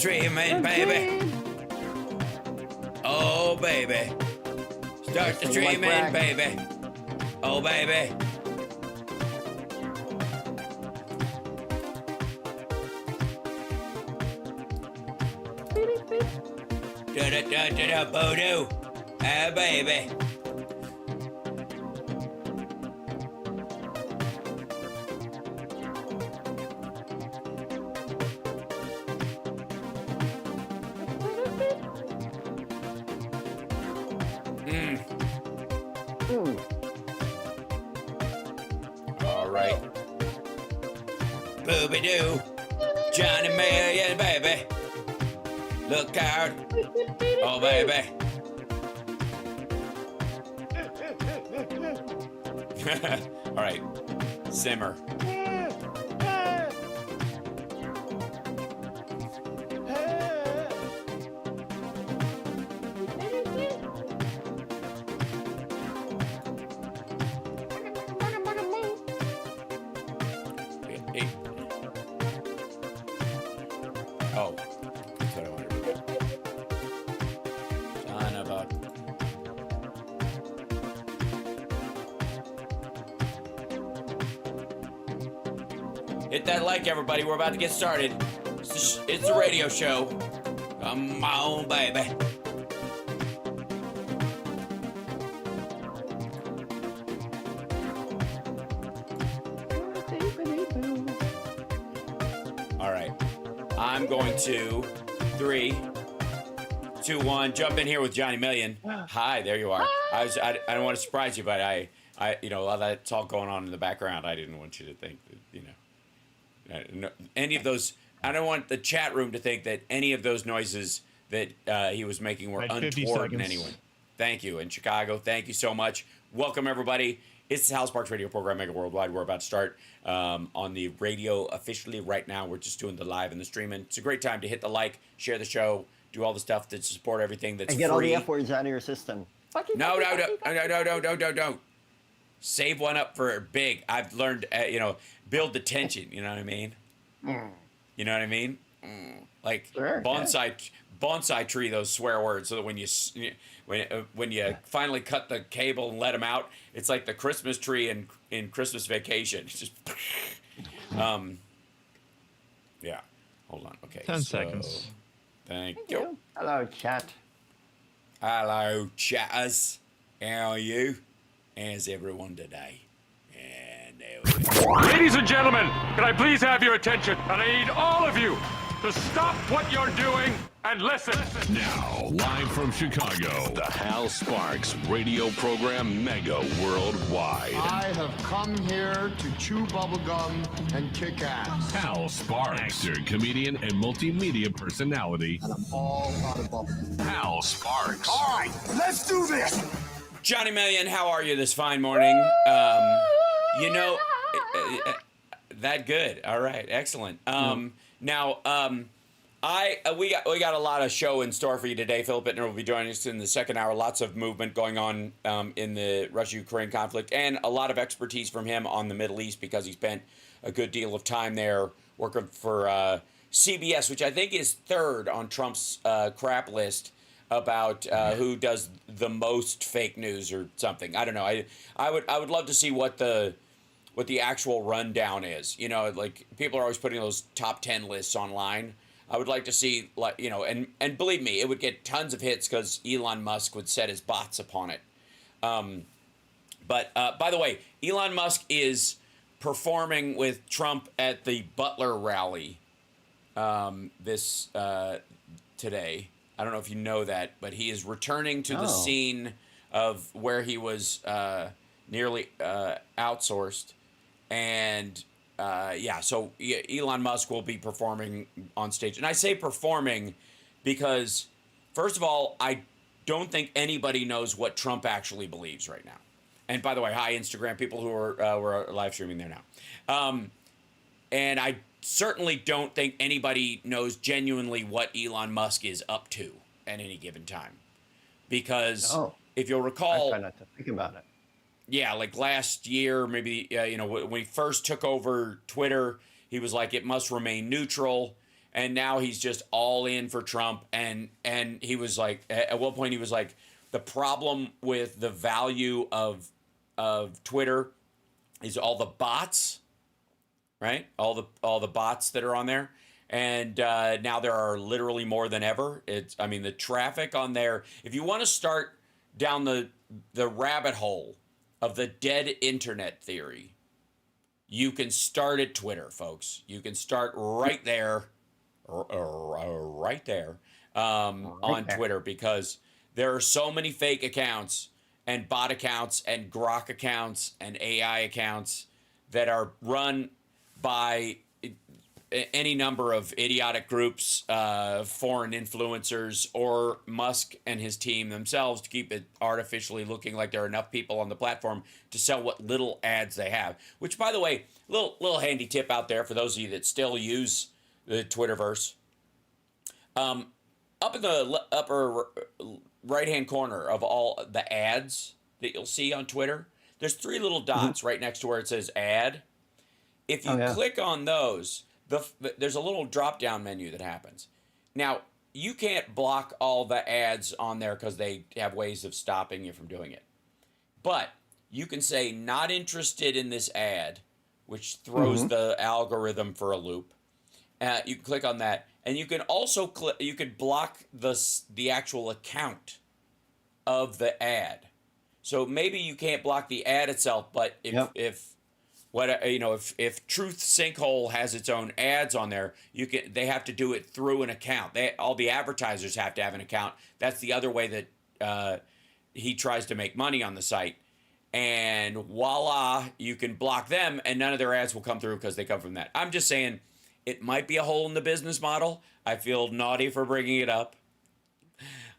streaming, baby. Oh, baby. Start the streaming, baby. Oh, baby. Da-da-da-da-da-boo-doo. Ah, baby. All right. Booby-doo. Johnny Million, baby. Look out. Oh, baby. All right. Simmer. Oh, that's what I wanted to do. Son of a... Hit that like, everybody. We're about to get started. It's a radio show. Come on, baby. All right. I'm going to 3, 2, 1. Jump in here with Johnny Million. Hi, there you are. I don't want to surprise you, but I while that's all going on in the background, I didn't want you to think that, any of those. I don't want the chat room to think that any of those noises that he was making were untoward in any way. Thank you. In Chicago, thank you so much. Welcome, everybody. It's the Hal Sparks radio program, Megaworldwide. We're about to start on the radio officially right now. We're just doing the live and the streaming. It's a great time to hit the like, share the show, do all the stuff to support everything that's free. And get all the F words out of your system. No. Save one up for big. I've learned, build the tension. You know what I mean? You know what I mean? Like sure, bonsai tree those swear words, so that when you finally cut the cable and let them out, it's like the Christmas tree in Christmas Vacation. It's just yeah. Hold on. Okay. 10 seconds. Thank you. Hello, chat. Hello, chatters. How are you? How's everyone today? And there we go. Ladies and gentlemen, can I please have your attention? And I need all of you to stop what you're doing and listen. Now, live from Chicago, the Hal Sparks radio program Mega Worldwide. I have come here to chew bubblegum and kick ass. Hal Sparks, actor, comedian, and multimedia personality. And I'm all out of bubble. Hal Sparks. All right, let's do this. Johnny Million, how are you this fine morning? That good. All right, excellent. Now, we got a lot of show in store for you today. Philip Bittner will be joining us in the second hour. Lots of movement going on in the Russia-Ukraine conflict, and a lot of expertise from him on the Middle East because he spent a good deal of time there working for CBS, which I think is third on Trump's crap list about who does the most fake news or something. I don't know. I would love to see what the actual rundown is. Like people are always putting those top 10 lists online. I would like to see, and believe me, it would get tons of hits because Elon Musk would set his bots upon it. But by the way, Elon Musk is performing with Trump at the Butler rally this today. I don't know if you know that, but he is returning to the scene of where he was nearly outsourced. And so Elon Musk will be performing on stage. And I say performing because, first of all, I don't think anybody knows what Trump actually believes right now. And by the way, hi, Instagram people who are live streaming there now. And I certainly don't think anybody knows genuinely what Elon Musk is up to at any given time. Because if you'll recall... I try not to think about it. Yeah, like last year, maybe, when he first took over Twitter, he was like, it must remain neutral. and now he's just all in for Trump. And he was like, at one point he was like, the problem with the value of Twitter is all the bots, right? All the bots that are on there. And now there are literally more than ever. The traffic on there, if you want to start down the rabbit hole of the dead internet theory, you can start at Twitter, folks. You can start right there, on Twitter, because there are so many fake accounts and bot accounts and Grok accounts and AI accounts that are run by any number of idiotic groups, foreign influencers, or Musk and his team themselves to keep it artificially looking like there are enough people on the platform to sell what little ads they have. Which, by the way, little handy tip out there for those of you that still use the Twitterverse. Up in the upper right-hand corner of all the ads that you'll see on Twitter, there's 3 little dots right next to where it says ad. If you click on those, there's a little drop-down menu that happens. Now, you can't block all the ads on there because they have ways of stopping you from doing it. But you can say, not interested in this ad, which throws the algorithm for a loop. You can click on that. And you can also you could block the actual account of the ad. So maybe you can't block the ad itself, but if Truth Sinkhole has its own ads on there, they have to do it through an account. All the advertisers have to have an account. That's the other way that he tries to make money on the site. And voila, you can block them, and none of their ads will come through because they come from that. I'm just saying, it might be a hole in the business model. I feel naughty for bringing it up.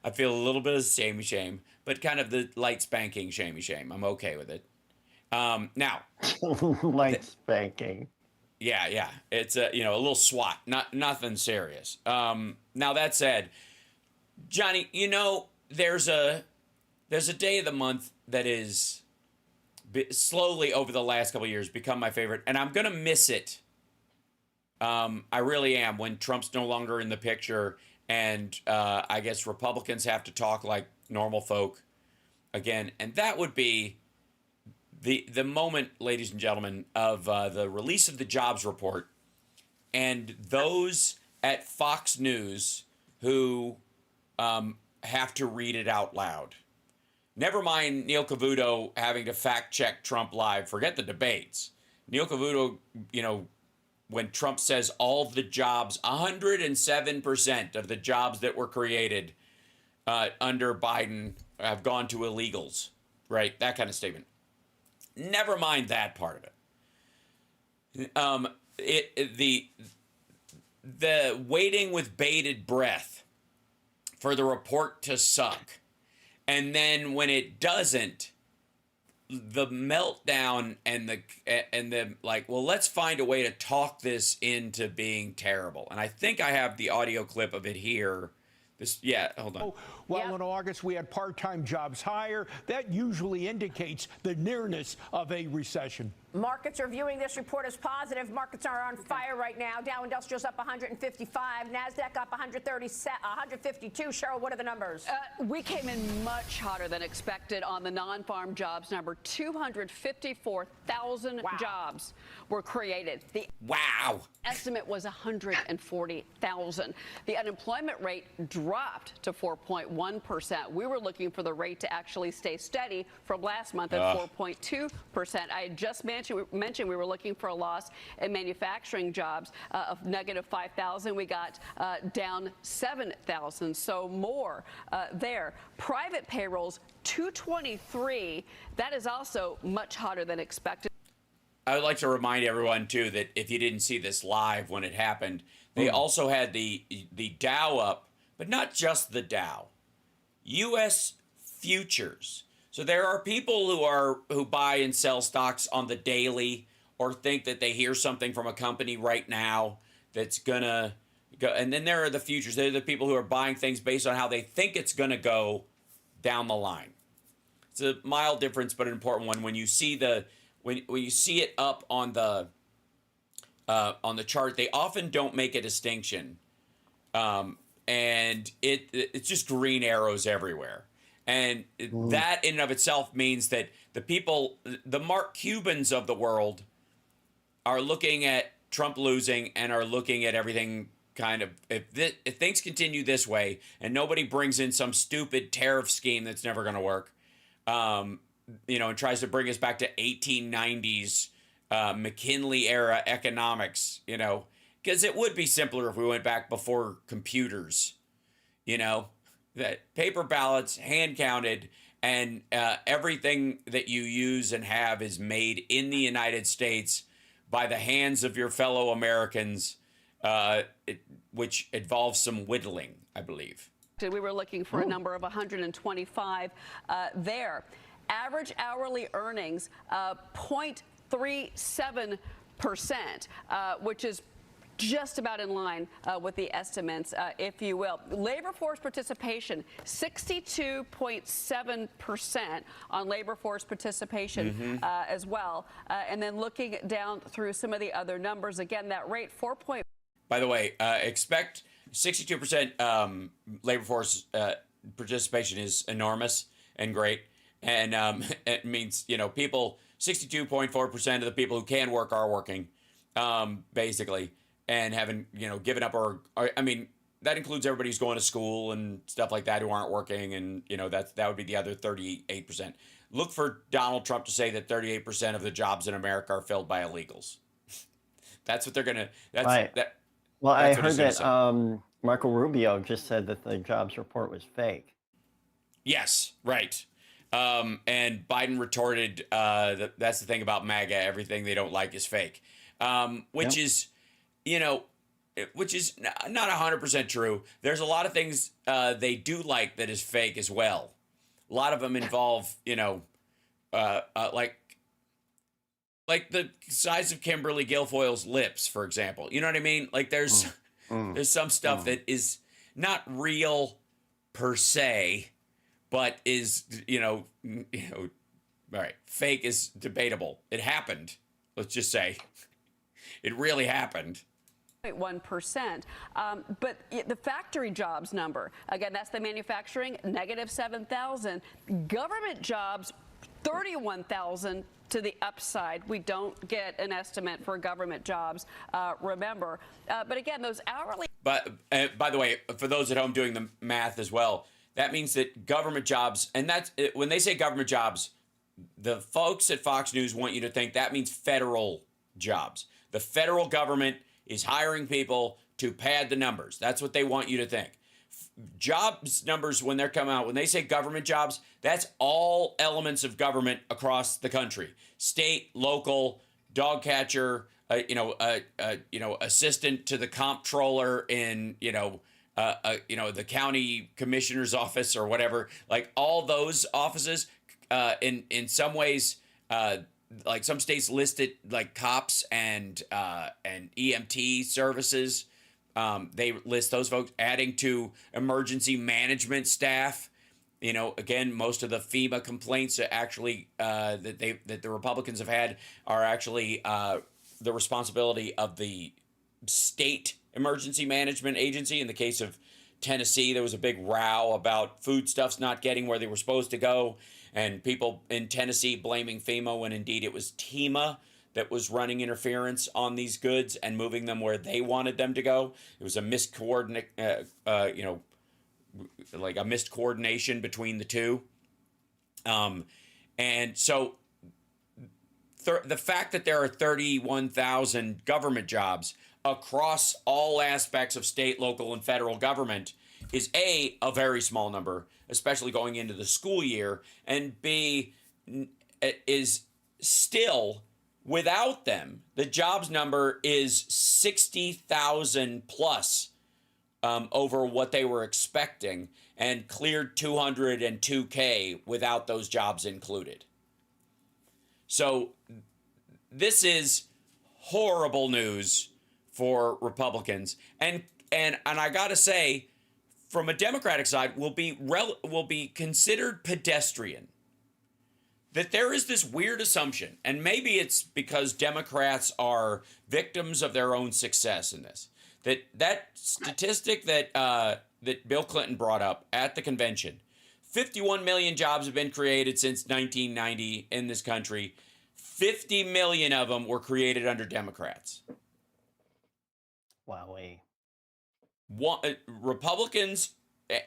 I feel a little bit of shame, but kind of the light spanking shame. I'm okay with it. Now, light spanking. Yeah. It's a little swat, nothing serious. Now that said, Johnny, there's a day of the month that is slowly over the last couple of years become my favorite, and I'm gonna miss it. I really am, when Trump's no longer in the picture, and I guess Republicans have to talk like normal folk again, and that would be the moment, ladies and gentlemen, of the release of the jobs report, and those at Fox News who have to read it out loud. Never mind Neil Cavuto having to fact check Trump live. Forget the debates. Neil Cavuto, when Trump says all the jobs, 107% of the jobs that were created under Biden have gone to illegals, right? That kind of statement. Never mind that part of it. The waiting with bated breath for the report to suck, and then when it doesn't, the meltdown and the like, well, let's find a way to talk this into being terrible. And I think I have the audio clip of it here. Hold on. Well, in August, we had part-time jobs higher. That usually indicates the nearness of a recession. Markets are viewing this report as positive. Markets are on fire right now. Dow Industrial's up 155. NASDAQ up 152. Cheryl, what are the numbers? We came in much hotter than expected on the non-farm jobs number. 254,000 jobs were created. The estimate was 140,000. The unemployment rate dropped to 4.1%. We were looking for the rate to actually stay steady from last month at 4.2%. I had just mentioned we were looking for a loss in manufacturing jobs of negative 5,000. We got down 7,000, so more there. Private payrolls, 223. That is also much hotter than expected. I would like to remind everyone, too, that if you didn't see this live when it happened, they also had the Dow up, but not just the Dow. U.S. futures. So there are people who buy and sell stocks on the daily, or think that they hear something from a company right now that's gonna go, and then there are the futures. They're the people who are buying things based on how they think it's gonna go down the line. It's a mild difference, but an important one. When you see when you see it up on the on the chart, they often don't make a distinction, and it's just green arrows everywhere. And that in and of itself means that the people, the Mark Cubans of the world, are looking at Trump losing and are looking at everything kind of, if things continue this way and nobody brings in some stupid tariff scheme that's never going to work, and tries to bring us back to 1890s McKinley era economics, because it would be simpler if we went back before computers, that paper ballots, hand counted, and everything that you use and have is made in the United States by the hands of your fellow Americans, which involves some whittling, I believe. We were looking for a number of 125 there. Average hourly earnings, 0.37%, which is just about in line with the estimates, if you will. Labor force participation, 62.7% on labor force participation as well. And then looking down through some of the other numbers, again, that rate, 4. By the way, expect 62% labor force participation is enormous and great. And it means, people, 62.4% of the people who can work are working, basically, and haven't, given up or that includes everybody who's going to school and stuff like that who aren't working. And, that would be the other 38%. Look for Donald Trump to say that 38% of the jobs in America are filled by illegals. That's what they're going to, Right. Well, I heard that Marco Rubio just said that the jobs report was fake. Yes, right. And Biden retorted, that's the thing about MAGA, everything they don't like is fake, which is, which is not 100% true. There's a lot of things they do like that is fake as well. A lot of them involve, like the size of Kimberly Guilfoyle's lips, for example. You know what I mean? Like there's some stuff that is not real per se, but is, all right, fake is debatable. It happened. Let's just say it really happened. 0.1%. But the factory jobs number, again, that's the manufacturing, negative 7,000. Government jobs, 31,000 to the upside. We don't get an estimate for government jobs, remember. But again, those hourly. But by the way, for those at home doing the math as well, that means that government jobs, and that's when they say government jobs, the folks at Fox News want you to think that means federal jobs. The federal government is hiring people to pad the numbers. That's what they want you to think. Jobs numbers, when they're coming out, when they say government jobs, that's all elements of government across the country. State, local, dog catcher, assistant to the comptroller in, the county commissioner's office or whatever, like all those offices, in some ways, like some states listed like cops and EMT services. They list those folks, adding to emergency management staff. Again, most of the FEMA complaints that actually that the Republicans have had are actually the responsibility of the state emergency management agency. In the case of Tennessee, there was a big row about foodstuffs not getting where they were supposed to go, and people in Tennessee blaming FEMA when indeed it was TEMA that was running interference on these goods and moving them where they wanted them to go. It was a missed coordination between the two. And so the fact that there are 31,000 government jobs across all aspects of state, local, and federal government is A, a very small number, especially going into the school year, and B, is still, without them, the jobs number is 60,000 plus over what they were expecting, and cleared 202K without those jobs included. So this is horrible news for Republicans, and I gotta say, from a Democratic side, will be considered pedestrian. that there is this weird assumption, and maybe it's because Democrats are victims of their own success in this, that statistic that that Bill Clinton brought up at the convention, 51 million jobs have been created since 1990 in this country. 50 million of them were created under Democrats. Wowee. Republicans,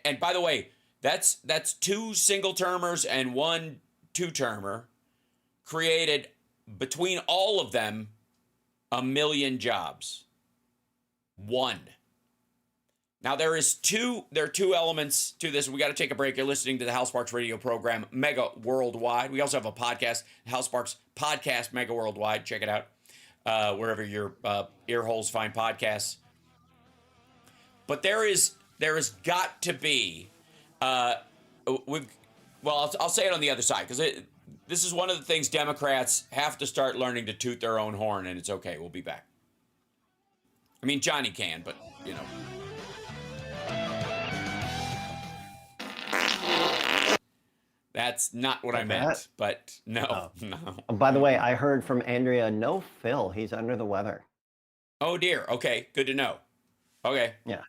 and by the way, that's 2 single-termers and 1 two-termer, created between all of them 1 million jobs. 1. Now there are 2 elements to this. We got to take a break. You're listening to the Hal Sparks radio program, Mega Worldwide. We also have a podcast, Hal Sparks Podcast Mega Worldwide. Check it out wherever your ear holes find podcasts. But there has got to be, I'll say it on the other side, because this is one of the things Democrats have to start learning to toot their own horn, and it's okay. We'll be back. I mean, Johnny can, but, you know. That's not what I meant, but no. By the way, I heard from Andrea, no Phil. He's under the weather. Oh, dear. Okay, good to know. Okay. Yeah.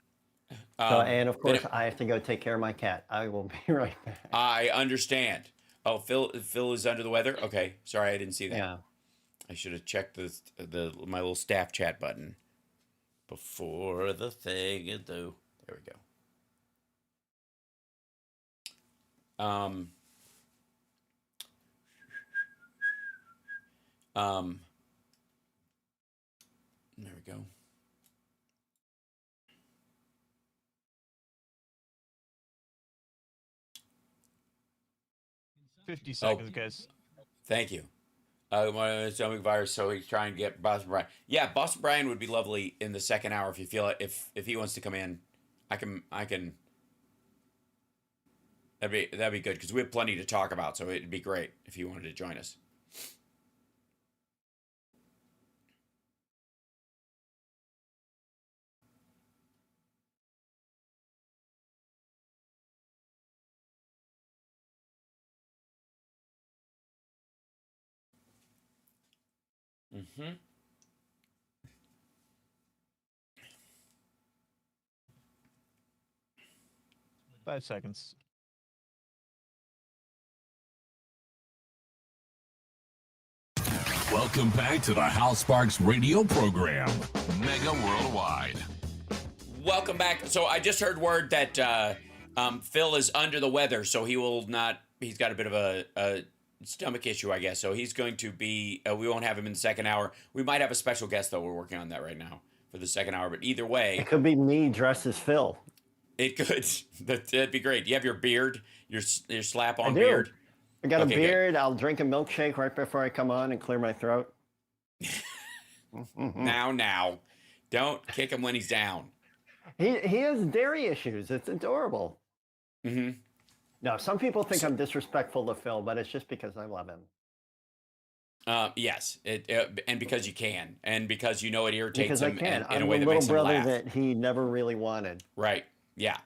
And of course, I have to go take care of my cat. I will be right back. I understand. Oh, Phil is under the weather? Okay. Sorry, I didn't see that. Yeah. I should have checked my little staff chat button before the thing is due. There we go. There we go. $50 seconds, guys. Thank you. My stomach virus, so he's trying to get Boston Brian. Yeah, Boston Brian would be lovely in the second hour if you feel it. If he wants to come in, I can. That'd be good because we have plenty to talk about. So it'd be great if he wanted to join us. Mm-hmm. Five seconds. Welcome back to the Hal Sparks radio program, Mega Worldwide. Welcome back. So I just heard word that Phil is under the weather, so he will not. He's got a bit of a stomach issue, I guess. So he's going to be. We won't have him in the second hour. We might have a special guest though. We're working on that right now for the second hour. But either way, it could be me dressed as Phil. It could. That'd be great. You have your beard, your slap-on I do. beard. I got a beard. Good. I'll drink a milkshake right before I come on and clear my throat. Now, don't kick him when he's down. He has dairy issues. It's adorable. Mm-hmm. No, some people think I'm disrespectful to Phil, but it's just because I love him. Yes, and because you can, and because you know it irritates him in I'm a way that the makes little him laugh. brother that he never really wanted. Right. Yeah.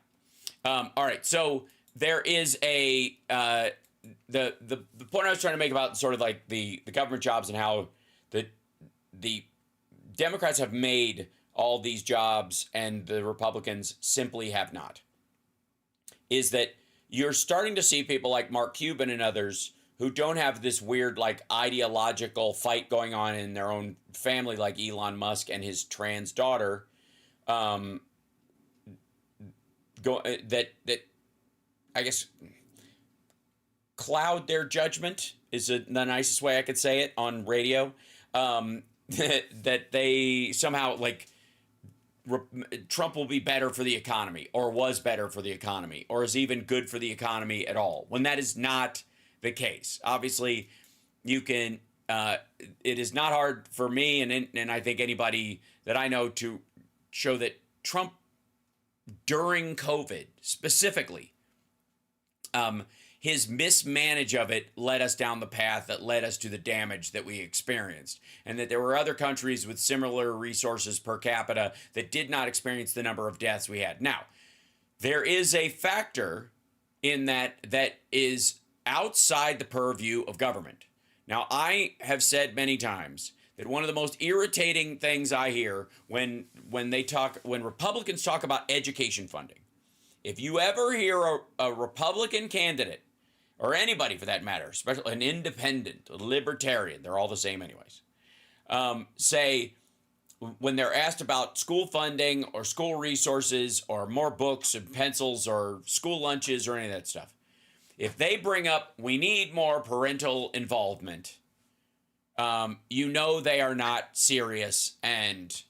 All right. So there is a the point I was trying to make about sort of like the government jobs and how the Democrats have made all these jobs and the Republicans simply have not. Is that you're starting to see people like Mark Cuban and others who don't have this weird like ideological fight going on in their own family, like Elon Musk and his trans daughter, that I guess cloud their judgment is the nicest way I could say it on radio. That they somehow like Trump will be better for the economy, or was better for the economy, or is even good for the economy at all, when that is not the case. Obviously, you can. It is not hard for me, and I think anybody that I know, to show that Trump during COVID specifically, his mismanage of it led us down the path that led us to the damage that we experienced, and that there were other countries with similar resources per capita that did not experience the number of deaths we had. Now, there is a factor in that is outside the purview of government. Now, I have said many times that one of the most irritating things I hear when Republicans talk about education funding, if you ever hear a Republican candidate, or anybody for that matter, especially an independent, a libertarian, they're all the same anyways, say when they're asked about school funding or school resources or more books and pencils or school lunches or any of that stuff, if they bring up, we need more parental involvement, you know they are not serious, and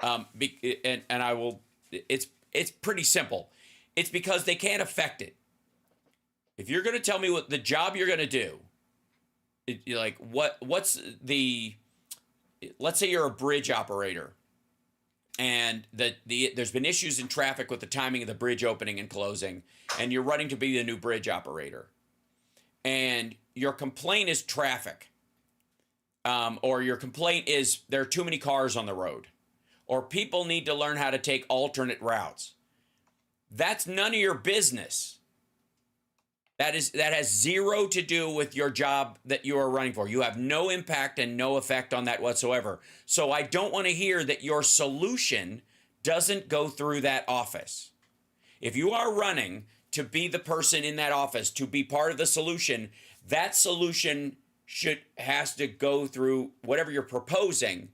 I will. It's pretty simple. It's because they can't affect it. If you're going to tell me what the job you're going to do, what's the, let's say you're a bridge operator, and there's been issues in traffic with the timing of the bridge opening and closing, and you're running to be the new bridge operator, and your complaint is traffic, or your complaint is there are too many cars on the road, or people need to learn how to take alternate routes. That's none of your business. That has zero to do with your job that you are running for. You have no impact and no effect on that whatsoever. So I don't want to hear that your solution doesn't go through that office. If you are running to be the person in that office, to be part of the solution, that solution has to go through whatever you're proposing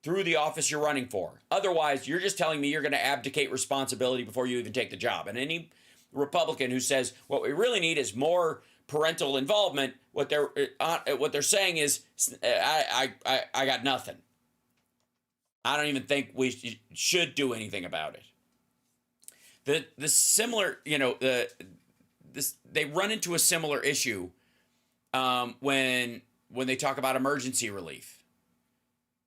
through the office you're running for. Otherwise, you're just telling me you're going to abdicate responsibility before you even take the job. And any Republican who says what we really need is more parental involvement, what they're saying is, I got nothing. I don't even think we should do anything about it. The similar, they run into a similar issue when they talk about emergency relief.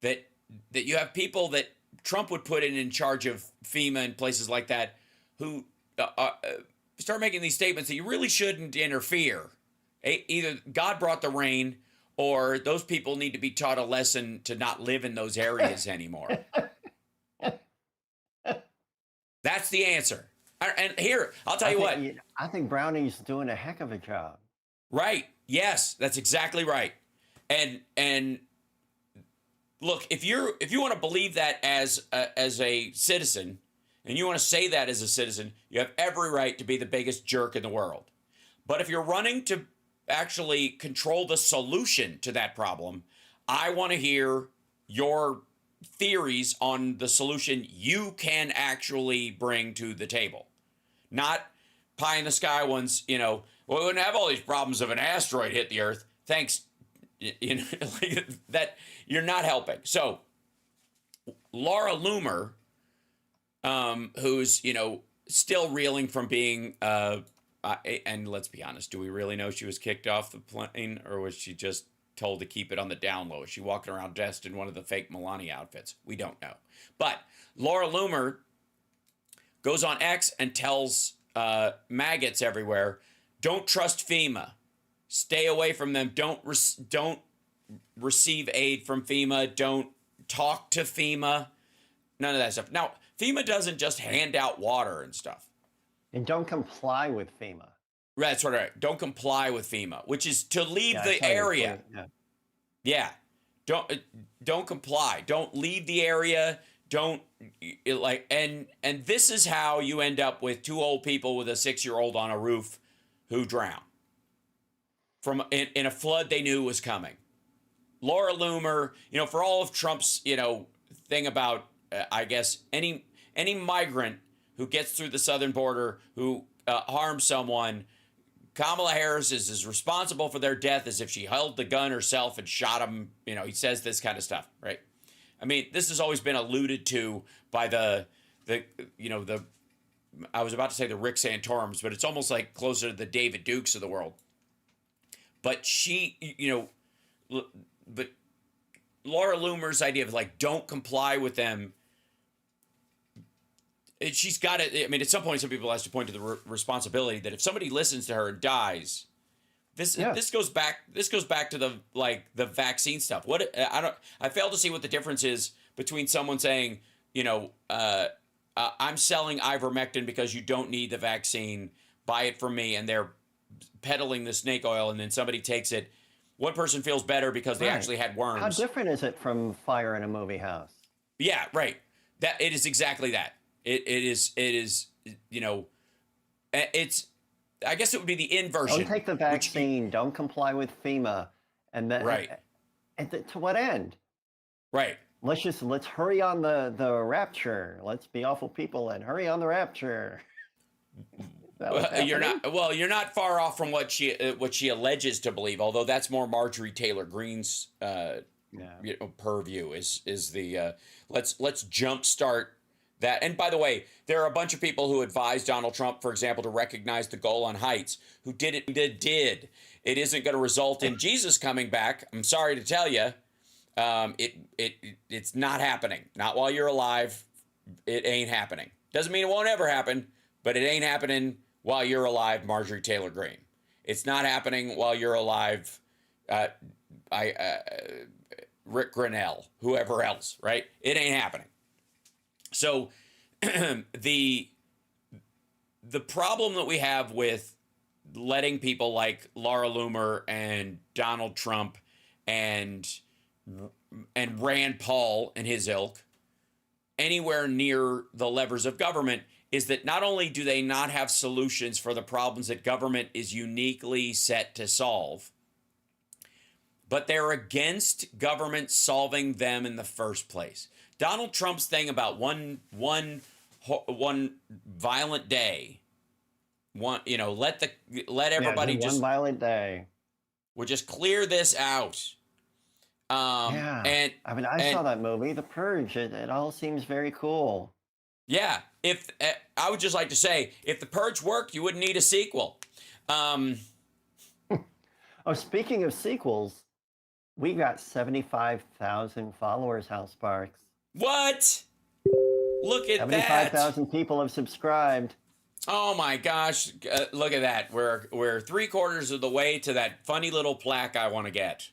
That you have people that Trump would put in charge of FEMA and places like that who start making these statements that you really shouldn't interfere. Either God brought the rain, or those people need to be taught a lesson to not live in those areas anymore. That's the answer. And here, I'll tell you what. I think Browning's doing a heck of a job. Right. Yes, that's exactly right. And look, if you want to believe that as a citizen, and you want to say that as a citizen, you have every right to be the biggest jerk in the world. But if you're running to actually control the solution to that problem, I want to hear your theories on the solution you can actually bring to the table. Not pie in the sky ones, well, we wouldn't have all these problems if an asteroid hit the Earth. Thanks. That you're not helping. So Laura Loomer, who's, still reeling from being, and let's be honest, do we really know she was kicked off the plane, or was she just told to keep it on the down low? Is she walking around dressed in one of the fake Melania outfits? We don't know. But Laura Loomer goes on X and tells maggots everywhere, don't trust FEMA. Stay away from them. Don't receive aid from FEMA. Don't talk to FEMA. None of that stuff. Now, FEMA doesn't just hand out water and stuff. And don't comply with FEMA. That's right. Don't comply with FEMA, which is to leave the area. Yeah. Don't comply. Don't leave the area. Don't and this is how you end up with two old people with a 6-year-old on a roof who drown from in a flood they knew was coming. Laura Loomer, for all of Trump's, thing about, I guess, any migrant who gets through the southern border who harms someone, Kamala Harris is as responsible for their death as if she held the gun herself and shot him. He says this kind of stuff, right? I mean, this has always been alluded to by the I was about to say the Rick Santorums, but it's almost like closer to the David Dukes of the world. But but Laura Loomer's idea of don't comply with them, she's got it. I mean, at some point, some people have to point to the responsibility that if somebody listens to her and dies, this goes back to the vaccine stuff. I fail to see what the difference is between someone saying, I'm selling ivermectin because you don't need the vaccine, buy it from me, and they're peddling the snake oil, and then somebody takes it. One person feels better because they actually had worms. How different is it from fire in a movie house? Yeah, right. That it is exactly that. It is. You know, it's. I guess it would be the inversion. Don't take the vaccine. Don't comply with FEMA, and then right. And to what end? Right. Let's hurry on the rapture. Let's be awful people and hurry on the rapture. You're not far off from what she alleges to believe, although that's more Marjorie Taylor Greene's purview is the let's jumpstart that. And by the way, there are a bunch of people who advised Donald Trump, for example, to recognize the Golan Heights, who did it. Did it isn't going to result in Jesus coming back. I'm sorry to tell you, it's not happening. Not while you're alive. It ain't happening. Doesn't mean it won't ever happen, but it ain't happening while you're alive, Marjorie Taylor Greene. It's not happening while you're alive, Rick Grinnell, whoever else, right? It ain't happening. So the problem that we have with letting people like Laura Loomer and Donald Trump and Rand Paul and his ilk anywhere near the levers of government is that not only do they not have solutions for the problems that government is uniquely set to solve, but they're against government solving them in the first place. Donald Trump's thing about one violent day, let everybody just one violent day. We'll just clear this out. And I mean, I saw that movie, The Purge. It all seems very cool. Yeah, if I would just like to say, if The Purge worked, you wouldn't need a sequel. Oh, speaking of sequels, we got 75,000 followers, House Sparks. What? Look at 75,000 people have subscribed. Oh my gosh! Look at that. We're 3/4 of the way to that funny little plaque I want to get.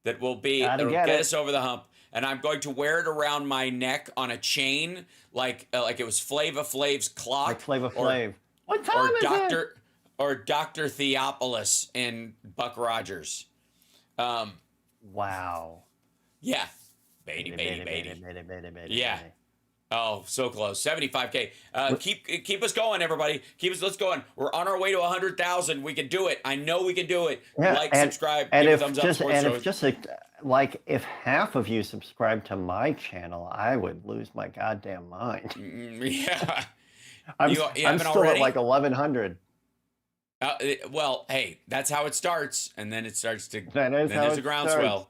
That'll get us over the hump. And I'm going to wear it around my neck on a chain, like it was Flava Flav's clock. Like Flava Flav. What time is it? Or Dr. Theopolis in Buck Rogers. Wow. Yeah. Beatty. Yeah. Oh, so close. 75K. Keep us going, everybody. Let's going. We're on our way to 100,000. We can do it. I know we can do it. Yeah, Subscribe, give a thumbs up. If half of you subscribe to my channel, I would lose my goddamn mind. Yeah. I'm still at like 1,100. Well, hey, that's how it starts, and then it starts to. Then there's a groundswell.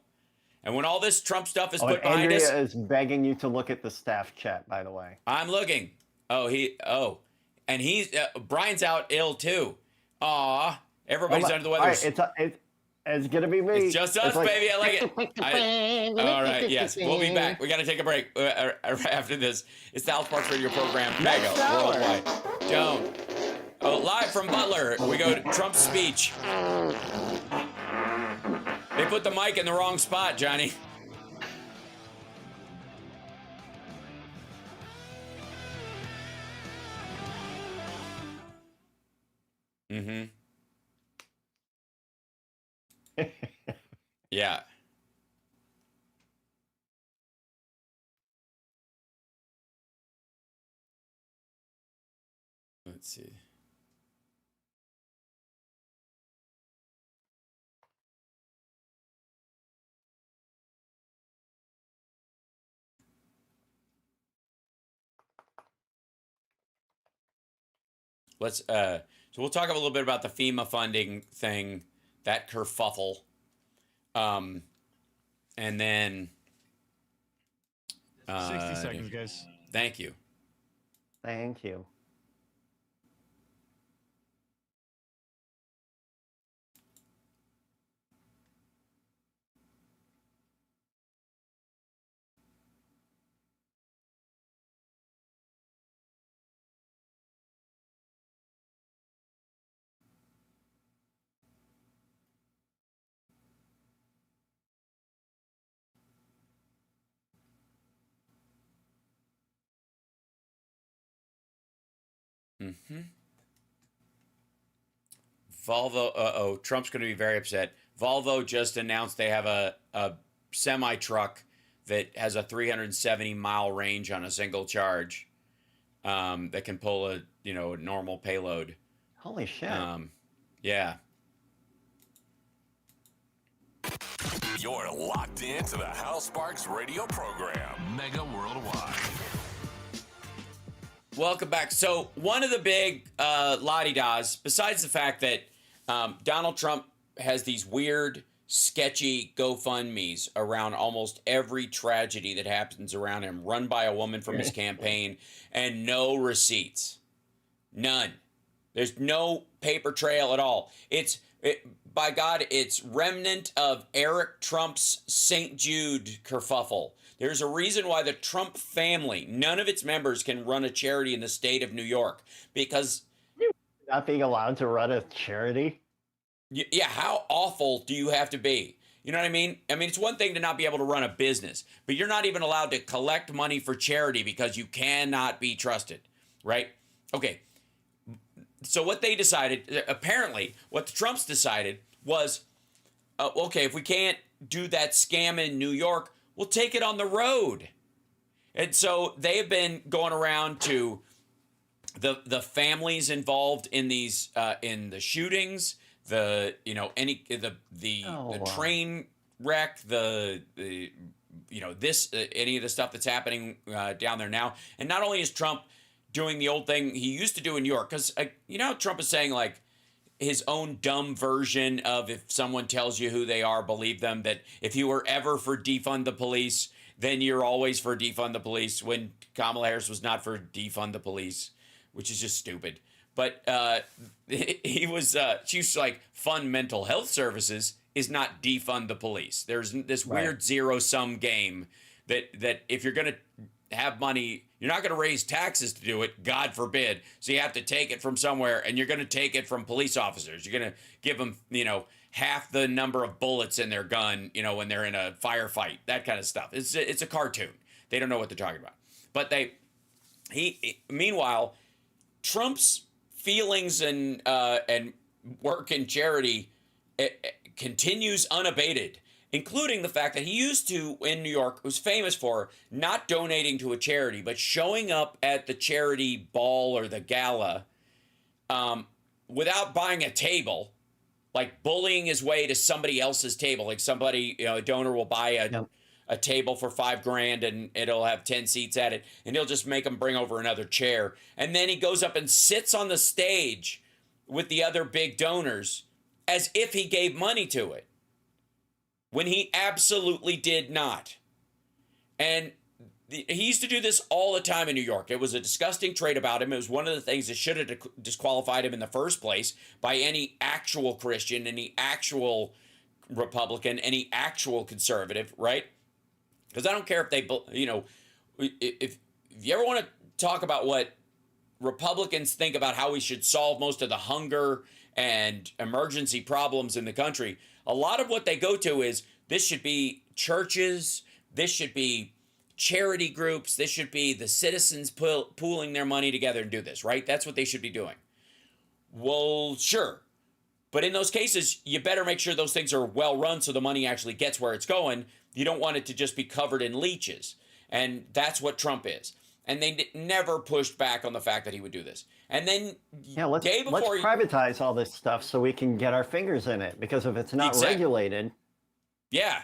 And when all this Trump stuff is put behind Andrea us, is begging you to look at the staff chat. By the way, I'm looking. And he's Brian's out ill too. Aw, everybody's under the weather. It's gonna be me. It's just us, baby. I like it. All right, yes, we'll be back. We got to take a break after this. It's the Al Sparks Radio program, Mega Worldwide. Don't. Live from Butler, we go to Trump's speech. They put the mic in the wrong spot, Johnny. Mm-hmm. Yeah. Let's see. Let's so we'll talk a little bit about the FEMA funding thing, that kerfuffle. And then 60 seconds, guys. Thank you. Thank you. Volvo, Trump's going to be very upset. Volvo just announced they have a semi-truck that has a 370-mile range on a single charge that can pull a normal payload. Holy shit. Yeah. You're locked into the Hal Sparks radio program, Mega Worldwide. Welcome back. So one of the big la-di-das, besides the fact that Donald Trump has these weird, sketchy GoFundMes around almost every tragedy that happens around him, run by a woman from his campaign, and no receipts. None. There's no paper trail at all. By God, it's remnant of Eric Trump's St. Jude kerfuffle. There's a reason why the Trump family, none of its members can run a charity in the state of New York, because... Not being allowed to run a charity? Yeah, how awful do you have to be? You know what I mean? I mean, it's one thing to not be able to run a business, but you're not even allowed to collect money for charity because you cannot be trusted, right? Okay. So what they decided, apparently, what the Trumps decided was, okay, if we can't do that scam in New York, we'll take it on the road. And so they have been going around to the families involved in these in the shootings, the train wreck, any of the stuff that's happening down there now. And not only is Trump doing the old thing he used to do in New York, because Trump is saying like his own dumb version of, if someone tells you who they are, believe them, that if you were ever for defund the police, then you're always for defund the police, when Kamala Harris was not for defund the police, which is just stupid. But she was like, fund mental health services is not defund the police. There's this weird zero-sum game that if you're going to have money, you're not going to raise taxes to do it, God forbid. So you have to take it from somewhere, and you're going to take it from police officers. You're going to give them, half the number of bullets in their gun, when they're in a firefight, that kind of stuff. It's a cartoon. They don't know what they're talking about. But meanwhile, Trump's feelings and work in charity continues unabated, including the fact that he used to, in New York, was famous for not donating to a charity, but showing up at the charity ball or the gala without buying a table, like bullying his way to somebody else's table. Like somebody, a donor will buy a table for $5,000 and it'll have 10 seats at it, and he'll just make them bring over another chair. And then he goes up and sits on the stage with the other big donors as if he gave money to it, when he absolutely did not. And he used to do this all the time in New York. It was a disgusting trait about him. It was one of the things that should have disqualified him in the first place by any actual Christian, any actual Republican, any actual conservative, right? Because I don't care if they, if you ever want to talk about what Republicans think about how we should solve most of the hunger and emergency problems in the country, a lot of what they go to is, this should be churches, this should be charity groups, this should be the citizens pooling their money together and do this, right? That's what they should be doing. Well, sure. But in those cases, you better make sure those things are well run so the money actually gets where it's going. You don't want it to just be covered in leeches. And that's what Trump is. And they never pushed back on the fact that he would do this. And then let's privatize all this stuff so we can get our fingers in it. Because if it's not regulated. Yeah.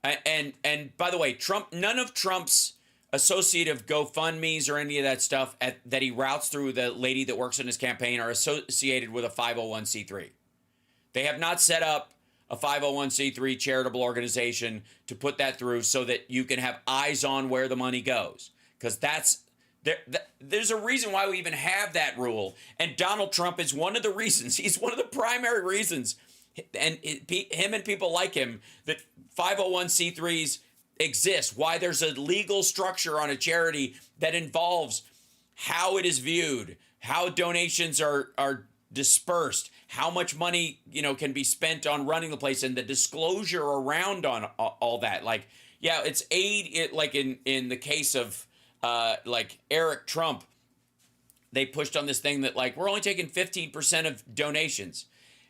And by the way, Trump, none of Trump's associative GoFundMes or any of that stuff that he routes through the lady that works in his campaign are associated with a 501c3. They have not set up a 501c3 charitable organization to put that through so that you can have eyes on where the money goes. Because there's a reason why we even have that rule. And Donald Trump is one of the reasons. He's one of the primary reasons, and him and people like him, that 501c3s exist. Why there's a legal structure on a charity that involves how it is viewed, how donations are dispersed, how much money can be spent on running the place, and the disclosure around on all that. Like, yeah, it's aid. Like in the case of like Eric Trump, they pushed on this thing that like, we're only taking 15% of donations.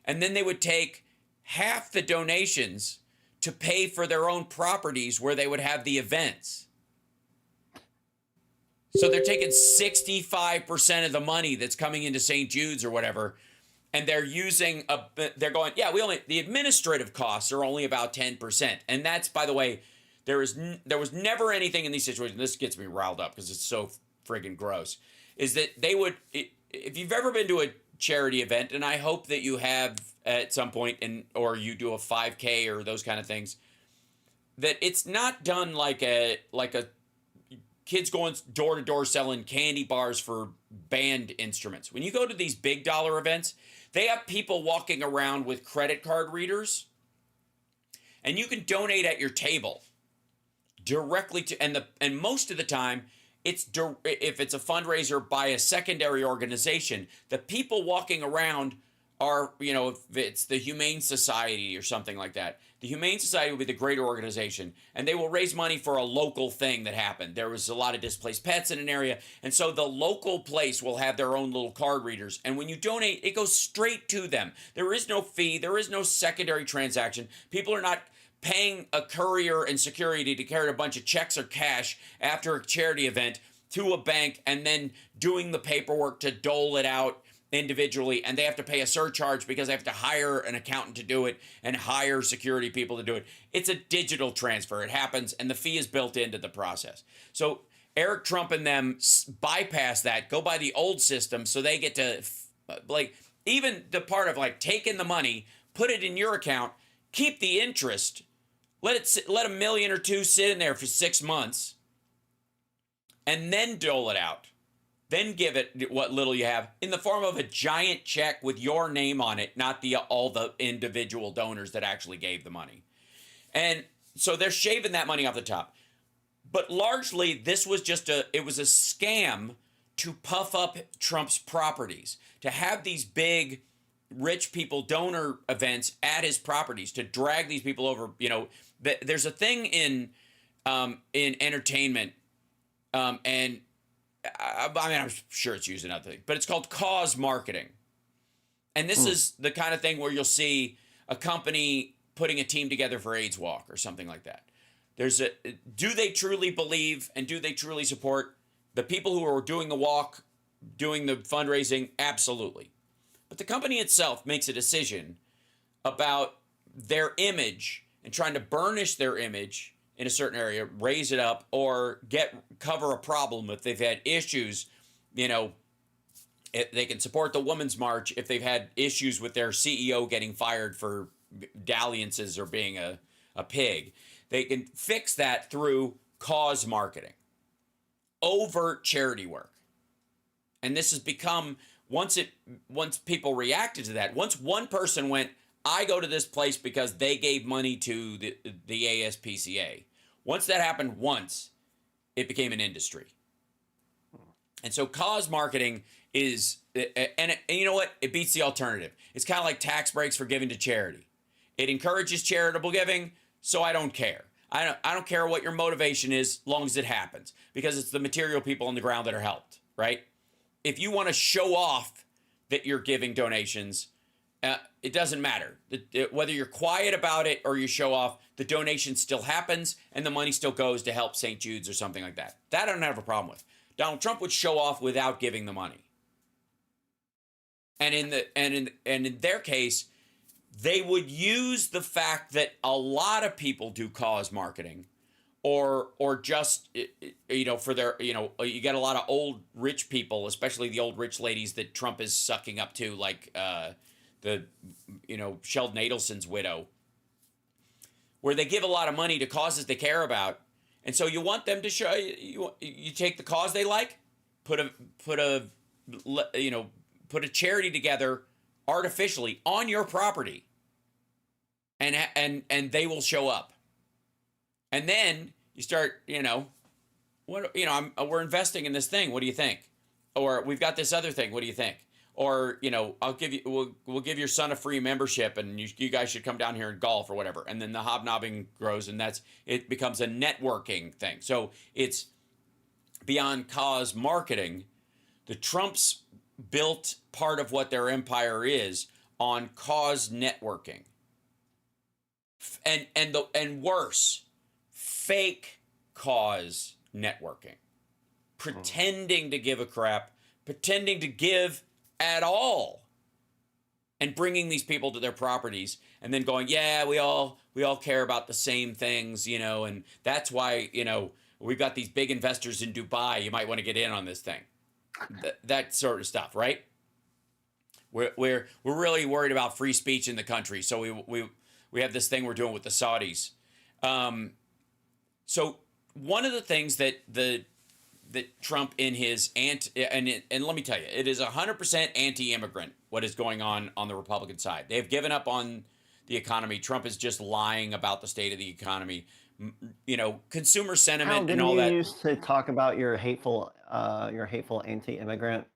and then they would take half the donations to pay for their own properties where they would have the events. So they're taking 65% of the money that's coming into St. Jude's or whatever, and they're they're going, yeah, the administrative costs are only about 10%. And that's, by the way, there was never anything in these situations, this gets me riled up because it's so friggin' gross, is that they would, if you've ever been to a charity event, and I hope that you have at some point, or you do a 5K or those kind of things, that it's not done like a kids going door to door selling candy bars for band instruments. When you go to these big dollar events, they have people walking around with credit card readers, and you can donate at your table directly to, and most of the time, if it's a fundraiser by a secondary organization, the people walking around are, if it's the Humane Society or something like that, the Humane Society will be the greater organization, and they will raise money for a local thing that happened. There was a lot of displaced pets in an area, and so the local place will have their own little card readers, and when you donate, it goes straight to them. There is no fee. There is no secondary transaction. People are not paying a courier and security to carry a bunch of checks or cash after a charity event to a bank and then doing the paperwork to dole it out individually, and they have to pay a surcharge because they have to hire an accountant to do it and hire security people to do it. It's a digital transfer. It happens, and the fee is built into the process. So Eric Trump and them bypass that, go by the old system, so they get to, even the part of taking the money, put it in your account, keep the interest, let $1 million or $2 million sit in there for 6 months, and then dole it out. Then give it what little you have in the form of a giant check with your name on it, not all the individual donors that actually gave the money. And so they're shaving that money off the top. But largely, this was it was a scam to puff up Trump's properties, to have these big rich people donor events at his properties, to drag these people over. There's a thing in entertainment, and I'm sure it's used in other things, but it's called cause marketing. And this is the kind of thing where you'll see a company putting a team together for AIDS Walk or something like that. Do they truly believe and do they truly support the people who are doing the walk, doing the fundraising? Absolutely. But the company itself makes a decision about their image and trying to burnish their image in a certain area, raise it up, or cover a problem if they've had issues. If they can support the Women's March if they've had issues with their CEO getting fired for dalliances or being a pig. They can fix that through cause marketing, overt charity work. And this has become, once people reacted to that, once one person went, I go to this place because they gave money to the ASPCA. Once that happened it became an industry. And so cause marketing is, and you know what? It beats the alternative. It's kind of like tax breaks for giving to charity. It encourages charitable giving, so I don't care. I don't care what your motivation is, as long as it happens, because it's the material people on the ground that are helped, right? If you want to show off that you're giving donations, it doesn't matter. Whether you're quiet about it or you show off, the donation still happens and the money still goes to help St. Jude's or something like that. That I don't have a problem with. Donald Trump would show off without giving the money. And in their case, they would use the fact that a lot of people do cause marketing, or just for their you get a lot of old rich people, especially the old rich ladies that Trump is sucking up to, like Sheldon Adelson's widow, where they give a lot of money to causes they care about, and so you want them to show you take the cause they like, put a charity together artificially on your property, and they will show up, and then you start we're investing in this thing. What do you think? Or we've got this other thing. What do you think? Or, we'll give your son a free membership and you guys should come down here and golf or whatever. And then the hobnobbing grows and it becomes a networking thing. So it's beyond cause marketing. The Trumps built part of what their empire is on cause networking. And worse, fake cause networking. Pretending to give a crap, pretending to give at all. And bringing these people to their properties and then going, yeah, we all care about the same things, you know, and that's why, you know, we've got these big investors in Dubai. You might want to get in on this thing. That sort of stuff, right? We're really worried about free speech in the country, so we have this thing we're doing with the Saudis. So one of the things that Trump in his and let me tell you, it is 100% anti-immigrant what is going on the Republican side. They have given up on the economy. Trump is just lying about the state of the economy. You know, consumer sentiment and all that. You used to talk about your hateful anti-immigrant.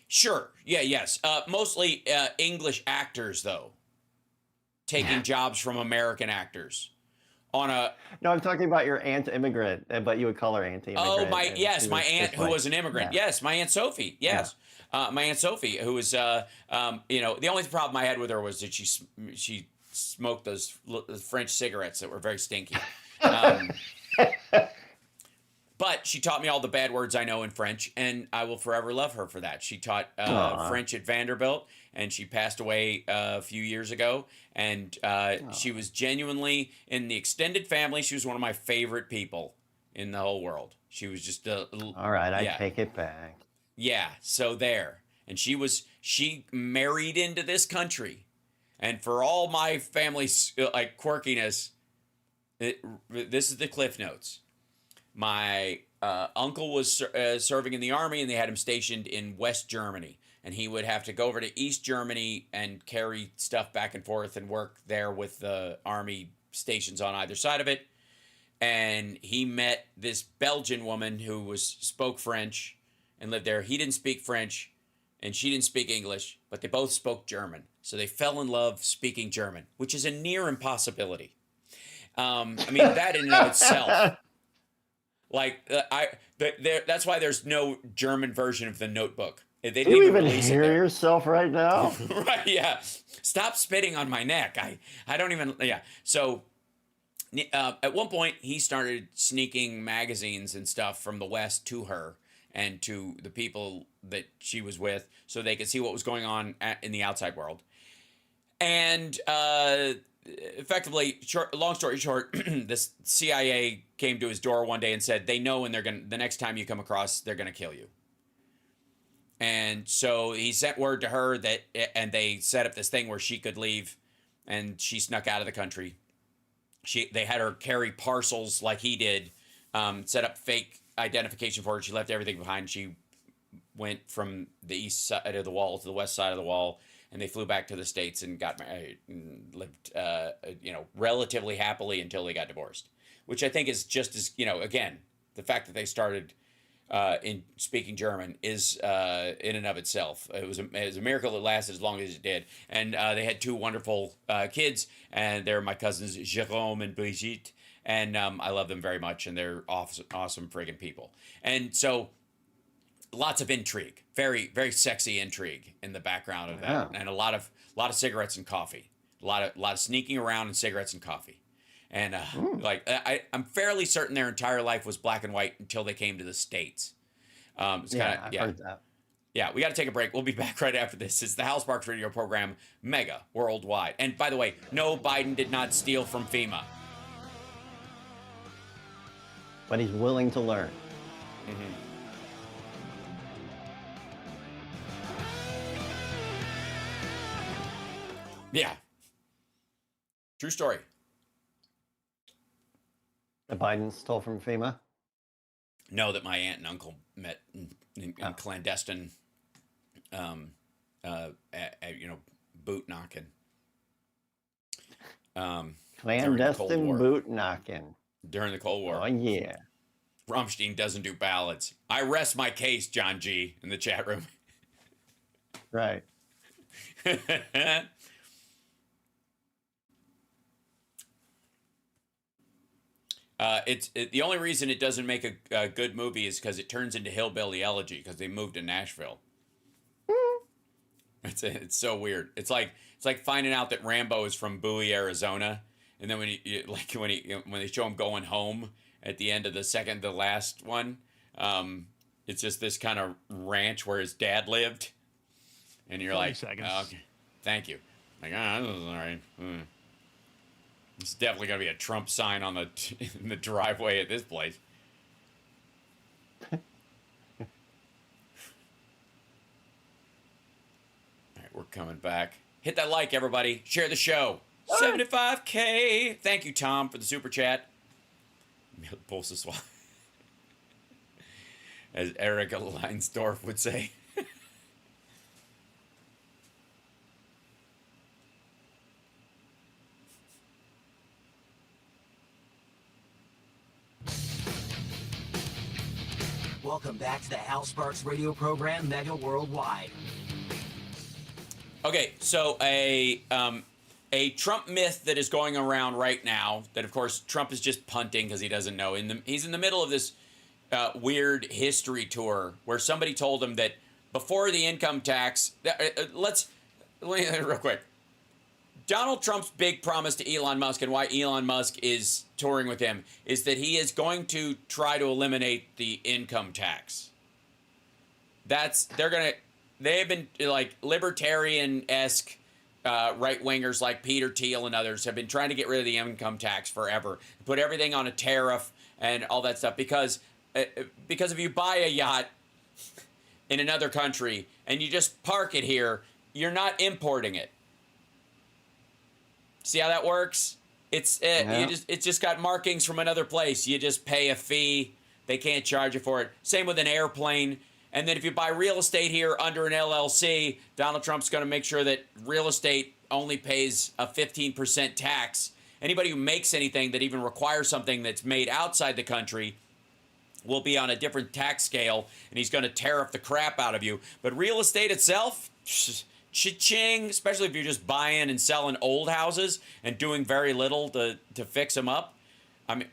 Sure. Yeah. Yes. Mostly English actors, though, taking jobs from American actors. No, I'm talking about your anti-immigrant, but you would call her anti-immigrant. Oh, my aunt who was an immigrant. Yeah. Yes, my Aunt Sophie. Yes, my Aunt Sophie, who was, you know, the only problem I had with her was that she smoked those French cigarettes that were very stinky. But she taught me all the bad words I know in French, and I will forever love her for that. She taught French at Vanderbilt, and she passed away a few years ago. And she was genuinely, in the extended family, she was one of my favorite people in the whole world. She was just all right, I take it back. Yeah, so there. And she married into this country. And for all my family's like quirkiness, this is the Cliff Notes. My uncle was serving in the army, and they had him stationed in West Germany. And he would have to go over to East Germany and carry stuff back and forth and work there with the army stations on either side of it. And he met this Belgian woman who spoke French and lived there. He didn't speak French, and she didn't speak English, but they both spoke German. So they fell in love speaking German, which is a near impossibility. I mean, that in and of itself. Like, that's why there's no German version of The Notebook. They didn't you even release hear yourself right now? Right, yeah. Stop spitting on my neck. I don't even, yeah. So at one point, he started sneaking magazines and stuff from the West to her and to the people that she was with so they could see what was going on in the outside world. And effectively, long story short, the CIA came to his door one day and said, they know, and the next time you come across, they're going to kill you. And so he sent word to her and they set up this thing where she could leave, and she snuck out of the country. They had her carry parcels like he did, set up fake identification for her. She left everything behind. She went from the east side of the wall to the west side of the wall, and they flew back to the States and got married and lived, relatively happily until they got divorced, which I think is just as, again, the fact that they started in speaking German is in and of itself. It was a miracle that lasted as long as it did. And they had two wonderful kids, and they're my cousins Jérôme and Brigitte, and I love them very much, and they're awesome friggin' people. And so lots of intrigue, very, very sexy intrigue in the background of that, and a lot of cigarettes and coffee, a lot of sneaking around and cigarettes and coffee. And I'm fairly certain their entire life was black and white until they came to the States. I've heard that. Yeah, we got to take a break. We'll be back right after this. It's the Hal Sparks radio program, Mega Worldwide. And by the way, no, Biden did not steal from FEMA. But he's willing to learn. Mm-hmm. Yeah. True story. The Biden stole from FEMA? No, that my aunt and uncle met in clandestine, boot knocking. Clandestine boot knocking. During the Cold War. Oh, yeah. Rammstein doesn't do ballads. I rest my case, John G. in the chat room. Right. The only reason it doesn't make a good movie is because it turns into Hillbilly Elegy because they moved to Nashville. It's so weird. It's like finding out that Rambo is from Bowie, Arizona, and then when they show him going home at the end of the last one, it's just this kind of ranch where his dad lived, and you're like, oh, okay, thank you. Like, this is all right. It's definitely gonna be a Trump sign on in the driveway at this place. We're coming back. Hit that like, everybody. Share the show. 75K. Thank you, Tom, for the super chat. As Erica Leinsdorf would say. Welcome back to the Hal Sparks radio program, Mega Worldwide. Okay, so a Trump myth that is going around right now, that of course Trump is just punting because he doesn't know. He's in the middle of this weird history tour where somebody told him that before the income tax, let me real quick. Donald Trump's big promise to Elon Musk and why Elon Musk is touring with him is that he is going to try to eliminate the income tax. They've been like libertarian-esque right-wingers like Peter Thiel and others have been trying to get rid of the income tax forever, put everything on a tariff and all that stuff because if you buy a yacht in another country and you just park it here, you're not importing it. See how that works? It's just got markings from another place. You just pay a fee. They can't charge you for it. Same with an airplane. And then if you buy real estate here under an LLC, Donald Trump's going to make sure that real estate only pays a 15% tax. Anybody who makes anything that even requires something that's made outside the country will be on a different tax scale, and he's going to tariff the crap out of you. But real estate itself, cha-ching, especially if you're just buying and selling old houses and doing very little to fix them up. I mean,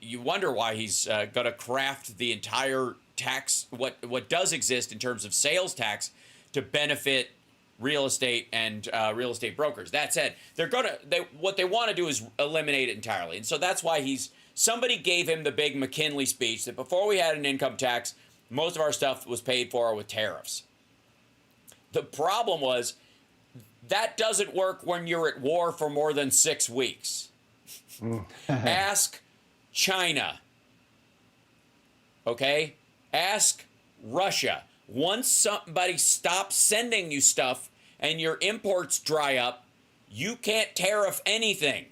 you wonder why he's going to craft the entire tax, what does exist in terms of sales tax, to benefit real estate and real estate brokers. That said, what they want to do is eliminate it entirely, and so that's why somebody gave him the big McKinley speech that before we had an income tax, most of our stuff was paid for with tariffs. The problem was that doesn't work when you're at war for more than 6 weeks. Ask China. Okay? Ask Russia. Once somebody stops sending you stuff and your imports dry up, you can't tariff anything.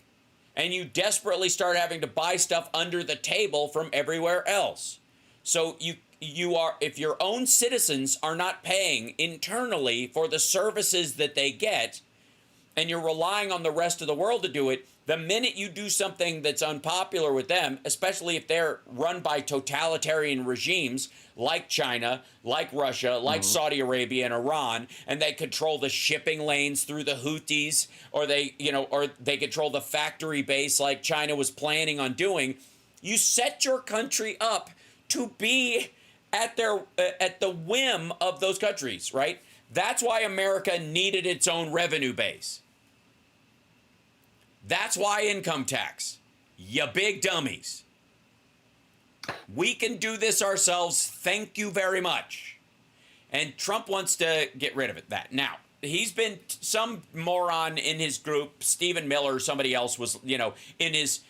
And you desperately start having to buy stuff under the table from everywhere else. So if your own citizens are not paying internally for the services that they get, and you're relying on the rest of the world to do it, the minute you do something that's unpopular with them, especially if they're run by totalitarian regimes like China, like Russia, like Saudi Arabia and Iran, and they control the shipping lanes through the Houthis, or they control the factory base like China was planning on doing, you set your country up to be at the whim of those countries, right? That's why America needed its own revenue base. That's why income tax. You big dummies. We can do this ourselves. Thank you very much. And Trump wants to get rid of it. Now, he's been some moron in his group, Stephen Miller, somebody else was, in his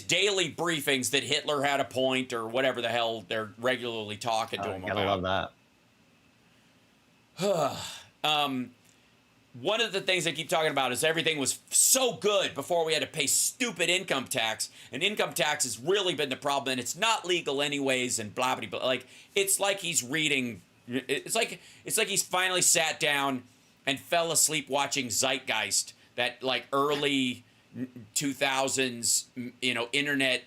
daily briefings that Hitler had a point or whatever the hell they're regularly talking to him about. Gotta love that. One of the things I keep talking about is everything was so good before we had to pay stupid income tax, and income tax has really been the problem, and it's not legal anyways, and blah blah blah. Like it's like he's reading. It's like he's finally sat down and fell asleep watching Zeitgeist, that like early 2000s internet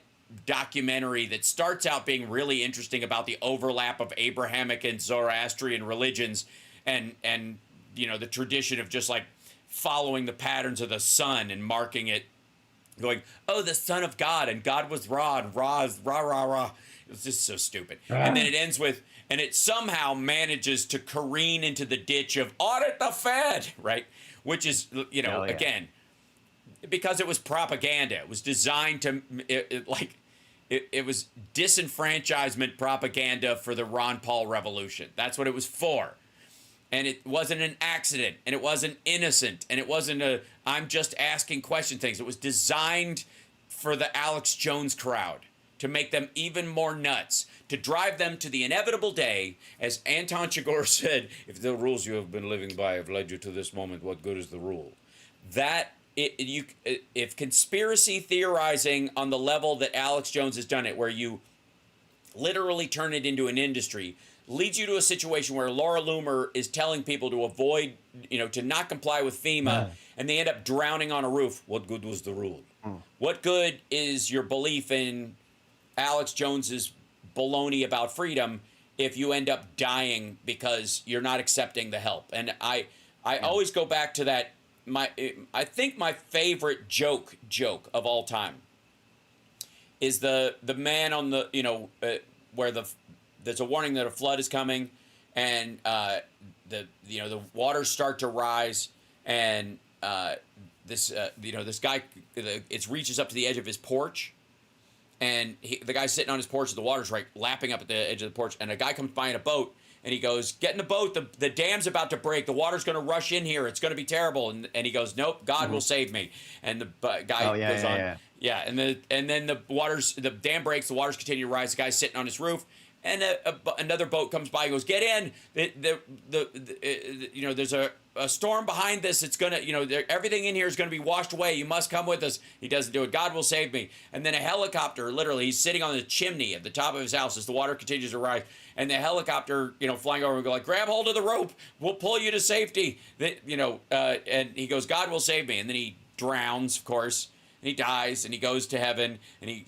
documentary that starts out being really interesting about the overlap of Abrahamic and Zoroastrian religions and the tradition of just like following the patterns of the sun and marking it going, oh, the Son of God, and God was Ra, and Ra is rah, rah, rah. It was just so stupid. And then it ends with, and it somehow manages to careen into the ditch of audit the Fed, right? Which is, you know, again, because it was propaganda. It was designed to, it was disenfranchisement propaganda for the Ron Paul revolution. That's what it was for. And it wasn't an accident, and it wasn't innocent, and it wasn't a, I'm just asking question things. It was designed for the Alex Jones crowd to make them even more nuts, to drive them to the inevitable day, as Anton Chigurh said, if the rules you have been living by have led you to this moment, what good is the rule? That, if conspiracy theorizing on the level that Alex Jones has done it, where you literally turn it into an industry, leads you to a situation where Laura Loomer is telling people to avoid, you know, to not comply with FEMA, and they end up drowning on a roof. What good was the rule? What good is your belief in Alex Jones's baloney about freedom if you end up dying because you're not accepting the help? And I always go back to that. I think my favorite joke of all time is the man on the, you know, where there's a warning that a flood is coming, and the waters start to rise, and this guy it reaches up to the edge of his porch, and the guy's sitting on his porch, and the water's right lapping up at the edge of the porch, and a guy comes by in a boat, and he goes, "Get in the boat. The dam's about to break. The water's going to rush in here. It's going to be terrible." And he goes, "Nope, God will save me." And the guy goes on. Yeah, and then the dam breaks. The waters continue to rise. The guy's sitting on his roof. And another boat comes by and goes, "Get in! There's a storm behind this. It's gonna, everything in here is gonna be washed away. You must come with us." He doesn't do it. "God will save me." And then a helicopter, literally, he's sitting on the chimney at the top of his house as the water continues to rise. And the helicopter, flying over and go like, "Grab hold of the rope. We'll pull you to safety." And he goes, "God will save me." And then he drowns, of course, and he dies, and he goes to heaven, and he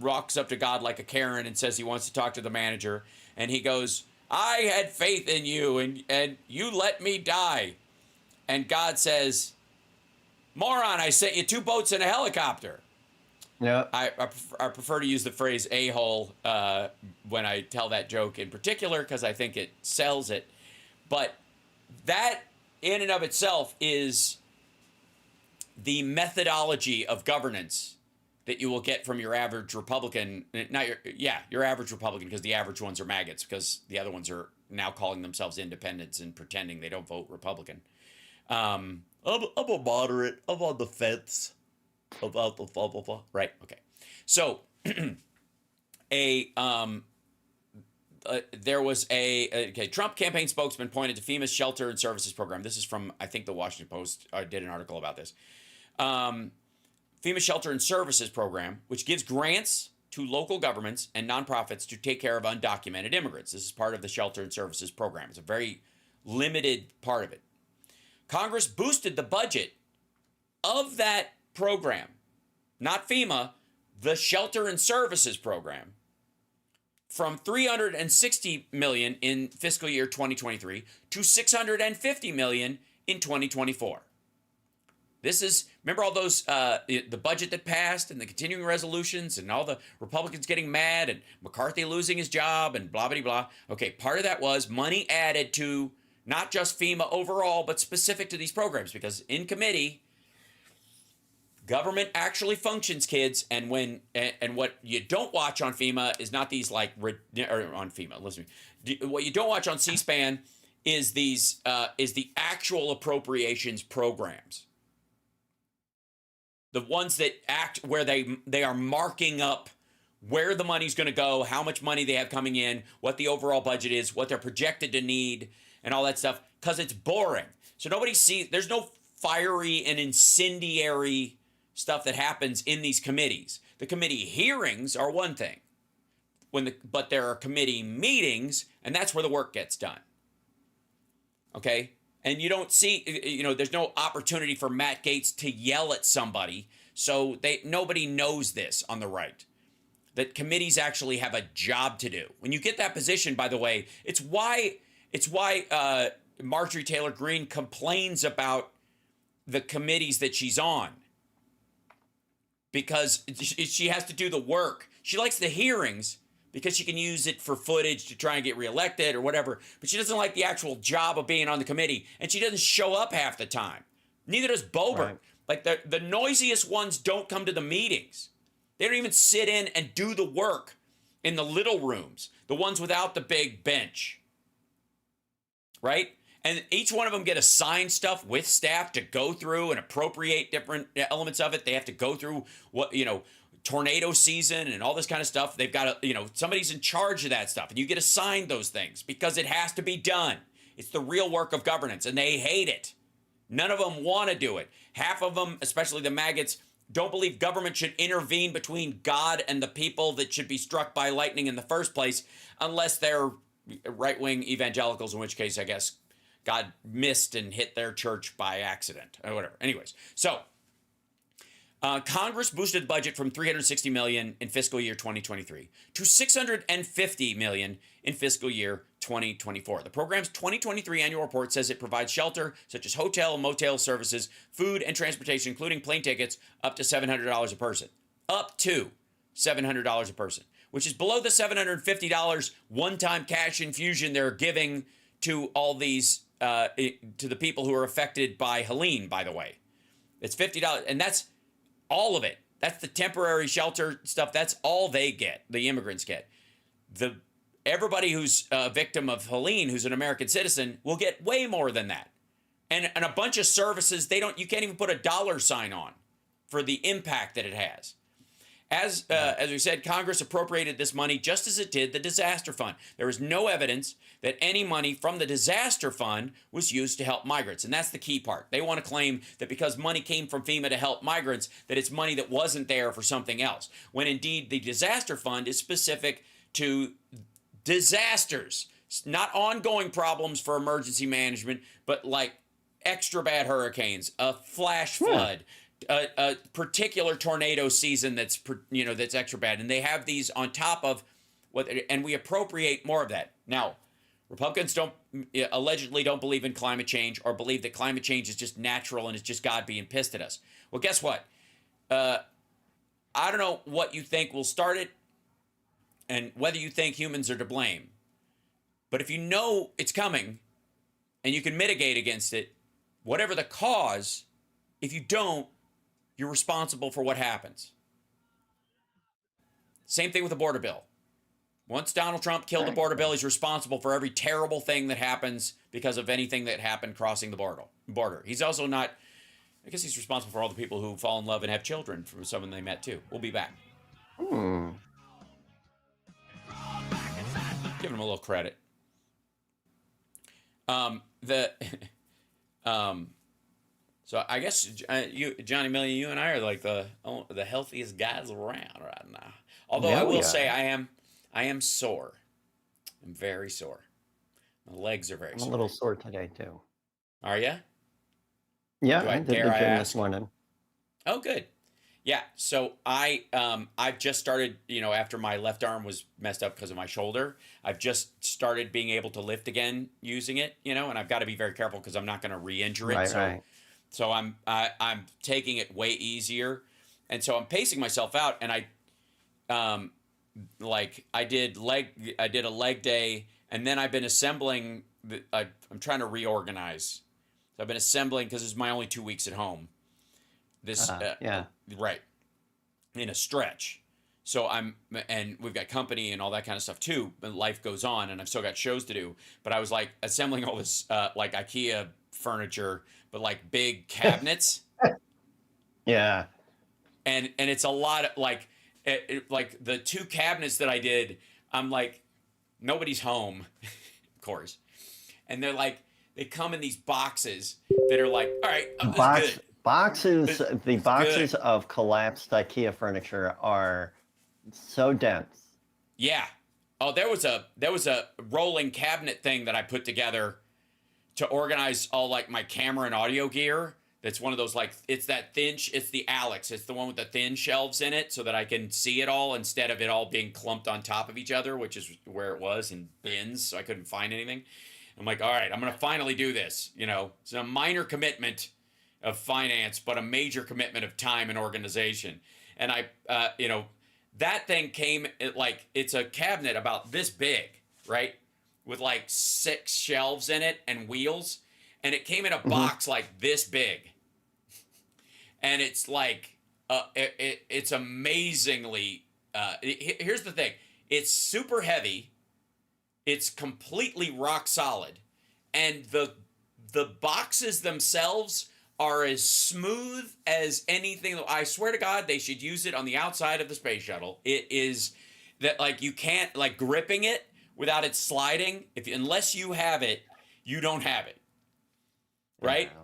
rocks up to God like a Karen and says he wants to talk to the manager. And he goes, "I had faith in you, and you let me die." And God says, "Moron, I sent you 2 boats and a helicopter." Yeah. I prefer to use the phrase a-hole when I tell that joke in particular, because I think it sells it. But that in and of itself is the methodology of governance that you will get from your average Republican, your average Republican, because the average ones are maggots, because the other ones are now calling themselves independents and pretending they don't vote Republican. I'm a moderate. I'm on the fence about the blah, blah, blah. Right, okay. So, there was Trump campaign spokesman pointed to FEMA's shelter and services program. This is from, I think, the Washington Post did an article about this. FEMA Shelter and Services Program, which gives grants to local governments and nonprofits to take care of undocumented immigrants. This is part of the Shelter and Services Program. It's a very limited part of it. Congress boosted the budget of that program, not FEMA, the Shelter and Services Program, from $360 million in fiscal year 2023 to $650 million in 2024. This is, remember all those, the budget that passed and the continuing resolutions and all the Republicans getting mad and McCarthy losing his job and blah, blah, blah. Okay, part of that was money added to not just FEMA overall, but specific to these programs, because in committee, government actually functions, kids. And what you don't watch on FEMA is not these on FEMA, listen to me. What you don't watch on C-SPAN is these, is the actual appropriations programs. The ones that act where they are marking up where the money's going to go, how much money they have coming in, what the overall budget is, what they're projected to need, and all that stuff, because it's boring. So nobody sees, there's no fiery and incendiary stuff that happens in these committees. The committee hearings are one thing, but there are committee meetings, and that's where the work gets done. Okay? And you don't see, there's no opportunity for Matt Gaetz to yell at somebody. So nobody knows this on the right, that committees actually have a job to do. When you get that position, by the way, it's why Marjorie Taylor Greene complains about the committees that she's on. because she has to do the work. She likes the hearings because she can use it for footage to try and get reelected or whatever, but she doesn't like the actual job of being on the committee, and she doesn't show up half the time. Neither does Boebert. Right. Like, the noisiest ones don't come to the meetings. They don't even sit in and do the work in the little rooms, the ones without the big bench, right? And each one of them get assigned stuff with staff to go through and appropriate different elements of it. They have to go through tornado season and all this kind of stuff. They've got to, somebody's in charge of that stuff, and you get assigned those things because it has to be done. It's the real work of governance, and they hate it. None of them want to do it. Half of them, especially the maggots, don't believe government should intervene between God and the people that should be struck by lightning in the first place, unless they're right-wing evangelicals, in which case, I guess, God missed and hit their church by accident or whatever. Anyways, so Congress boosted the budget from $360 million in fiscal year 2023 to $650 million in fiscal year 2024. The program's 2023 annual report says it provides shelter such as hotel and motel services, food and transportation, including plane tickets, up to $700 a person. Up to $700 a person, which is below the $750 one-time cash infusion they're giving to all these to the people who are affected by Helene, by the way. It's $50, and that's all of it. That's the temporary shelter stuff. That's all they get, the immigrants get. Everybody who's a victim of Helene, who's an American citizen, will get way more than that. And a bunch of services you can't even put a dollar sign on for the impact that it has. As we said, Congress appropriated this money just as it did the disaster fund. There is no evidence that any money from the disaster fund was used to help migrants. And that's the key part. They want to claim that because money came from FEMA to help migrants, that it's money that wasn't there for something else. When indeed the disaster fund is specific to disasters, not ongoing problems for emergency management, but like extra bad hurricanes, a flash flood, a particular tornado season that's extra bad, and they have these on top of and we appropriate more of that. Now, Republicans allegedly don't believe in climate change or believe that climate change is just natural and it's just God being pissed at us. Well, guess what? I don't know what you think will start it and whether you think humans are to blame. But if you know it's coming and you can mitigate against it, whatever the cause, if you don't, you're responsible for what happens. Same thing with the border bill. Once Donald Trump killed the border bill, he's responsible for every terrible thing that happens because of anything that happened crossing the border. He's also not, I guess he's responsible for all the people who fall in love and have children from someone they met too. We'll be back. Giving him a little credit. So I guess you, Johnny Million, you and I are like the healthiest guys around right now. Although I will say I am sore. I'm very sore. My legs are very sore. I'm a little sore today too. Are you? Yeah, I did the gym this morning. Oh, good. Yeah. So I've just started. After my left arm was messed up because of my shoulder, I've just started being able to lift again using it. And I've got to be very careful because I'm not going to re-injure it. Right. So I'm taking it way easier, and so I'm pacing myself out, and I did a leg day, and then I've been assembling. I'm trying to reorganize. So I've been assembling because this is my only 2 weeks at home. Right, in a stretch. So and we've got company and all that kind of stuff too. But life goes on, and I've still got shows to do. But I was like assembling all this like IKEA furniture, but like big cabinets. Yeah. And it's a lot of like the two cabinets that I did. I'm like, nobody's home, of course, and they're like they come in these boxes that are like, all right, good. Boxes of collapsed IKEA furniture are so dense. Yeah. Oh, there was a rolling cabinet thing that I put together to organize all like my camera and audio gear. That's one of those it's the Alex. It's the one with the thin shelves in it so that I can see it all instead of it all being clumped on top of each other, which is where it was in bins, so I couldn't find anything. I'm like, all right, I'm going to finally do this. It's a minor commitment of finance, but a major commitment of time and organization. and I, that thing came it's a cabinet about this big, right, with like 6 shelves in it and wheels, and it came in a box like this big, and it's like, it's amazingly. Here's the thing: it's super heavy, it's completely rock solid, and the boxes themselves are as smooth as anything. I swear to God, they should use it on the outside of the space shuttle. It is that, like, you can't, like, gripping it without it sliding. Unless you have it, you don't have it, right? Yeah.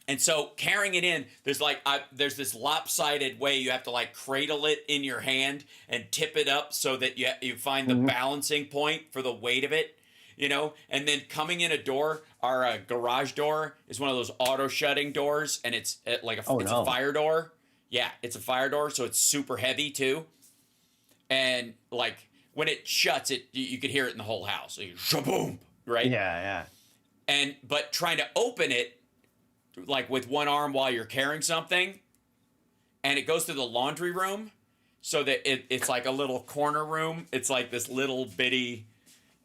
And so carrying it in, there's this lopsided way you have to, like, cradle it in your hand and tip it up so that you find the balancing point for the weight of it. And then coming in a door, our garage door is one of those auto shutting doors, and it's like a fire door. Yeah, it's a fire door, so it's super heavy too. And like when it shuts, you could hear it in the whole house. Like, shaboom, right? Yeah. But trying to open it like with one arm while you're carrying something, and it goes to the laundry room, so that it's like a little corner room. It's like this little bitty.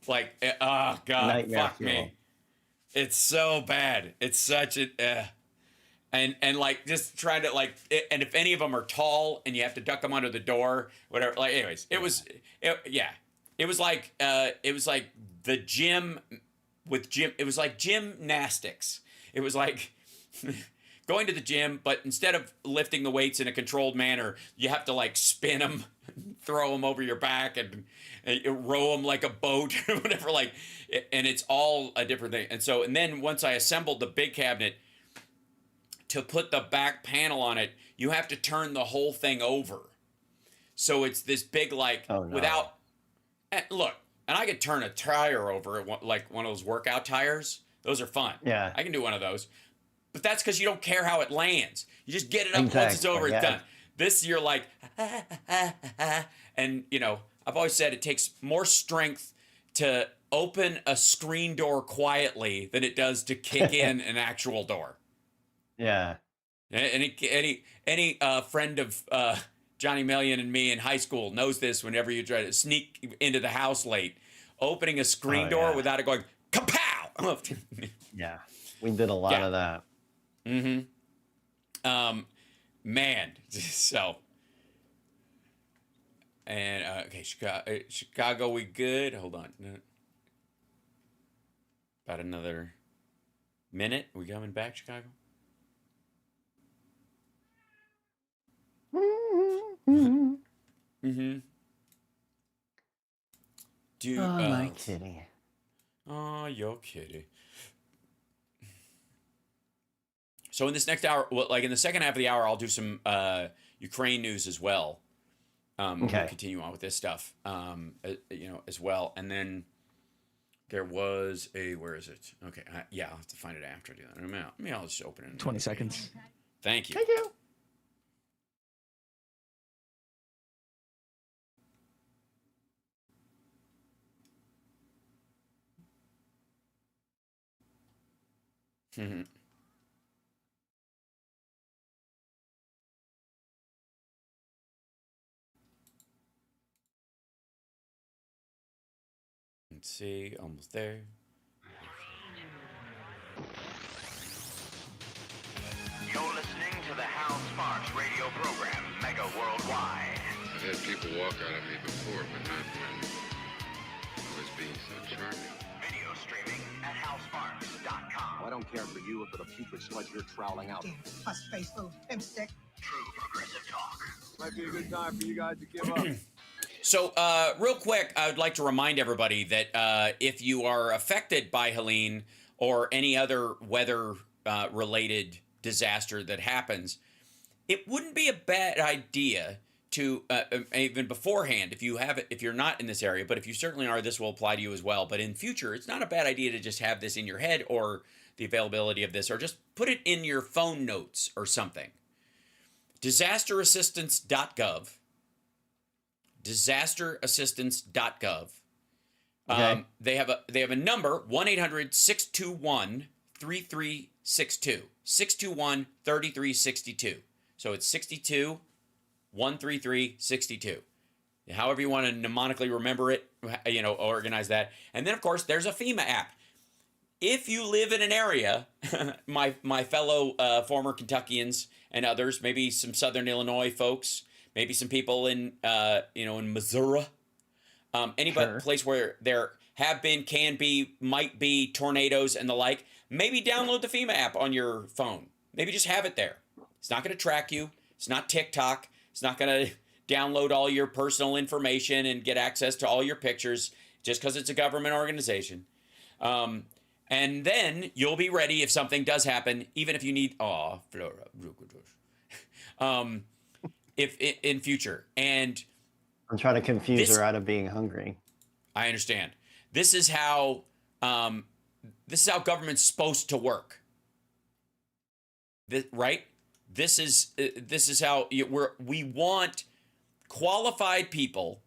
Like, oh God, nightmare fuck fuel. Me. It's so bad. It's such a, and like just trying to and if any of them are tall and you have to duck them under the door, whatever. Like, anyways, it was like the gym with gym. It was like gymnastics. It was like going to the gym, but instead of lifting the weights in a controlled manner, you have to like spin them, throw them over your back, and row them like a boat or whatever, and it's all a different thing. And then once I assembled the big cabinet, to put the back panel on it, you have to turn the whole thing over. So it's this big, without, look, and I could turn a tire over, like one of those workout tires. Those are fun. Yeah. I can do one of those. But that's because you don't care how it lands. You just get it up once it's over, it's done. This, you're like, and, I've always said it takes more strength to open a screen door quietly than it does to kick in an actual door. Yeah. Any friend of Johnny Million and me in high school knows this. Whenever you try to sneak into the house late, opening a screen door without it going kapow. Yeah, we did a lot of that. Man, so. And okay, Chicago, we good? Hold on. About another minute. We coming back, Chicago? My kitty. Oh, your kitty. So in this next hour, in the second half of the hour, I'll do some Ukraine news as well. We'll continue on with this stuff, as well. And then there was where is it? Okay, I'll have to find it after I do that. I'll just open it. 20 seconds. Thank you. Thank you. Let's see, almost there. You're listening to the Hal Sparks radio program, Mega Worldwide. I've had people walk out of me before, but not when I was being so charming. Video streaming at halsparks.com. I don't care for you or for the putrid sludge you're troweling out. Plus face little pimp stick. True progressive talk. Might be a good time for you guys to give up. So, real quick, I would like to remind everybody that if you are affected by Helene or any other weather-related disaster that happens, it wouldn't be a bad idea to even beforehand, if you're not in this area, but if you certainly are, this will apply to you as well. But in future, it's not a bad idea to just have this in your head, or the availability of this, or just put it in your phone notes or something. Disasterassistance.gov. Disasterassistance.gov. Okay. They have a number, 1-800-621-3362. 621-3362. So it's 62 13362. However you want to mnemonically remember it, organize that. And then, of course, there's a FEMA app. If you live in an area, my fellow former Kentuckians and others, maybe some Southern Illinois folks, maybe some people in Missouri, place where there have been, can be, might be tornadoes and the like, maybe download the FEMA app on your phone. Maybe just have it there. It's not going to track you. It's not TikTok. It's not going to download all your personal information and get access to all your pictures just because it's a government organization. And then you'll be ready if something does happen, even if you need, if in future. And I'm trying to confuse her out of being hungry. I understand. This is how government's supposed to work. Right? This is how we want qualified people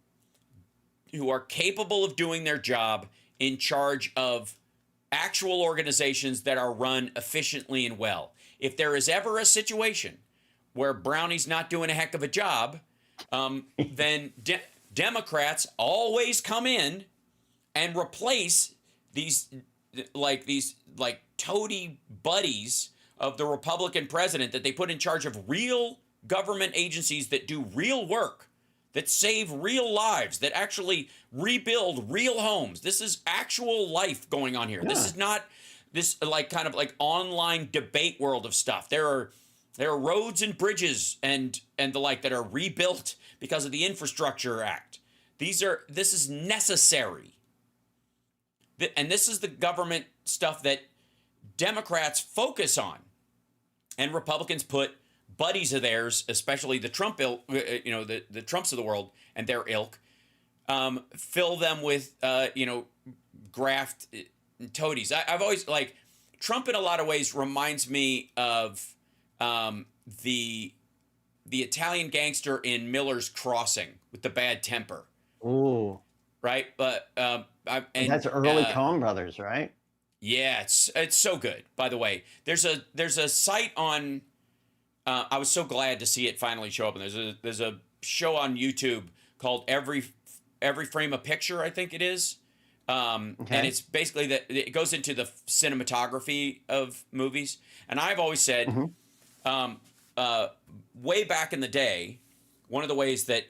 who are capable of doing their job in charge of actual organizations that are run efficiently and well. If there is ever a situation where Brownie's not doing a heck of a job, then Democrats always come in and replace these toady buddies of the Republican president that they put in charge of real government agencies that do real work, that save real lives, that actually rebuild real homes. This is actual life going on here. Yeah. This is not this kind of online debate world of stuff. There are roads and bridges and the like that are rebuilt because of the Infrastructure Act. This is necessary. And this is the government stuff that Democrats focus on. And Republicans put buddies of theirs, especially the Trump ilk, the Trumps of the world and their ilk, fill them with, graft toadies. I've always, Trump in a lot of ways reminds me of the Italian gangster in Miller's Crossing with the bad temper. Ooh. Right? But, and that's early Coen Brothers, right? Yeah, it's so good. By the way, there's a site on. I was so glad to see it finally show up. And there's a show on YouTube called Every Frame a Picture, I think it is. And it's basically that it goes into the cinematography of movies. And I've always said, way back in the day, one of the ways that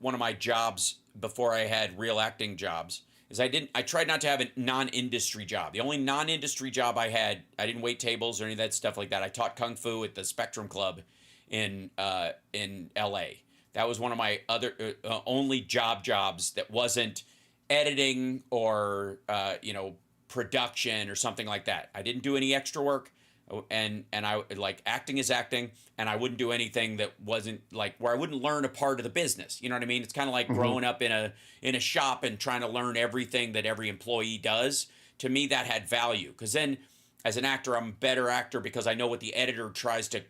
one of my jobs before I had real acting jobs is I tried not to have a non-industry job. The only non-industry job I had, I didn't wait tables or any of that stuff like that. I taught Kung Fu at the Spectrum Club in LA. That was one of my other only jobs that wasn't editing or production or something like that. I didn't do any extra work, and I acting is acting, and I wouldn't do anything that wasn't where I wouldn't learn a part of the business. You know what I mean? It's kind of like growing up in a shop and trying to learn everything that every employee does. To me, that had value, because then as an actor, I'm a better actor because I know what the editor tries to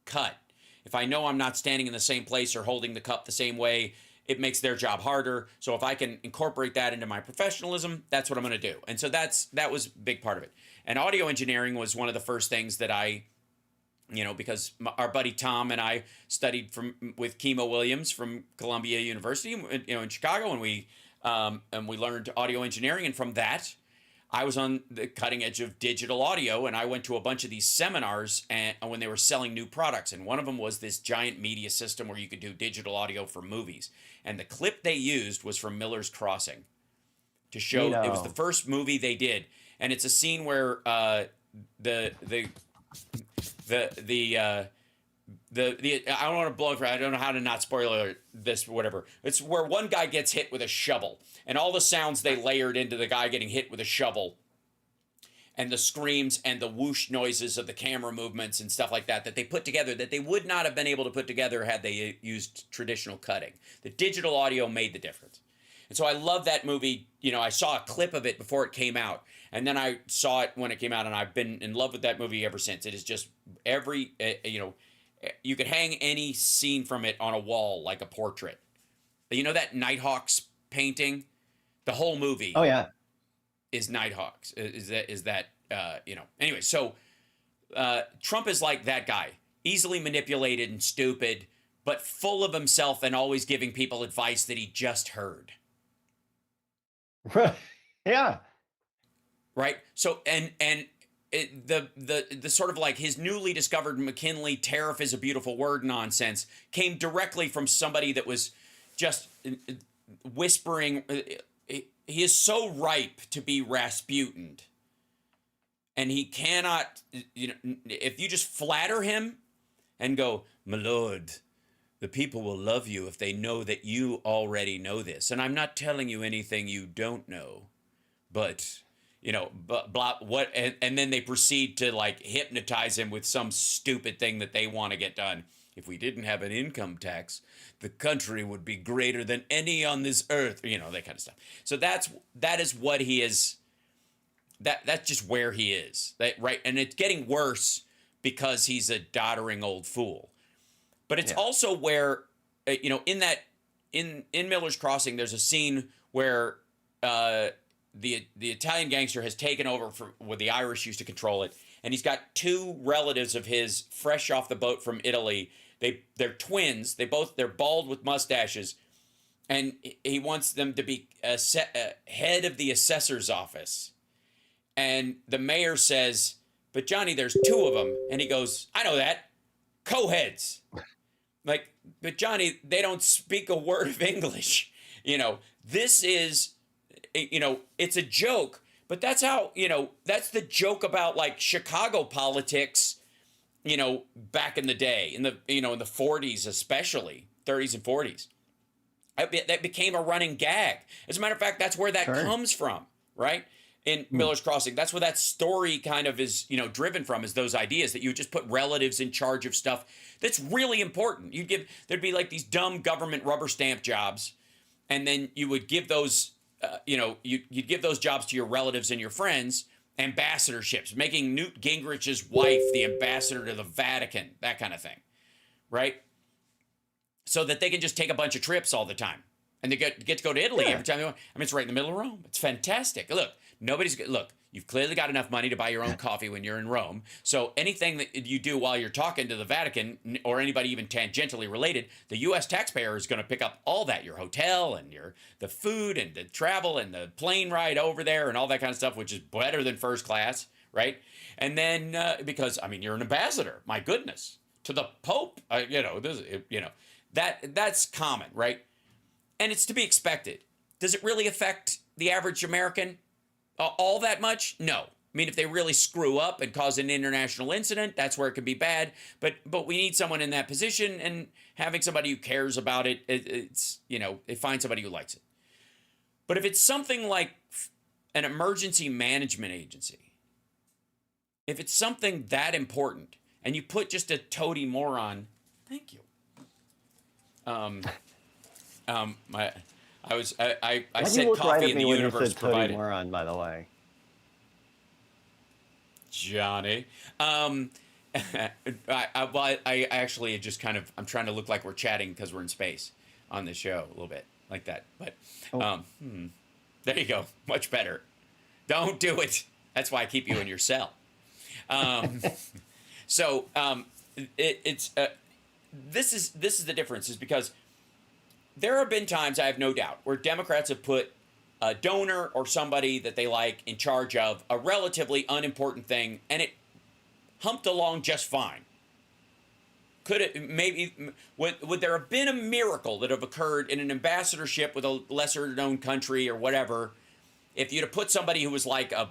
cut. If I know I'm not standing in the same place or holding the cup the same way, it makes their job harder. So if I can incorporate that into my professionalism, that's what I'm going to do. And so that was a big part of it. And audio engineering was one of the first things that I, because our buddy Tom and I studied with Kimo Williams from Columbia University, in Chicago, and we learned audio engineering. And from that, I was on the cutting edge of digital audio, and I went to a bunch of these seminars when they were selling new products. And one of them was this giant media system where you could do digital audio for movies. And the clip they used was from Miller's Crossing to show it was the first movie they did. And it's a scene where I don't want to blow it. I don't know how to not spoil this, whatever. It's where one guy gets hit with a shovel, and all the sounds they layered into the guy getting hit with a shovel, and the screams and the whoosh noises of the camera movements and stuff like that they put together that they would not have been able to put together had they used traditional cutting. The digital audio made the difference. And so I love that movie. I saw a clip of it before it came out, and then I saw it when it came out, and I've been in love with that movie ever since. It is just you could hang any scene from it on a wall like a portrait. That Nighthawks painting, the whole movie. Oh yeah, is Nighthawks. Is that Anyway, so Trump is like that guy, easily manipulated and stupid, but full of himself and always giving people advice that he just heard. Yeah. Right. So the sort of like his newly discovered McKinley tariff is a beautiful word nonsense came directly from somebody that was just whispering. He is so ripe to be Rasputin, and he cannot. If you just flatter him and go, "My lord, the people will love you if they know that you already know this, and I'm not telling you anything you don't know, but." Blah, what, and then they proceed to like hypnotize him with some stupid thing that they want to get done. If we didn't have an income tax, the country would be greater than any on this earth. That kind of stuff. So that is what he is. That's just where he is. Right, and it's getting worse because he's a doddering old fool. But it's also where in Miller's Crossing, there's a scene where. The Italian gangster has taken over where the Irish used to control it, and he's got two relatives of his fresh off the boat from Italy. They're twins. They're bald with mustaches, and he wants them to be head of the assessor's office. And the mayor says, "But Johnny, there's two of them," and he goes, "I know that, co-heads." But Johnny, they don't speak a word of English. This is. It's a joke, but that's how, that's the joke about like Chicago politics, back in the day, in the 40s, especially 30s and 40s. That became a running gag. As a matter of fact, that's where that comes from, right? In Miller's Crossing, that's where that story kind of is, driven from, is those ideas that you would just put relatives in charge of stuff that's really important. There'd be like these dumb government rubber stamp jobs, and then you would give those you'd give those jobs to your relatives and your friends, ambassadorships, making Newt Gingrich's wife the ambassador to the Vatican, that kind of thing, right? So that they can just take a bunch of trips all the time. And they get to go to Italy every time they want. It's right in the middle of Rome. It's fantastic. Look, you've clearly got enough money to buy your own coffee when you're in Rome. So anything that you do while you're talking to the Vatican, or anybody even tangentially related, the U.S. taxpayer is going to pick up all that, your hotel and the food and the travel and the plane ride over there and all that kind of stuff, which is better than first class, right? And then, because, you're an ambassador, my goodness, to the Pope, that's common, right? And it's to be expected. Does it really affect the average American all that much? No. If they really screw up and cause an international incident, that's where it could be bad. But we need someone in that position, and having somebody who cares about it, they find somebody who likes it. But if it's something like an emergency management agency, if it's something that important, and you put just a toady moron, thank you. I said coffee in the universe provided. Moron, by the way. Johnny. I actually just kind of, I'm trying to look like we're chatting because we're in space on the show a little bit like that. But there you go. Much better. Don't do it. That's why I keep you in your cell. This is the difference, is because there have been times, I have no doubt, where Democrats have put a donor or somebody that they like in charge of a relatively unimportant thing, and it humped along just fine. Would there have been a miracle that have occurred in an ambassadorship with a lesser known country or whatever, if you'd have put somebody who was like a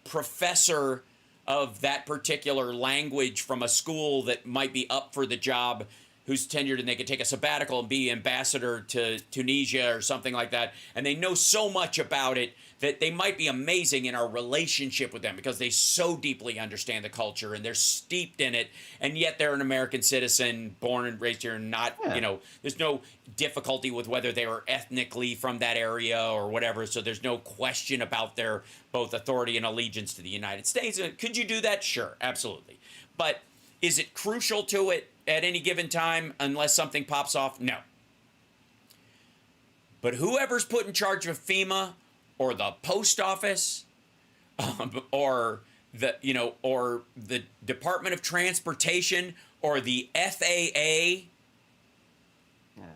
professor of that particular language from a school that might be up for the job, who's tenured, and they could take a sabbatical and be ambassador to Tunisia or something like that, and they know so much about it that they might be amazing in our relationship with them because they so deeply understand the culture and they're steeped in it, and yet they're an American citizen, born and raised here, and not, there's no difficulty with whether they were ethnically from that area or whatever, so there's no question about their both authority and allegiance to the United States. Could you do that? Sure, absolutely. But is it crucial to it at any given time unless something pops off? No. But whoever's put in charge of FEMA or the post office or the Department of Transportation or the FAA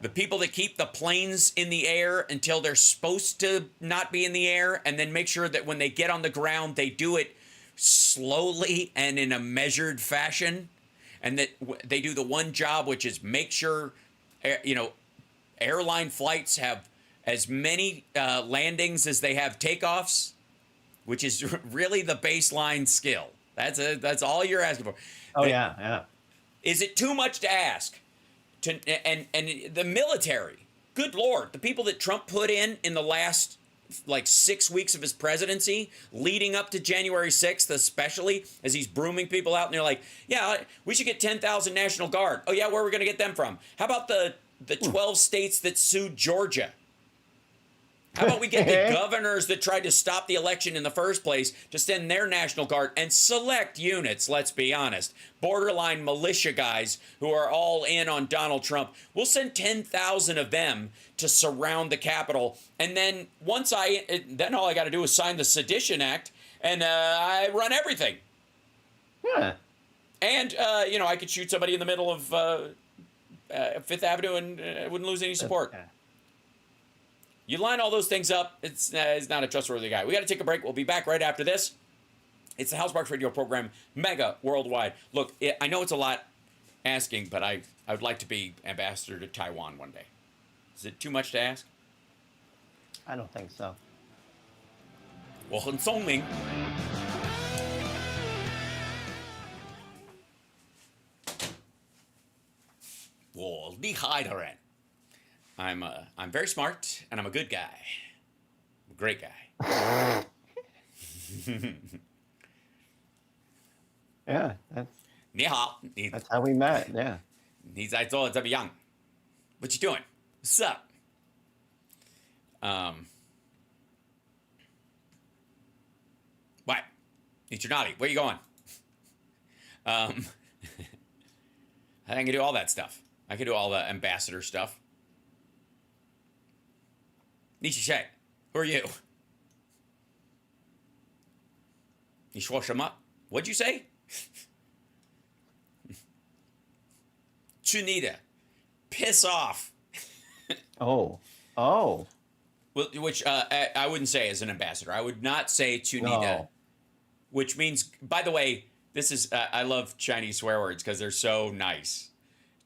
The people that keep the planes in the air until they're supposed to not be in the air, and then make sure that when they get on the ground, they do it slowly and in a measured fashion, and that they do the one job, which is make sure, airline flights have as many landings as they have takeoffs, which is really the baseline skill. That's all you're asking for. Oh, yeah. Is it too much to ask? And the military, good Lord, the people that Trump put in the last 6 weeks of his presidency, leading up to January 6th, especially as he's brooming people out, and they're like, yeah, we should get 10,000 National Guard. Oh yeah, where are we going to get them from? How about the 12 states that sued Georgia? How about we get the governors that tried to stop the election in the first place to send their National Guard and select units, let's be honest, borderline militia guys who are all in on Donald Trump. We'll send 10,000 of them to surround the Capitol. And then then all I got to do is sign the Sedition Act and I run everything. Yeah. And, I could shoot somebody in the middle of Fifth Avenue and wouldn't lose any support. Okay. You line all those things up, it's not a trustworthy guy. We got to take a break. We'll be back right after this. It's the Hal Sparks radio program, Mega Worldwide. Look, I know it's a lot asking, but I would like to be ambassador to Taiwan one day. Is it too much to ask? I don't think so. 我很聪明.我厉害的人. I'm very smart, and I'm a good guy. I'm a great guy. Yeah, that's 你好, that's how we met. Yeah. 你在做怎么样? What you doing? What's up? What? 你去哪里? Where you going? I can do all that stuff. I can do all the ambassador stuff. 你是谁? Who are you? 你说什么? What'd you say? 去你的. Piss off. Oh. Well, which I wouldn't say as an ambassador. I would not say to ni de, which means, by the way, this is, I love Chinese swear words because they're so nice.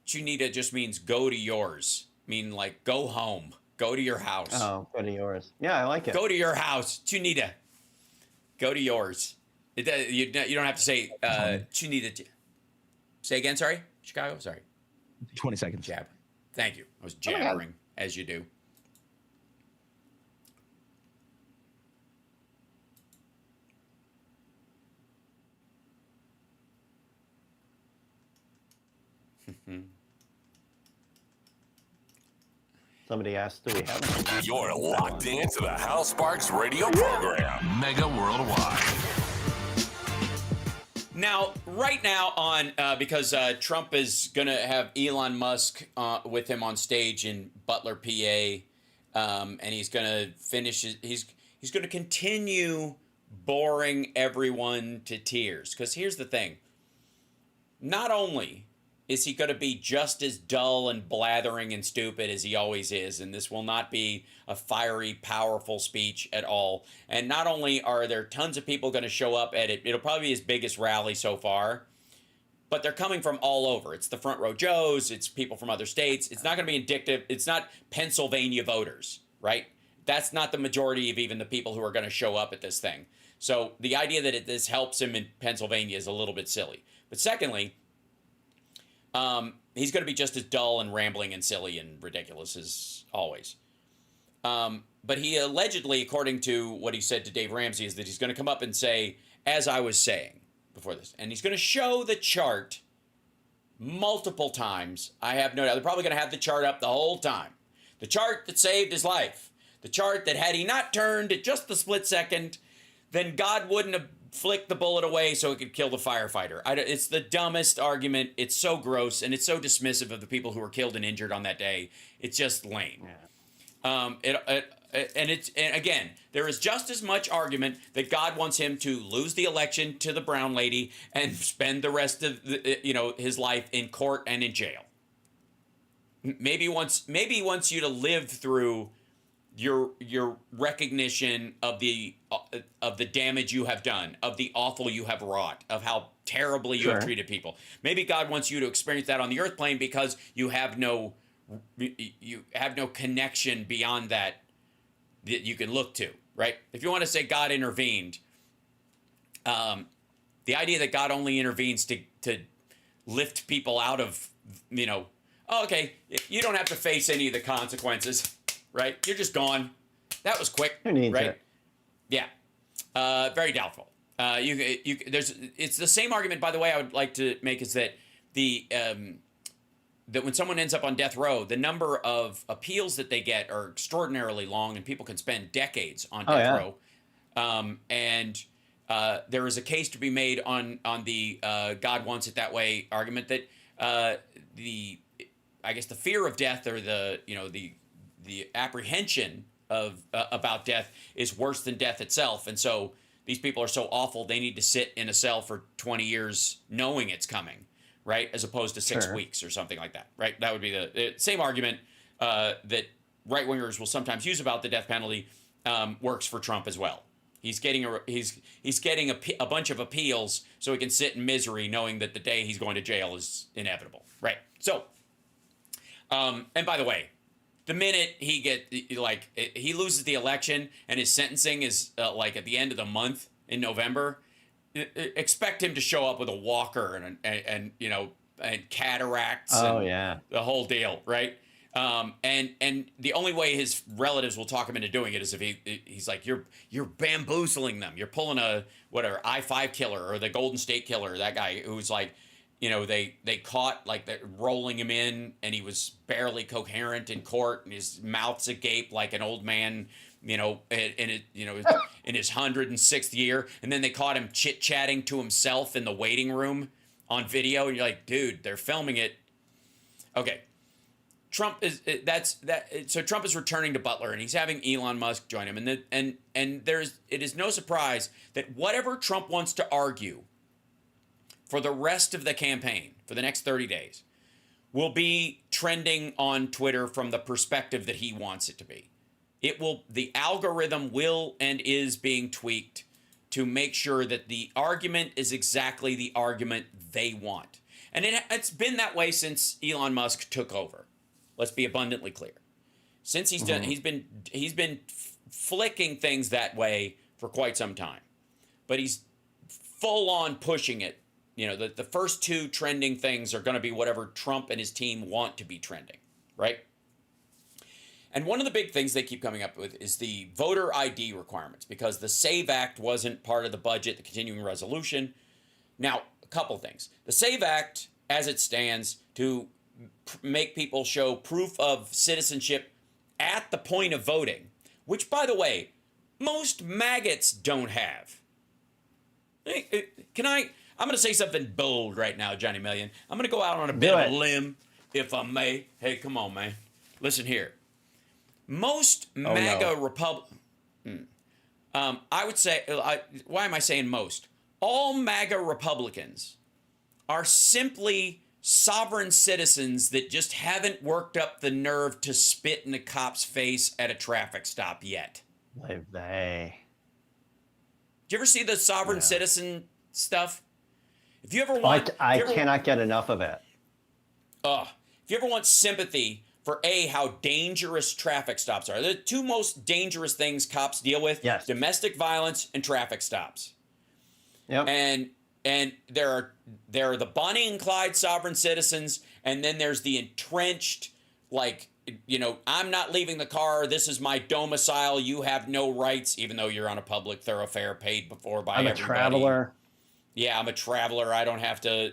Tu ni de just means go to yours, mean like go home, go to your house. Oh, go to yours. Yeah, I like it. Go to your house. Tu ni de. Go to yours. You don't have to say tu ni de. Say again, sorry? Chicago? Sorry. 20 seconds. Jab. Thank you. I was jabbering, as you do. Somebody asked, do we have it? You're locked into the Hal Sparks radio program, Mega Worldwide. Now, right now on, because Trump is going to have Elon Musk with him on stage in Butler, PA, and he's going to finish, he's going to continue boring everyone to tears. Because here's the thing. Not only is he going to be just as dull and blathering and stupid as he always is, and this will not be a fiery, powerful speech at all. And not only are there tons of people going to show up at it, it'll probably be his biggest rally so far, but they're coming from all over. It's the Front Row Joes, it's people from other states. It's not going to be indicative. It's not Pennsylvania voters, right? That's not the majority of even the people who are going to show up at this thing. So the idea that this helps him in Pennsylvania is a little bit silly. But secondly, he's going to be just as dull and rambling and silly and ridiculous as always. But he allegedly, according to what he said to Dave Ramsey, is that he's going to come up and say, as I was saying before this, and he's going to show the chart multiple times. I have no doubt. They're probably going to have the chart up the whole time. The chart that saved his life. The chart that had he not turned at just the split second, then God wouldn't have flicked the bullet away so it could kill the firefighter. It's the dumbest argument. It's so gross, and it's so dismissive of the people who were killed and injured on that day. It's just lame. Yeah. And again, there is just as much argument that God wants him to lose the election to the brown lady and spend the rest of his life in court and in jail. maybe he wants you to live through your recognition of the damage you have done, of the awful you have wrought, of how terribly you have treated people. Maybe God wants you to experience that on the earth plane because you have no connection beyond that you can look to, right? If you want to say God intervened, the idea that God only intervenes to lift people out of, oh, okay, you don't have to face any of the consequences, right? You're just gone. That was quick, Who needs right? it? Yeah, very doubtful. It's the same argument, by the way, I would like to make is that that when someone ends up on death row, the number of appeals that they get are extraordinarily long, and people can spend decades on death row. And there is a case to be made on the God wants it that way argument that the fear of death or the apprehension of about death is worse than death itself, and so these people are so awful they need to sit in a cell for 20 years knowing it's coming, right? As opposed to 6 weeks or something like that, right? That would be the same argument that right-wingers will sometimes use about the death penalty works for Trump as well. He's getting a bunch of appeals so he can sit in misery knowing that the day he's going to jail is inevitable, right? So, and by the way, the minute he loses the election and his sentencing is at the end of the month in November, expect him to show up with a walker and cataracts. The whole deal, right? And the only way his relatives will talk him into doing it is if he's like, you're bamboozling them. You're pulling a I-5 killer or the Golden State Killer, that guy who's like, they caught rolling him in and he was barely coherent in court and his mouth's agape like an old man, in his 106th year. And then they caught him chit-chatting to himself in the waiting room on video. And you're like, dude, they're filming it. Okay. Trump is so Trump is returning to Butler and he's having Elon Musk join him, and it is no surprise that whatever Trump wants to argue for the rest of the campaign for the next 30 days will be trending on Twitter from the perspective that he wants it to be. The algorithm will and is being tweaked to make sure that the argument is exactly the argument they want, and it's been that way since Elon Musk took over. Let's be abundantly clear. Since he's done, he's been flicking things that way for quite some time, but he's full on pushing it. The first two trending things are going to be whatever Trump and his team want to be trending, right? And one of the big things they keep coming up with is the voter ID requirements, because the SAVE Act wasn't part of the budget, the continuing resolution. Now, a couple things. The SAVE Act, as it stands, to make people show proof of citizenship at the point of voting, which, by the way, most maggots don't have. I'm going to say something bold right now, Johnny Million. I'm going to go out on a bit of a limb, if I may. Hey, come on, man. Listen here. Most MAGA Republicans, I would say, why am I saying most? All MAGA Republicans are simply sovereign citizens that just haven't worked up the nerve to spit in a cop's face at a traffic stop yet. Live they. Do you ever see the sovereign citizen stuff? If you ever want, I cannot get enough of it. If you ever want sympathy for how dangerous traffic stops are, the two most dangerous things cops deal with: domestic violence and traffic stops. Yep. And there are the Bonnie and Clyde sovereign citizens, and then there's the entrenched, I'm not leaving the car. This is my domicile. You have no rights, even though you're on a public thoroughfare paid for by everybody. I'm a traveler. Yeah, I'm a traveler. I don't have to,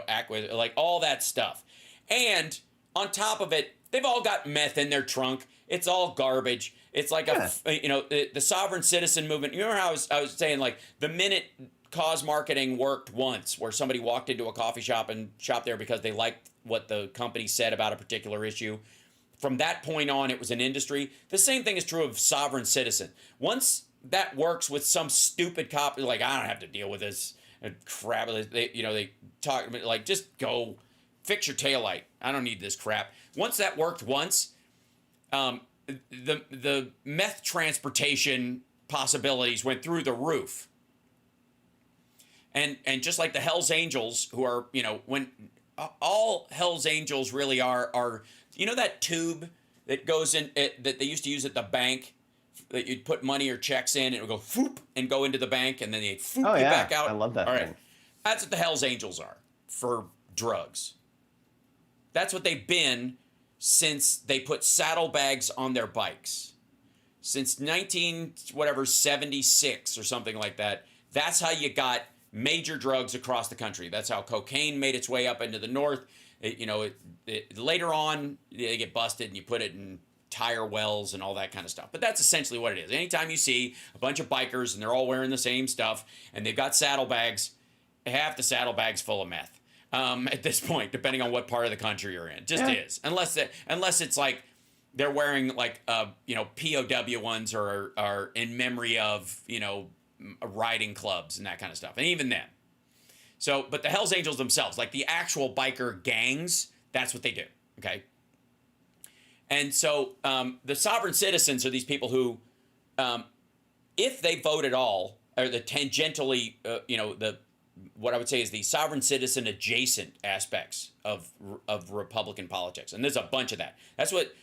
act with all that stuff. And on top of it, they've all got meth in their trunk. It's all garbage. It's like the sovereign citizen movement. You remember how I was saying, the minute cause marketing worked once, where somebody walked into a coffee shop and shopped there because they liked what the company said about a particular issue. From that point on, it was an industry. The same thing is true of sovereign citizen. Once that works with some stupid cop, I don't have to deal with this crap. They talk just go fix your taillight. I don't need this crap. Once that worked once, the meth transportation possibilities went through the roof. And just like the Hells Angels, who are, when all Hells Angels really are, that tube that goes in, that they used to use at the bank, that you'd put money or checks in, and it would go foop and go into the bank, and then they'd foop you back out. I love that thing. That's what the Hells Angels are for drugs. That's what they've been since they put saddlebags on their bikes. Since 76 or something like that. That's how you got major drugs across the country. That's how cocaine made its way up into the north. Later on, they get busted and you put it in tire wells and all that kind of stuff. But that's essentially what it is. Anytime you see a bunch of bikers and they're all wearing the same stuff and they've got saddlebags, half the saddlebags full of meth. At this point, depending on what part of the country you're in, just is. Unless it's like they're wearing like POW ones or are in memory of riding clubs and that kind of stuff, and even then. So, but the Hells Angels themselves, like the actual biker gangs, that's what they do. Okay. And so the sovereign citizens are these people who, if they vote at all, are the tangentially, what I would say is the sovereign citizen adjacent aspects of Republican politics. And there's a bunch of that. That's what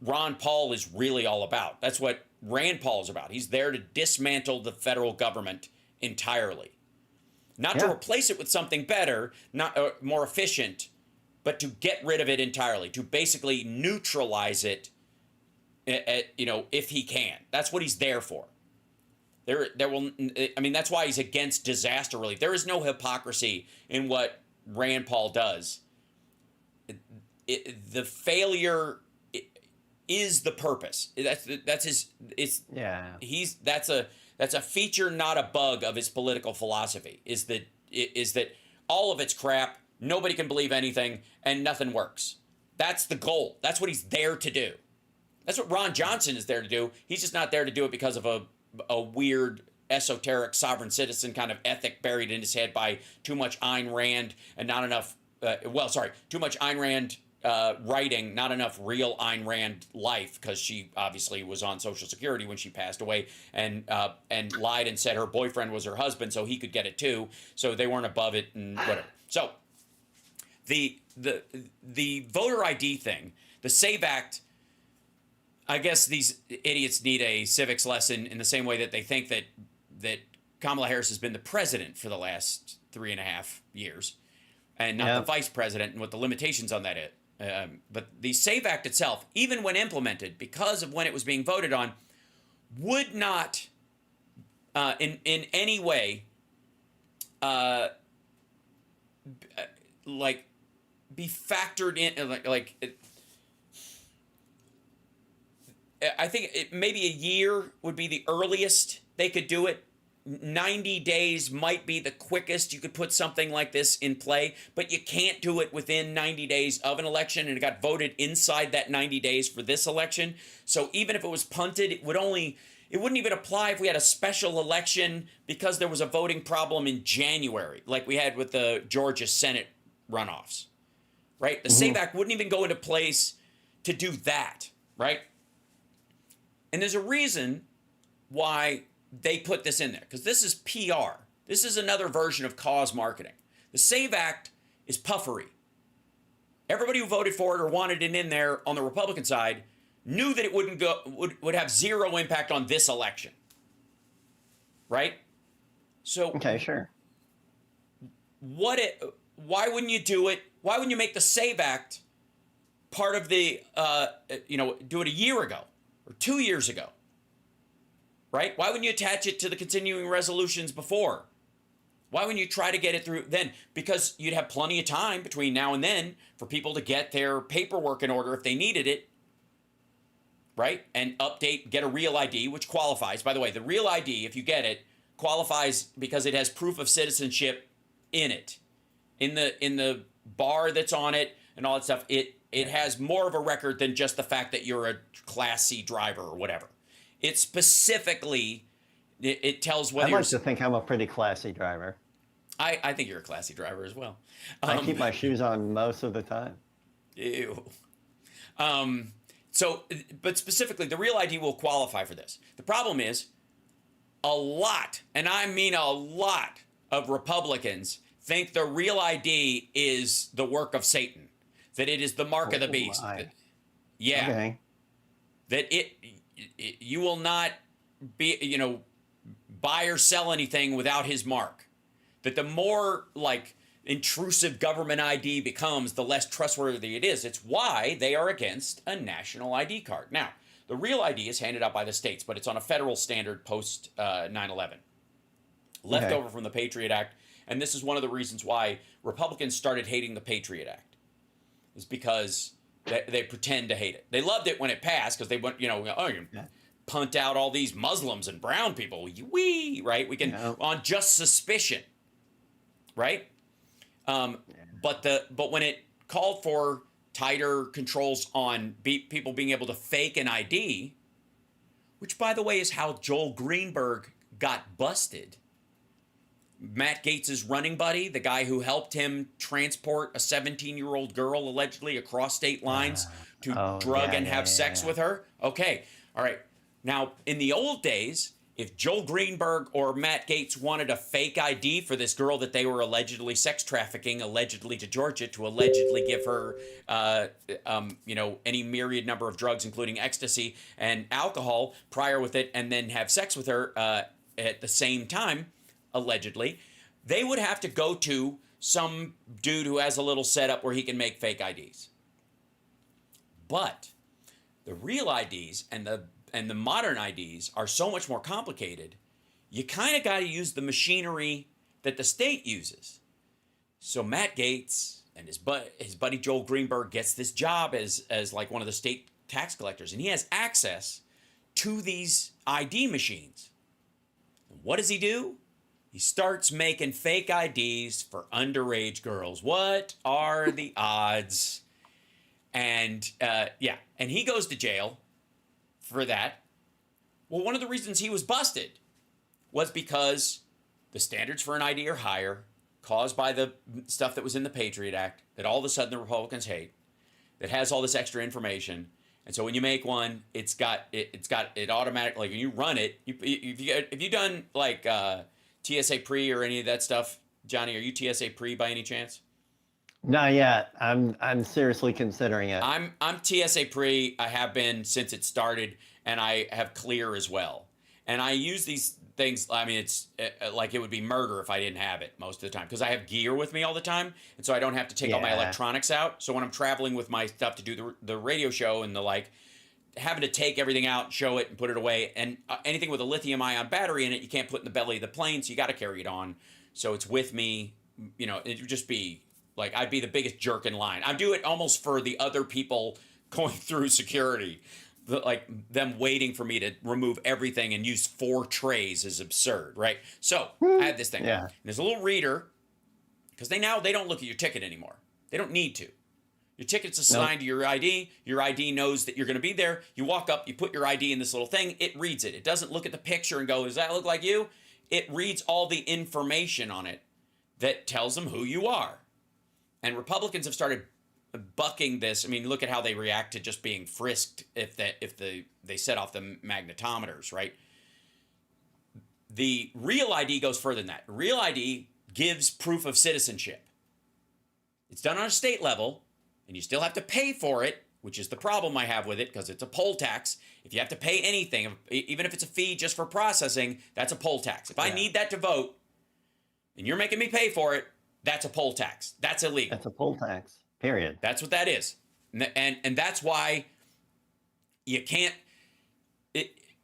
Ron Paul is really all about. That's what Rand Paul is about. He's there to dismantle the federal government entirely. Not to replace it with something better, not more efficient, but to get rid of it entirely, to basically neutralize it, if he can. That's what he's there for. That's why he's against disaster relief. There is no hypocrisy in what Rand Paul does. The failure is the purpose. That's his. That's a feature, not a bug of his political philosophy. Is that all of it's crap. Nobody can believe anything, and nothing works. That's the goal. That's what he's there to do. That's what Ron Johnson is there to do. He's just not there to do it because of a weird, esoteric, sovereign citizen kind of ethic buried in his head by too much Ayn Rand and not enough, too much Ayn Rand writing, not enough real Ayn Rand life, because she obviously was on Social Security when she passed away and lied and said her boyfriend was her husband so he could get it too, so they weren't above it and whatever. So the voter ID thing, the SAVE Act, I guess these idiots need a civics lesson in the same way that they think that Kamala Harris has been the president for the last 3.5 years and not the vice president, and what the limitations on that is. But the SAVE Act itself, even when implemented, because of when it was being voted on, would not in any way be factored in, I think maybe a year would be the earliest they could do it. 90 days might be the quickest you could put something like this in play, but you can't do it within 90 days of an election, and it got voted inside that 90 days for this election. So even if it was punted, it wouldn't even apply if we had a special election because there was a voting problem in January, like we had with the Georgia Senate runoffs, right? The SAVE Act wouldn't even go into place to do that, right? And there's a reason why they put this in there, because this is PR. This is another version of cause marketing. The SAVE Act is puffery. Everybody who voted for it or wanted it in there on the Republican side knew that it would have zero impact on this election. Right? So okay, sure. Why wouldn't you do it? Why wouldn't you make the SAVE Act part of the do it a year ago or 2 years ago? Right? Why wouldn't you attach it to the continuing resolutions before? Why wouldn't you try to get it through then? Because you'd have plenty of time between now and then for people to get their paperwork in order if they needed it. Right? And get a real ID, which qualifies. By the way, the real ID, if you get it, qualifies because it has proof of citizenship in it. In the bar that's on it and all that stuff, it has more of a record than just the fact that you're a Class C driver or whatever. It specifically, it tells whether I'd like to think I'm a pretty classy driver. I think you're a classy driver as well. I keep my shoes on most of the time. Ew. So, but specifically, the Real ID will qualify for this. The problem is, a lot, and I mean a lot, of Republicans think the Real ID is the work of Satan, that it is the mark of the beast. Yeah. Okay. That you will not be, buy or sell anything without his mark. That the more like intrusive government ID becomes, the less trustworthy it is. It's why they are against a national ID card. Now, the Real ID is handed out by the states, but it's on a federal standard post 9/11, left over from the Patriot Act. And this is one of the reasons why Republicans started hating the Patriot Act, is because they pretend to hate it. They loved it when it passed because they went, you punt out all these Muslims and brown people. Right? We can, on just suspicion, right? But when it called for tighter controls on people being able to fake an ID, which, by the way, is how Joel Greenberg got busted. Matt Gaetz's running buddy, the guy who helped him transport a 17-year-old girl allegedly across state lines to drug and have sex with her. Okay, all right. Now, in the old days, if Joel Greenberg or Matt Gaetz wanted a fake ID for this girl that they were allegedly sex trafficking, allegedly to Georgia, to allegedly give her, any myriad number of drugs, including ecstasy and alcohol prior with it, and then have sex with her at the same time, allegedly, they would have to go to some dude who has a little setup where he can make fake IDs. But the Real IDs and the modern IDs are so much more complicated, you kind of got to use the machinery that the state uses. So Matt Gaetz and his buddy Joel Greenberg gets this job as like one of the state tax collectors, and he has access to these ID machines. And what does he do? He starts making fake IDs for underage girls. What are the odds? And and he goes to jail for that. Well, one of the reasons he was busted was because the standards for an ID are higher, caused by the stuff that was in the Patriot Act, that all of a sudden the Republicans hate, that has all this extra information. And so when you make one, it's got it automatic. Like when you run it, if you done like TSA pre or any of that stuff, Johnny, are you TSA pre by any chance? Not yet. I'm seriously considering it. I'm TSA pre. I have been since it started, and I have clear as well. And I use these things. I mean, it's like it would be murder if I didn't have it most of the time, because I have gear with me all the time, and so I don't have to take all my electronics out. So when I'm traveling with my stuff to do the radio show and the like, having to take everything out, show it, and put it away, and anything with a lithium-ion battery in it, you can't put in the belly of the plane, so you got to carry it on. So it's with me. It would just be like I'd be the biggest jerk in line. I do it almost for the other people going through security. Like them waiting for me to remove everything and use 4 trays is absurd, right? So I have this thing. Yeah. And there's a little reader, because they don't look at your ticket anymore. They don't need to. Your ticket's assigned to your ID. Your ID knows that you're going to be there. You walk up, you put your ID in this little thing. It reads it. It doesn't look at the picture and go, does that look like you? It reads all the information on it that tells them who you are. And Republicans have started bucking this. I mean, look at how they react to just being frisked if they set off the magnetometers, right? The Real ID goes further than that. Real ID gives proof of citizenship. It's done on a state level, and you still have to pay for it, which is the problem I have with it, because it's a poll tax. If you have to pay anything, even if it's a fee just for processing, that's a poll tax. If I need that to vote, and you're making me pay for it, that's a poll tax. That's illegal. That's a poll tax, period. That's what that is. And that's why you can't...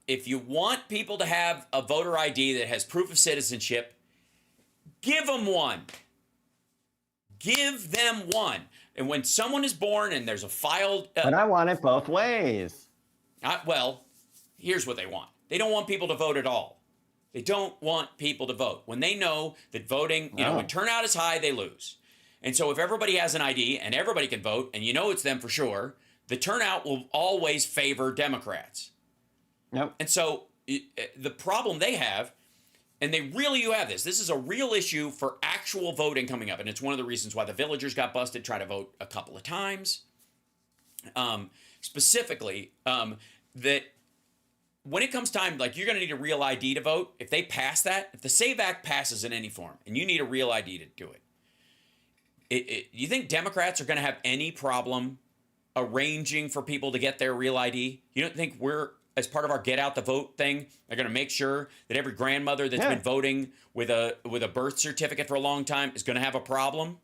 If you want people to have a voter ID that has proof of citizenship, give them one. Give them one. And when someone is born and there's a filed... but I want it both ways. Well, here's what they want. They don't want people to vote at all. They don't want people to vote. When they know that voting, when turnout is high, they lose. And so if everybody has an ID and everybody can vote, and it's them for sure, the turnout will always favor Democrats. Yep. And so the problem they have and they really do have this. This is a real issue for actual voting coming up. And it's one of the reasons why the villagers got busted, tried to vote a couple of times. Specifically, that when it comes time, like, you're going to need a real ID to vote. If they pass that, if the SAVE Act passes in any form, and you need a real ID to do it, you think Democrats are going to have any problem arranging for people to get their real ID? You don't think we're, as part of our get out the vote thing, they're going to make sure that every grandmother that's been voting with a birth certificate for a long time is going to have a problem?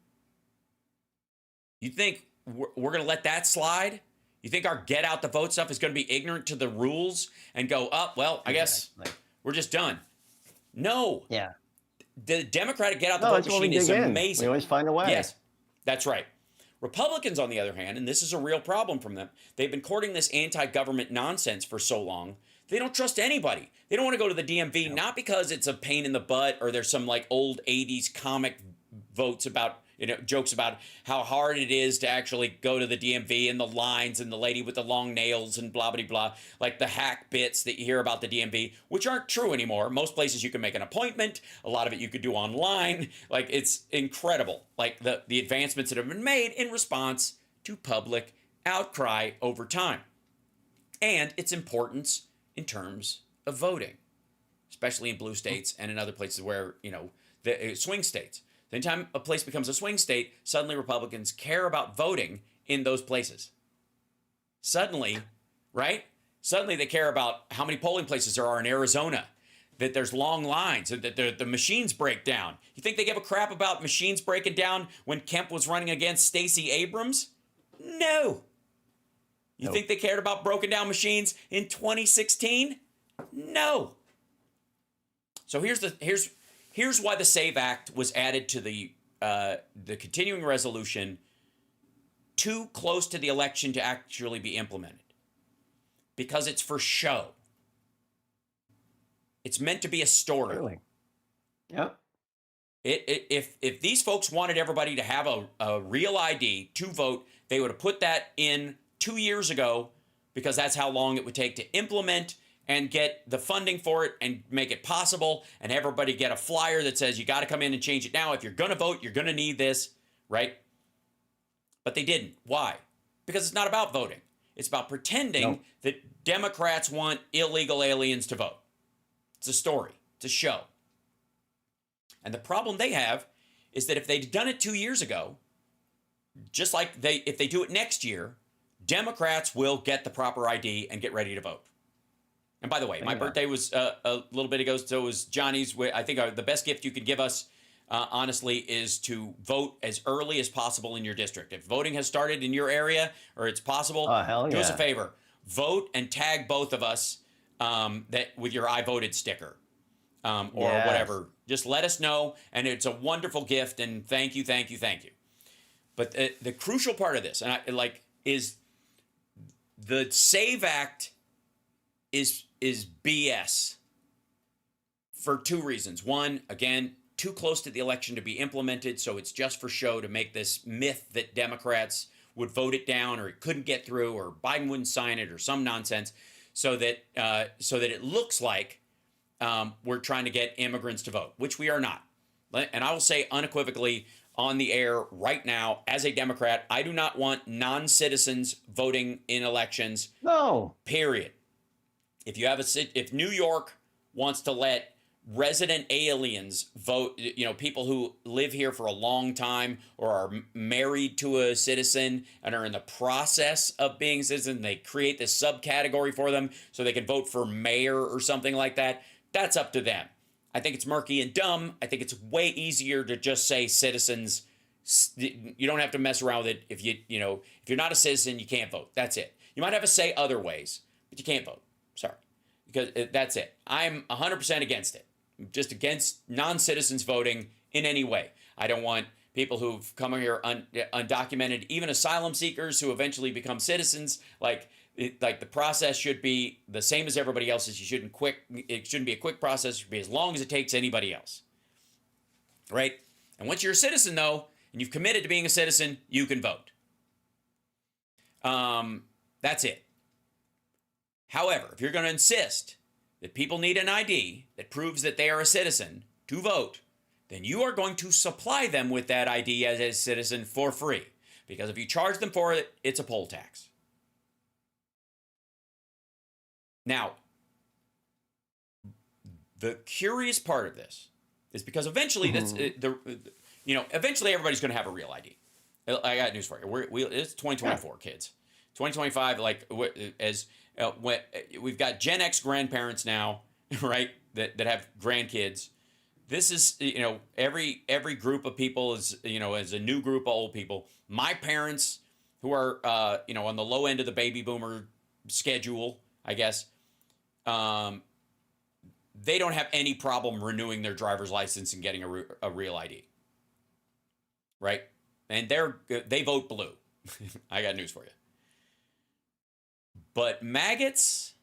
You think we're going to let that slide? You think our get out the vote stuff is going to be ignorant to the rules and go, well, I guess we're just done? No. Yeah. The Democratic get out the vote machine is amazing. We always find a way. Yes, that's right. Republicans, on the other hand, and this is a real problem from them, they've been courting this anti-government nonsense for so long, they don't trust anybody. They don't want to go to the DMV, not because it's a pain in the butt or there's some like old 80s comic votes about, jokes about how hard it is to actually go to the DMV and the lines and the lady with the long nails and blah, blah, blah, like the hack bits that you hear about the DMV, which aren't true anymore. Most places you can make an appointment. A lot of it you could do online. Like, it's incredible. Like the advancements that have been made in response to public outcry over time and its importance in terms of voting, especially in blue states and in other places where, the swing states. The time a place becomes a swing state, suddenly Republicans care about voting in those places. Suddenly, right? Suddenly they care about how many polling places there are in Arizona, that there's long lines, and that the machines break down. You think they give a crap about machines breaking down when Kemp was running against Stacey Abrams? No. You think they cared about broken down machines in 2016? No. So here's why the SAVE Act was added to the continuing resolution too close to the election to actually be implemented. Because it's for show. It's meant to be a story. Really? Yep. If these folks wanted everybody to have a real ID to vote, they would have put that in 2 years ago, because that's how long it would take to implement and get the funding for it and make it possible, and everybody get a flyer that says you got to come in and change it now. If you're going to vote, you're going to need this, right? But they didn't. Why? Because it's not about voting. It's about pretending that Democrats want illegal aliens to vote. It's a story. It's a show. And the problem they have is that if they'd done it 2 years ago, just like if they do it next year, Democrats will get the proper ID and get ready to vote. And by the way, my birthday was a little bit ago, so was Johnny's. I think the best gift you could give us, honestly, is to vote as early as possible in your district. If voting has started in your area, or it's possible, do us a favor. Vote and tag both of us with your I voted sticker or whatever. Just let us know, and it's a wonderful gift, and thank you, thank you, thank you. But the crucial part of this, is the SAVE Act is BS for two reasons. One, again, too close to the election to be implemented, so it's just for show to make this myth that Democrats would vote it down, or it couldn't get through, or Biden wouldn't sign it, or some nonsense, so that it looks like we're trying to get immigrants to vote, which we are not. And I will say unequivocally on the air right now, as a Democrat, I do not want non-citizens voting in elections. No. Period. If New York wants to let resident aliens vote, people who live here for a long time or are married to a citizen and are in the process of being citizens, they create this subcategory for them so they can vote for mayor or something like that. That's up to them. I think it's murky and dumb. I think it's way easier to just say citizens. You don't have to mess around with it. If you're not a citizen, you can't vote. That's it. You might have a say other ways, but you can't vote. Sorry. Because that's it. I'm 100% against it. I'm just against non-citizens voting in any way. I don't want people who've come here undocumented, even asylum seekers who eventually become citizens. The process should be the same as everybody else's. It shouldn't be a quick process. It should be as long as it takes anybody else. Right? And once you're a citizen, though, and you've committed to being a citizen, you can vote. That's it. However, if you're going to insist that people need an ID that proves that they are a citizen to vote, then you are going to supply them with that ID as a citizen for free. Because if you charge them for it, it's a poll tax. Now, the curious part of this is because eventually eventually everybody's going to have a real ID. I got news for you. It's 2024, kids. 2025, we've got Gen X grandparents now, right? That have grandkids. This is, every group of people is, as a new group of old people. My parents, who are, on the low end of the baby boomer schedule, I guess, they don't have any problem renewing their driver's license and getting a real ID, right? And they vote blue. I got news for you. But maggots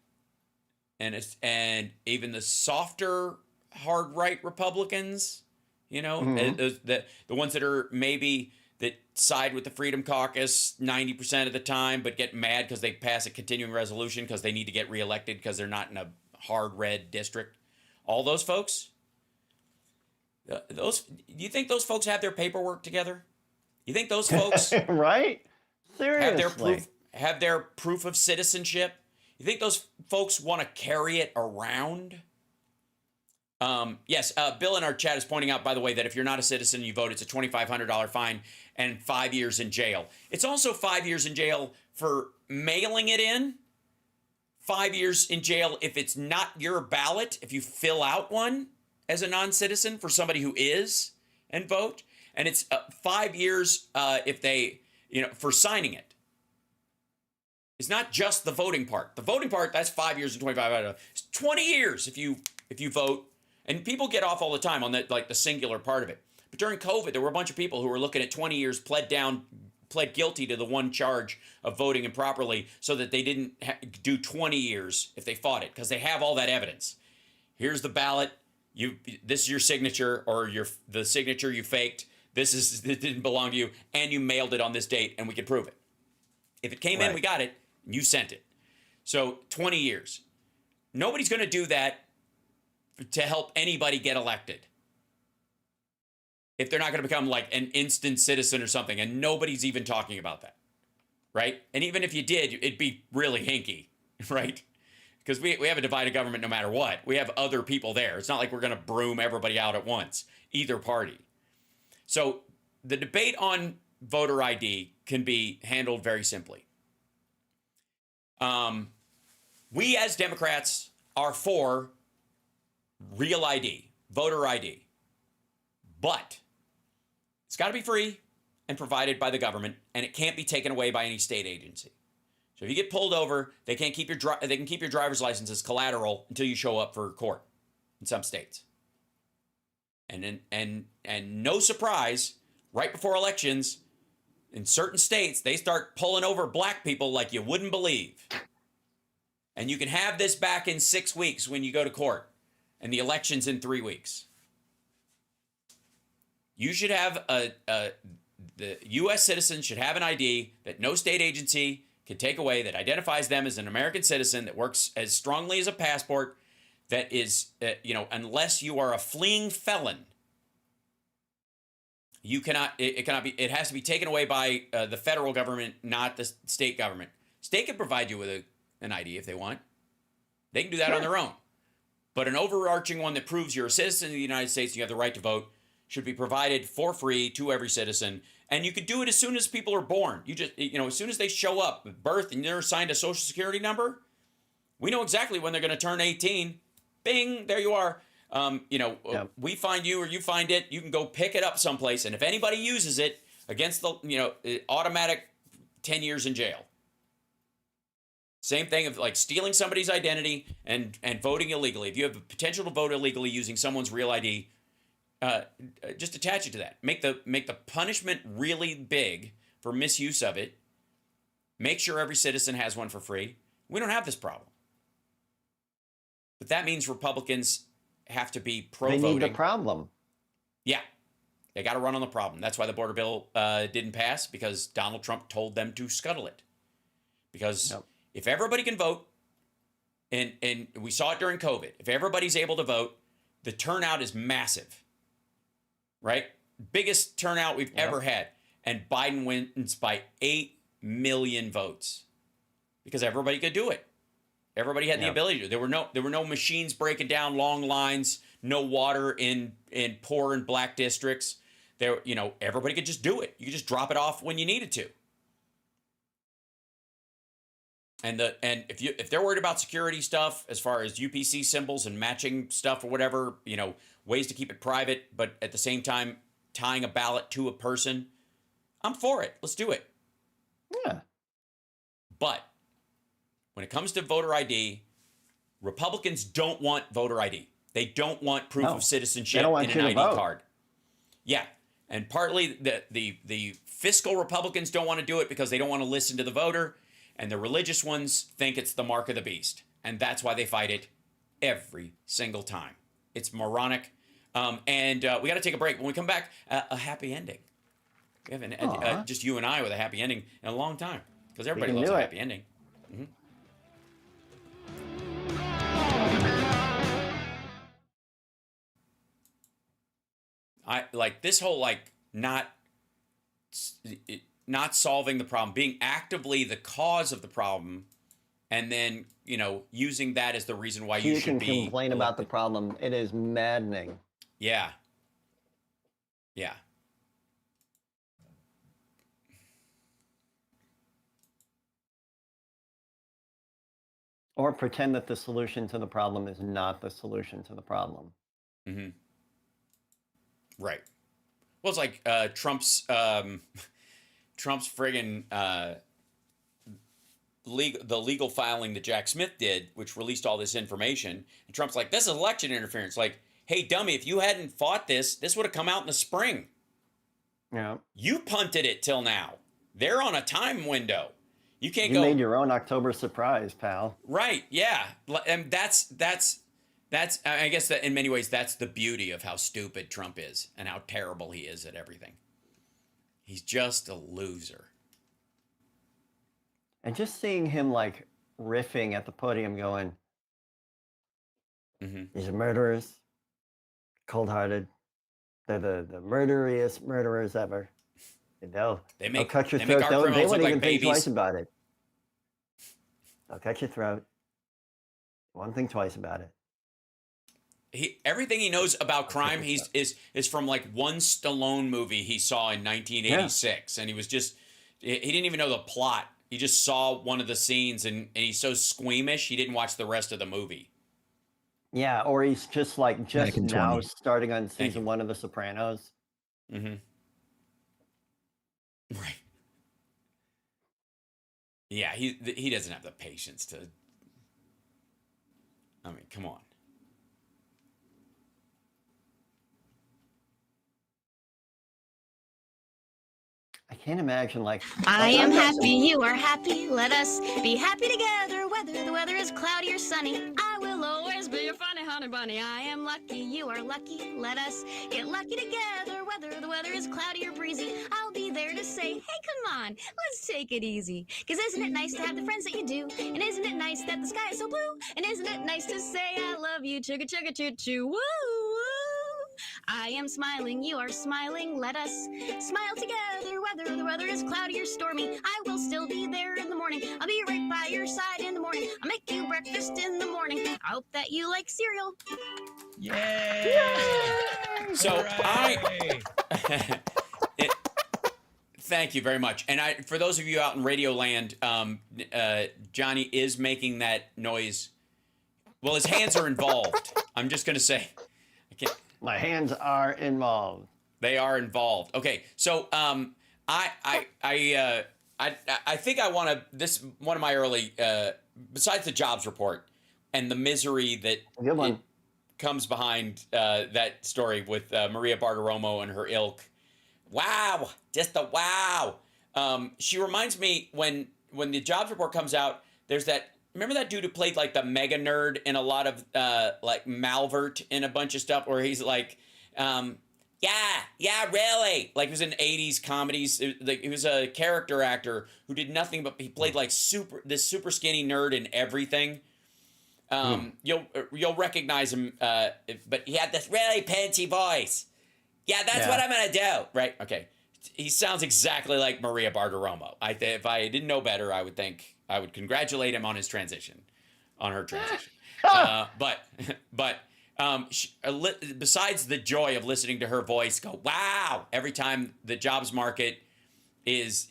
and even the softer hard right Republicans, the ones that are that side with the Freedom Caucus 90% of the time, but get mad because they pass a continuing resolution because they need to get reelected because they're not in a hard red district. All those folks, do you think those folks have their paperwork together? You think those folks right? Seriously. Have their proof of citizenship? You think those folks want to carry it around? Yes, Bill in our chat is pointing out, by the way, that if you're not a citizen and you vote, it's a $2,500 fine and 5 years in jail. It's also 5 years in jail for mailing it in. 5 years in jail if it's not your ballot, if you fill out one as a non-citizen for somebody who is and vote. And it's 5 years if they, for signing it. It's not just the voting part. The voting part, that's 5 years and 25. It's 20 years if you vote. And people get off all the time on that, like the singular part of it. But during COVID, there were a bunch of people who were looking at 20 years, pled guilty to the one charge of voting improperly so that they didn't do 20 years if they fought it, because they have all that evidence. Here's the ballot. This is your signature, or the signature you faked. It didn't belong to you, and you mailed it on this date, and we can prove it. If it came in, we got it. You sent it. So 20 years. Nobody's going to do that to help anybody get elected. If they're not going to become like an instant citizen or something, and nobody's even talking about that, right? And even if you did, it'd be really hinky, right? Because we have a divided government no matter what. We have other people there. It's not like we're going to broom everybody out at once, either party. So the debate on voter ID can be handled very simply. We as Democrats are for real ID, voter ID, but it's got to be free and provided by the government, and it can't be taken away by any state agency. So if you get pulled over, they can keep your driver's license as collateral until you show up for court in some states. And no surprise, right before elections, in certain states, they start pulling over black people like you wouldn't believe. And you can have this back in 6 weeks when you go to court, and the election's in 3 weeks. You should have the U.S. citizens should have an ID that no state agency can take away, that identifies them as an American citizen, that works as strongly as a passport, that is, unless you are a fleeing felon, you cannot, it cannot be, it has to be taken away by the federal government, not the state government. State can provide you with an ID if they want. They can do that on their own. But an overarching one that proves you're a citizen of the United States and you have the right to vote should be provided for free to every citizen. And you could do it as soon as people are born. You just, as soon as they show up at birth and they're assigned a social security number, we know exactly when they're going to turn 18. Bing, there you are. We find you or you find it, you can go pick it up someplace. And if anybody uses it against the, automatic 10 years in jail. Same thing of like stealing somebody's identity and voting illegally. If you have the potential to vote illegally using someone's real ID, just attach it to that. Make the punishment really big for misuse of it. Make sure every citizen has one for free. We don't have this problem. But that means Republicans have to be pro-voting. They need the problem. Yeah. They got to run on the problem. That's why the border bill didn't pass, because Donald Trump told them to scuttle it. Because if everybody can vote and we saw it during COVID. If everybody's able to vote, the turnout is massive, right? Biggest turnout we've ever had. And Biden wins by 8 million votes because everybody could do it. Everybody had the ability to. There were no machines breaking down long lines, no water in poor and black districts. There, everybody could just do it. You could just drop it off when you needed to. And if they're worried about security stuff as far as UPC symbols and matching stuff or whatever, ways to keep it private, but at the same time tying a ballot to a person, I'm for it. Let's do it. Yeah. But when it comes to voter ID, Republicans don't want voter ID. They don't want proof of citizenship in an ID card. Yeah. And partly the fiscal Republicans don't want to do it because they don't want to listen to the voter. And the religious ones think it's the mark of the beast. And that's why they fight it every single time. It's moronic. And we got to take a break. When we come back, a happy ending. We haven't just you and I with a happy ending in a long time. Because everybody loves a happy ending. Mm-hmm. I like this whole not solving the problem, being actively the cause of the problem, and then using that as the reason why you should be. You can complain about the problem. It is maddening. Yeah. Yeah. Or pretend that the solution to the problem is not the solution to the problem. Mm-hmm. Right. Well, it's like Trump's friggin' the legal filing that Jack Smith did, which released all this information. And Trump's like, this is election interference. Like, hey, dummy, if you hadn't fought this would have come out in the spring. Yeah. You punted it till now. They're on a time window. You can't go. You made your own October surprise, pal. Right. Yeah. And that's I guess that in many ways that's the beauty of how stupid Trump is and how terrible he is at everything. He's just a loser. And just seeing him riffing at the podium going, these are murderers, cold-hearted. They're the murderiest murderers ever. They'll cut your throat. They won't even think twice about it. They'll cut your throat. Won't think twice about it. Everything he knows about crime is from one Stallone movie he saw in 1986, and he didn't even know the plot. He just saw one of the scenes, and he's so squeamish he didn't watch the rest of the movie. Yeah, or he's just now starting on season 1 of The Sopranos. Mm-hmm. Right. Yeah, he doesn't have the patience to. I mean, come on. I can't imagine I am happy, you are happy, let us be happy together, whether the weather is cloudy or sunny. I will always be your funny honey bunny. I am lucky, you are lucky, let us get lucky together, whether the weather is cloudy or breezy. I'll be there to say, hey, come on, let's take it easy. 'Cause isn't it nice to have the friends that you do? And isn't it nice that the sky is so blue? And isn't it nice to say I love you, chugga chugga choo choo, woo woo. I am smiling, you are smiling, let us smile together, whether the weather is cloudy or stormy. I will still be there in the morning, I'll be right by your side in the morning. I'll make you breakfast in the morning. I hope that you like cereal. Yay! So thank you very much. And for those of you out in Radio Land, Johnny is making that noise. Well, his hands are involved. I'm just going to say. My hands are involved. They are involved. Okay, so I think I want to. This one of my early, besides the jobs report and the misery that it comes behind that story with Maria Bartiromo and her ilk. Wow, just a wow. She reminds me when the jobs report comes out. There's that. Remember that dude who played the mega nerd in a lot of Malvert in a bunch of stuff where he's yeah, really. It was in 80s comedies. He was a character actor who did nothing but he played this super skinny nerd in everything. you'll recognize him. But he had this really panty voice. Yeah, that's what I'm gonna do. Right? Okay. He sounds exactly like Maria Bartiromo. If I didn't know better, I would think I would congratulate him on his transition, on her transition. Besides the joy of listening to her voice go, wow, every time the jobs market is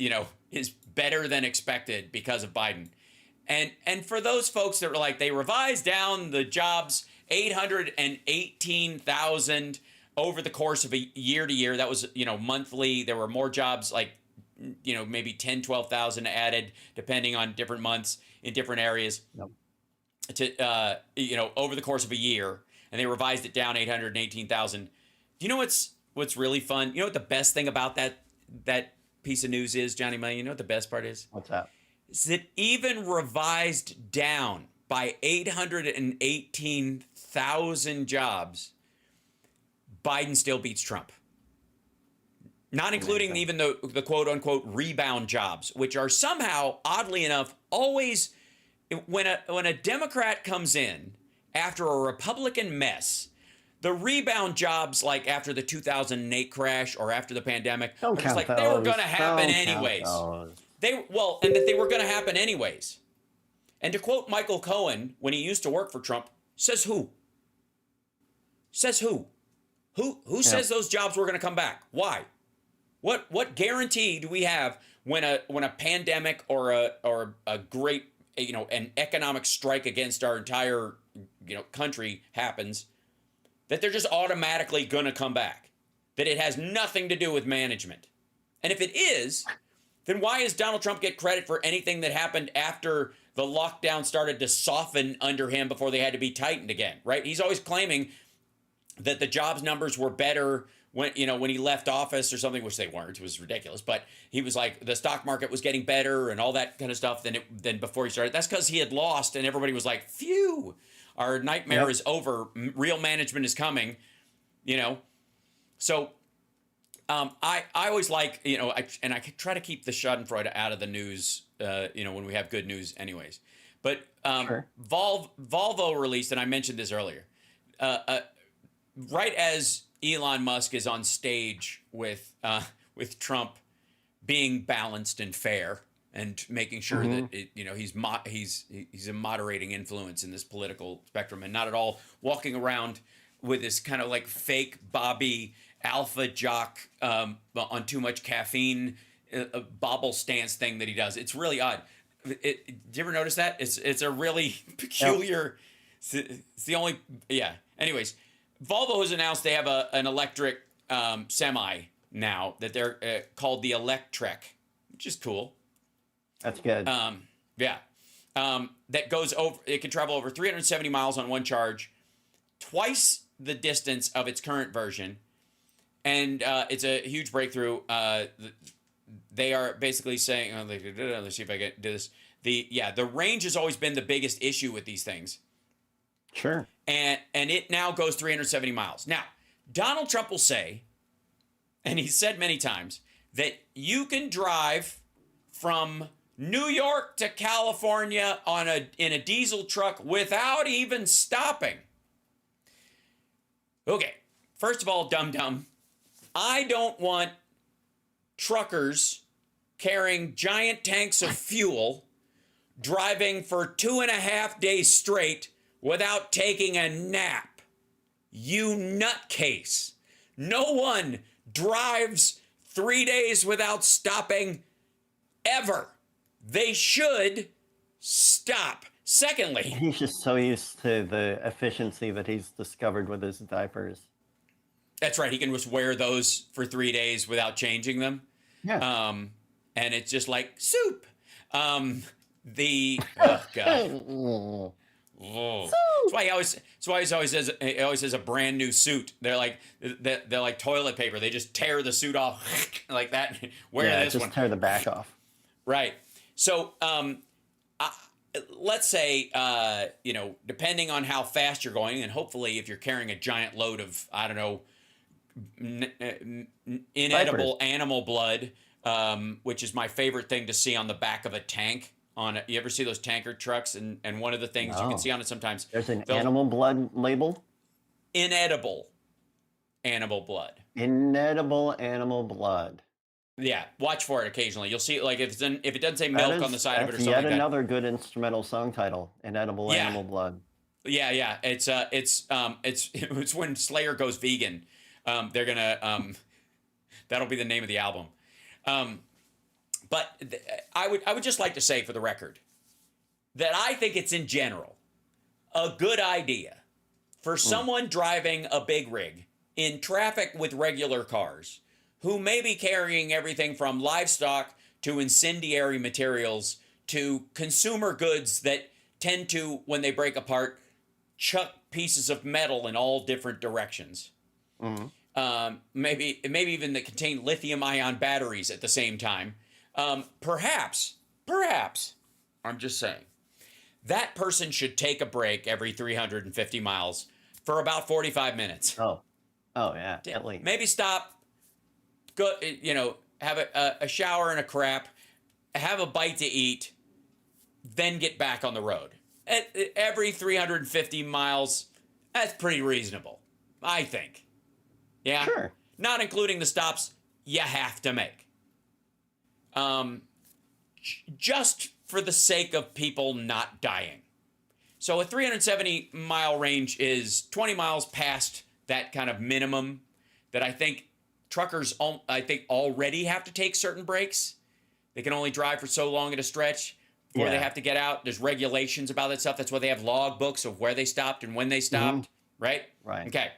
better than expected because of Biden. And for those folks that were like, they revised down the jobs 818,000 over the course of a year to year. That was, monthly. There were more jobs, like, maybe 10, 12,000 added, depending on different months in different areas to, over the course of a year. And they revised it down 818,000. Do you know what's really fun? You know what the best thing about that piece of news is, Johnny May? You know what the best part is? What's that? Is it even revised down by 818,000 jobs, Biden still beats Trump. Not including even the quote-unquote rebound jobs, which are somehow, oddly enough, always, when a Democrat comes in after a Republican mess, the rebound jobs, like after the 2008 crash or after the pandemic, are just like they were going to happen anyways. And that they were going to happen anyways. And to quote Michael Cohen, when he used to work for Trump, says who? Says who? Who says those jobs were going to come back? Why? What guarantee do we have when a pandemic or a great an economic strike against our entire country happens, that they're just automatically going to come back? That it has nothing to do with management? And if it is, then why does Donald Trump get credit for anything that happened after the lockdown started to soften under him before they had to be tightened again, right? He's always claiming that the jobs numbers were better when he left office or something, which they weren't. It was ridiculous. But he was like, the stock market was getting better and all that kind of stuff than before he started. That's because he had lost, and everybody was like, phew, our nightmare is over. Real management is coming, So I always like, I try to keep the Schadenfreude out of the news, when we have good news anyways. But Volvo released, and I mentioned this earlier, right as Elon Musk is on stage with Trump being balanced and fair and making sure that he's a moderating influence in this political spectrum and not at all walking around with this kind of like fake Bobby alpha jock on too much caffeine bobble stance thing that he does. It's really odd. Did you ever notice that? It's a really peculiar. It's the only Anyways, Volvo has announced they have an electric semi now that they're called the Electrek, which is cool. That's good. That goes over. It can travel over 370 miles on one charge, twice the distance of its current version, and it's a huge breakthrough. They are basically saying, let's see if I can do this. The range has always been the biggest issue with these things. Sure. And it now goes 370 miles. Now, Donald Trump will say, and he's said many times, that you can drive from New York to California in a diesel truck without even stopping. Okay, first of all, dum-dum, I don't want truckers carrying giant tanks of fuel driving for 2.5 days straight without taking a nap. You nutcase. No one drives 3 days without stopping ever. They should stop. Secondly, he's just so used to the efficiency that he's discovered with his diapers. That's right. He can just wear those for 3 days without changing them. Yeah. And it's just like soup. Oh God. That's why he always has a brand new suit. They're like toilet paper. They just tear the suit off like that. This just one. Tear the back off. Right. So let's say depending on how fast you're going, and hopefully if you're carrying a giant load of inedible animal blood, which is my favorite thing to see on the back of a tank. on it. You ever see those tanker trucks? And one of the things you can see on it sometimes. There's an animal blood label? Inedible animal blood. Inedible animal blood. Yeah, watch for it occasionally. You'll see, like, if it doesn't say milk on the side of it or something like that. Yet another good instrumental song title, Inedible Animal Blood. Yeah. It's when Slayer goes vegan. They're gonna that'll be the name of the album. But I would just like to say for the record that I think it's in general a good idea for someone driving a big rig in traffic with regular cars who may be carrying everything from livestock to incendiary materials to consumer goods that tend to, when they break apart, chuck pieces of metal in all different directions. Maybe even that contain lithium-ion batteries at the same time. Perhaps, I'm just saying, that person should take a break every 350 miles for about 45 minutes. Oh yeah, at least. Maybe stop, go, have a shower and a crap, have a bite to eat, then get back on the road. Every 350 miles, that's pretty reasonable, I think. Yeah? Sure. Not including the stops you have to make. Just for the sake of people not dying. So a 370-mile range is 20 miles past that kind of minimum that I think truckers, already have to take certain breaks. They can only drive for so long at a stretch before they have to get out. There's regulations about that stuff. That's why they have log books of where they stopped and when they stopped, right? Right. Okay.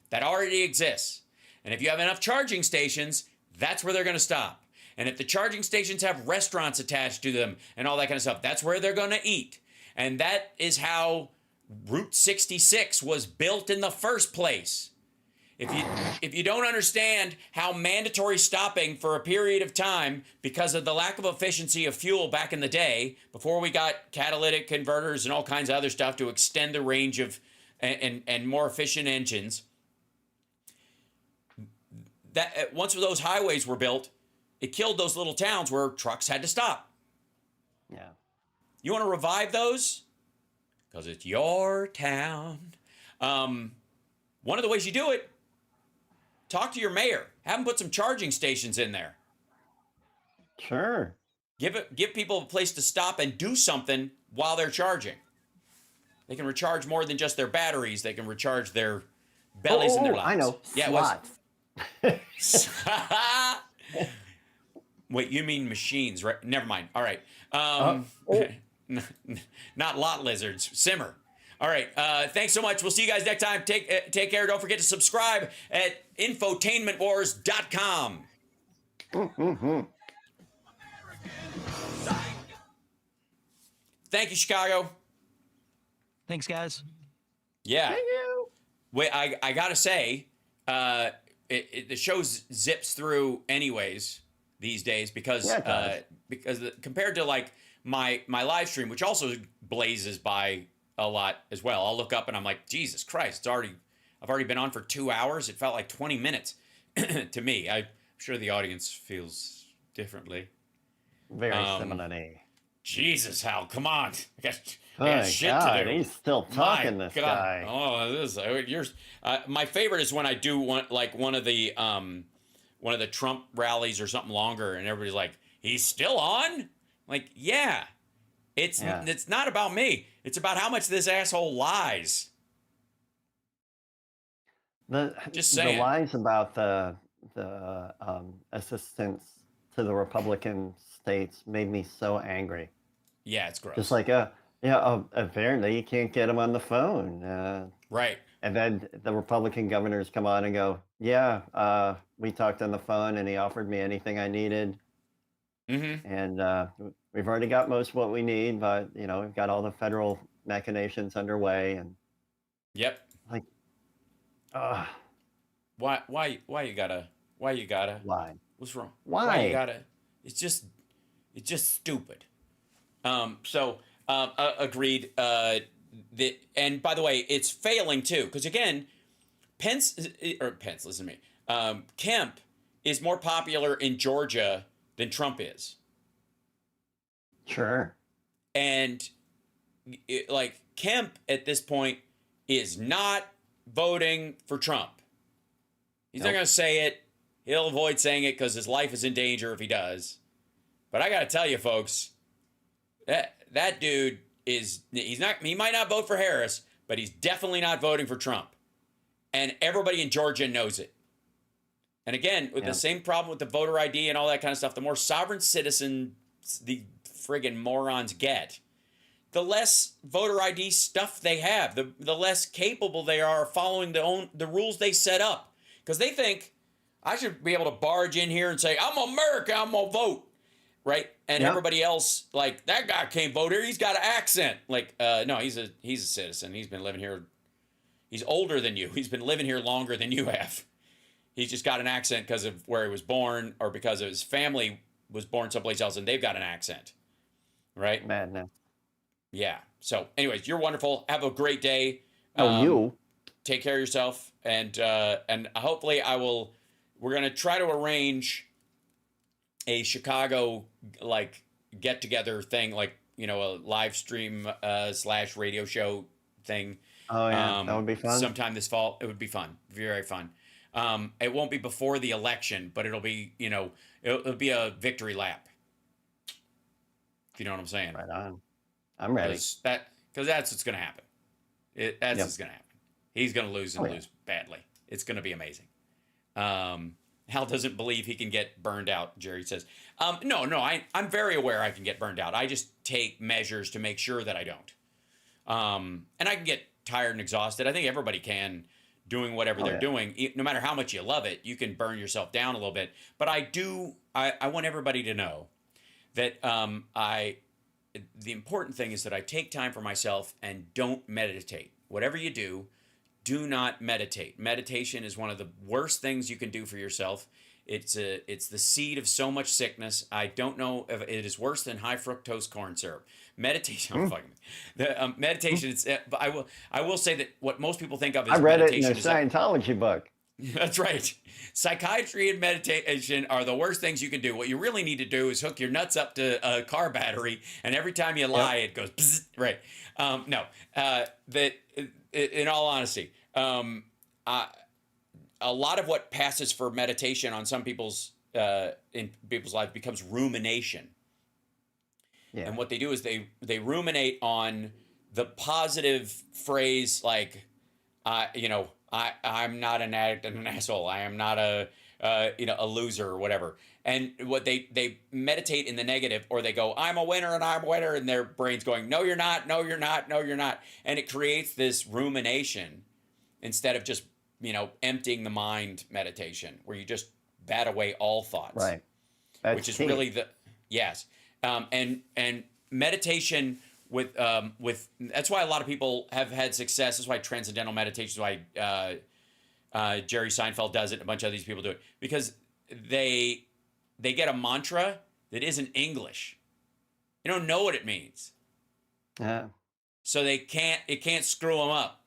That already exists. And if you have enough charging stations, that's where they're going to stop. And if the charging stations have restaurants attached to them and all that kind of stuff, that's where they're going to eat. And that is how Route 66 was built in the first place. If you don't understand how mandatory stopping for a period of time because of the lack of efficiency of fuel back in the day, before we got catalytic converters and all kinds of other stuff to extend the range of and more efficient engines, that once those highways were built, it killed those little towns where trucks had to stop. Yeah. You want to revive those? Because it's your town. One of the ways you do it, talk to your mayor. Have them put some charging stations in there. Sure. Give people a place to stop and do something while they're charging. They can recharge more than just their batteries. They can recharge their bellies and their lives. I know. Yeah, Wait, you mean machines, right? Never mind. All right. Not lot lizards. Simmer. All right. Thanks so much. We'll see you guys next time. Take care. Don't forget to subscribe at infotainmentwars.com. Thank you, Chicago. Thanks, guys. Yeah. Thank you. Wait, I gotta say, the show zips through anyways these days because compared to like my live stream, which also blazes by a lot as well. I'll look up and I'm like, Jesus Christ, I've already been on for 2 hours. It felt like 20 minutes to me. I'm sure the audience feels differently. Very similarly. Jesus, Hal, come on. I Oh got my shit God, to do. he's still talking, this guy. Oh, my favorite is when I do one of the Trump rallies or something longer, and everybody's like, "He's still on?" Like, yeah. It's not about me. It's about how much this asshole lies. Just saying. The lies about the assistance to the Republican states made me so angry. Yeah, it's gross. Just like, apparently you can't get him on the phone. Right. And then the Republican governors come on and go, yeah, we talked on the phone and he offered me anything I needed. Mm-hmm. And we've already got most of what we need, but, we've got all the federal machinations underway. And yep. Like, why you gotta? Why? What's wrong? Why you gotta? It's just stupid. Agreed. And by the way, it's failing too, because again, Pence, listen to me. Kemp is more popular in Georgia than Trump is. Sure. And like Kemp at this point is not voting for Trump. He's not going to say it. He'll avoid saying it because his life is in danger if he does. But I got to tell you, folks, that dude he might not vote for Harris, but he's definitely not voting for Trump. And everybody in Georgia knows it. And again, with the same problem with the voter ID and all that kind of stuff, the more sovereign citizens the friggin' morons get, the less voter ID stuff they have, the less capable they are following the rules they set up. Because they think, I should be able to barge in here and say, I'm America, I'm going to vote. Right? And everybody else, like, that guy can't vote here, he's got an accent. Like, no, he's a citizen. He's been living here. He's older than you. He's been living here longer than you have. He's just got an accent because of where he was born or because of his family was born someplace else and they've got an accent. Right? Madness. Yeah. So, anyways, you're wonderful. Have a great day. You. Take care of yourself. And hopefully we're going to try to arrange a Chicago, like, get-together thing, like, you know, a live stream / radio show thing. Oh, yeah. That would be fun. Sometime this fall. It would be fun. Very fun. It won't be before the election, but it'll be, you know, it'll be a victory lap. If you know what I'm saying. Right on. I'm ready. Because that's what's going to happen. That's what's going to happen. He's going to lose and lose badly. It's going to be amazing. Hal doesn't believe he can get burned out, Jerry says. No, I'm very aware I can get burned out. I just take measures to make sure that I don't. And I can get tired and exhausted. I think everybody can, doing whatever they're doing. No matter how much you love it, you can burn yourself down a little bit. But I want everybody to know that the important thing is that I take time for myself and don't meditate. Whatever you do, do not meditate. Meditation is one of the worst things you can do for yourself. It's the seed of so much sickness. I don't know if it is worse than high fructose corn syrup. Meditation, meditation. I will say that what most people think of as I read it meditation in a Scientology book. That's right. Psychiatry and meditation are the worst things you can do. What you really need to do is hook your nuts up to a car battery, and every time you lie, it goes bzz, right. In all honesty, a lot of what passes for meditation on some people's in people's lives becomes rumination. Yeah. And what they do is they ruminate on the positive phrase like, I'm not an addict and an asshole. I am not a loser or whatever. And what they meditate in the negative, or they go, I'm a winner and I'm a winner, and their brain's going, no, you're not, no, you're not, no, you're not. And it creates this rumination instead of just, emptying the mind meditation, where you just bat away all thoughts. Right. Which is really and meditation with that's why a lot of people have had success. That's why transcendental meditation is why Jerry Seinfeld does it, and a bunch of these people do it, because they get a mantra that isn't English. They don't know what it means. Yeah. So it can't screw them up.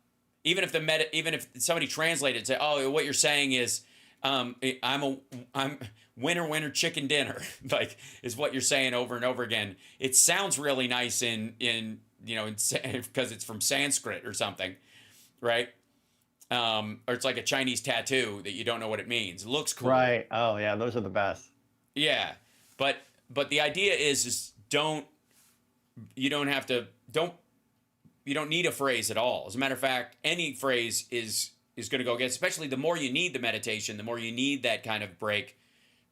Even if somebody translated and say, "Oh, what you're saying is, I'm winner chicken dinner," like is what you're saying over and over again. It sounds really nice in because it's from Sanskrit or something, right? Or it's like a Chinese tattoo that you don't know what it means. It looks cool. Right. Oh yeah, those are the best. Yeah. But the idea is you don't need a phrase at all. As a matter of fact, any phrase is going to go against, especially the more you need the meditation, the more you need that kind of break,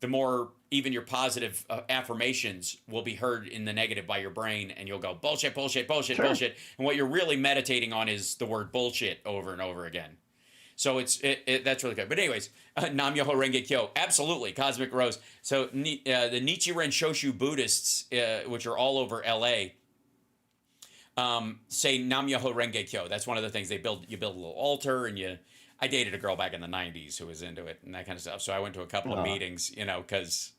the more even your positive affirmations will be heard in the negative by your brain, and you'll go bullshit, bullshit, bullshit, bullshit. And what you're really meditating on is the word bullshit over and over again. So that's really good. But anyways, Nam Myoho Renge Kyo, absolutely, Cosmic Rose. So the Nichiren Shoshu Buddhists, which are all over LA, say Nam Myoho Renge Kyo. That's one of the things they build. You build a little altar, and I dated a girl back in the 90s who was into it and that kind of stuff. So I went to a couple of meetings, because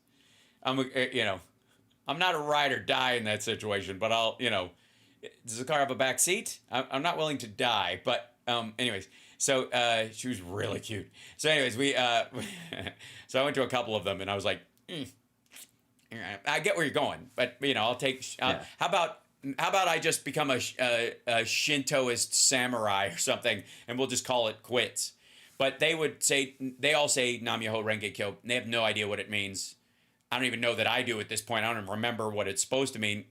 I'm not a ride or die in that situation, but I'll, does the car have a back seat? I'm not willing to die, but anyways. So she was really cute. So anyways, so I went to a couple of them, and I was like, I get where you're going, but I'll take. How about how about I just become a Shintoist samurai or something, and we'll just call it quits. But they all say Nam-myoho Renge Kyo. They have no idea what it means. I don't even know that I do at this point. I don't even remember what it's supposed to mean.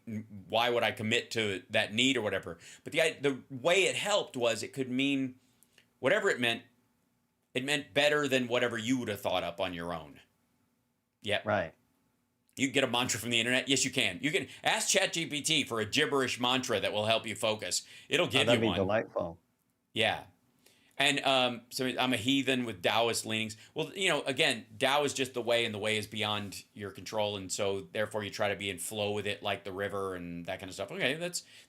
Why would I commit to that need or whatever? But the way it helped was it could mean whatever it meant. It meant better than whatever you would have thought up on your own. Yep. Right. You can get a mantra from the internet. Yes, you can. You can ask ChatGPT for a gibberish mantra that will help you focus. It'll give you one. That'd be delightful. Yeah. And so I'm a heathen with Taoist leanings. Well, again, Tao is just the way, and the way is beyond your control, and so therefore you try to be in flow with it, like the river and that kind of stuff. Okay,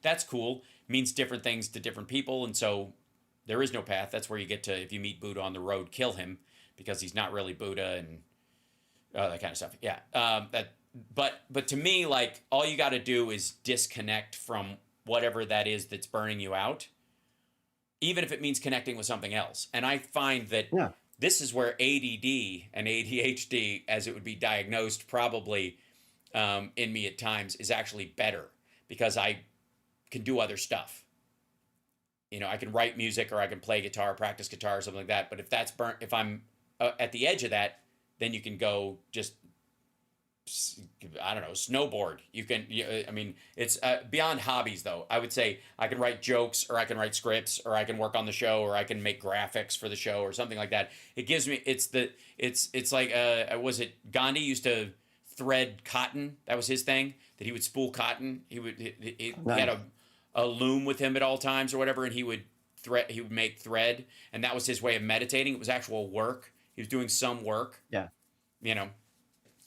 that's cool. Means different things to different people, and so there is no path. That's where you get to, if you meet Buddha on the road, kill him because he's not really Buddha and that kind of stuff. Yeah. But to me, like, all you got to do is disconnect from whatever that is that's burning you out, even if it means connecting with something else. And I find that this is where ADD and ADHD, as it would be diagnosed probably in me at times, is actually better because I can do other stuff. I can write music, or I can play guitar, practice guitar, or something like that. But if that's burnt, if I'm at the edge of that, then you can go just, I don't know, snowboard. You can, it's beyond hobbies though. I would say I can write jokes, or I can write scripts, or I can work on the show, or I can make graphics for the show, or something like that. It gives me, it's like, was it Gandhi used to thread cotton? That was his thing, that he would spool cotton. He had a loom with him at all times or whatever, and he would make thread, and that was his way of meditating. It was actual work. He was doing some work. Yeah.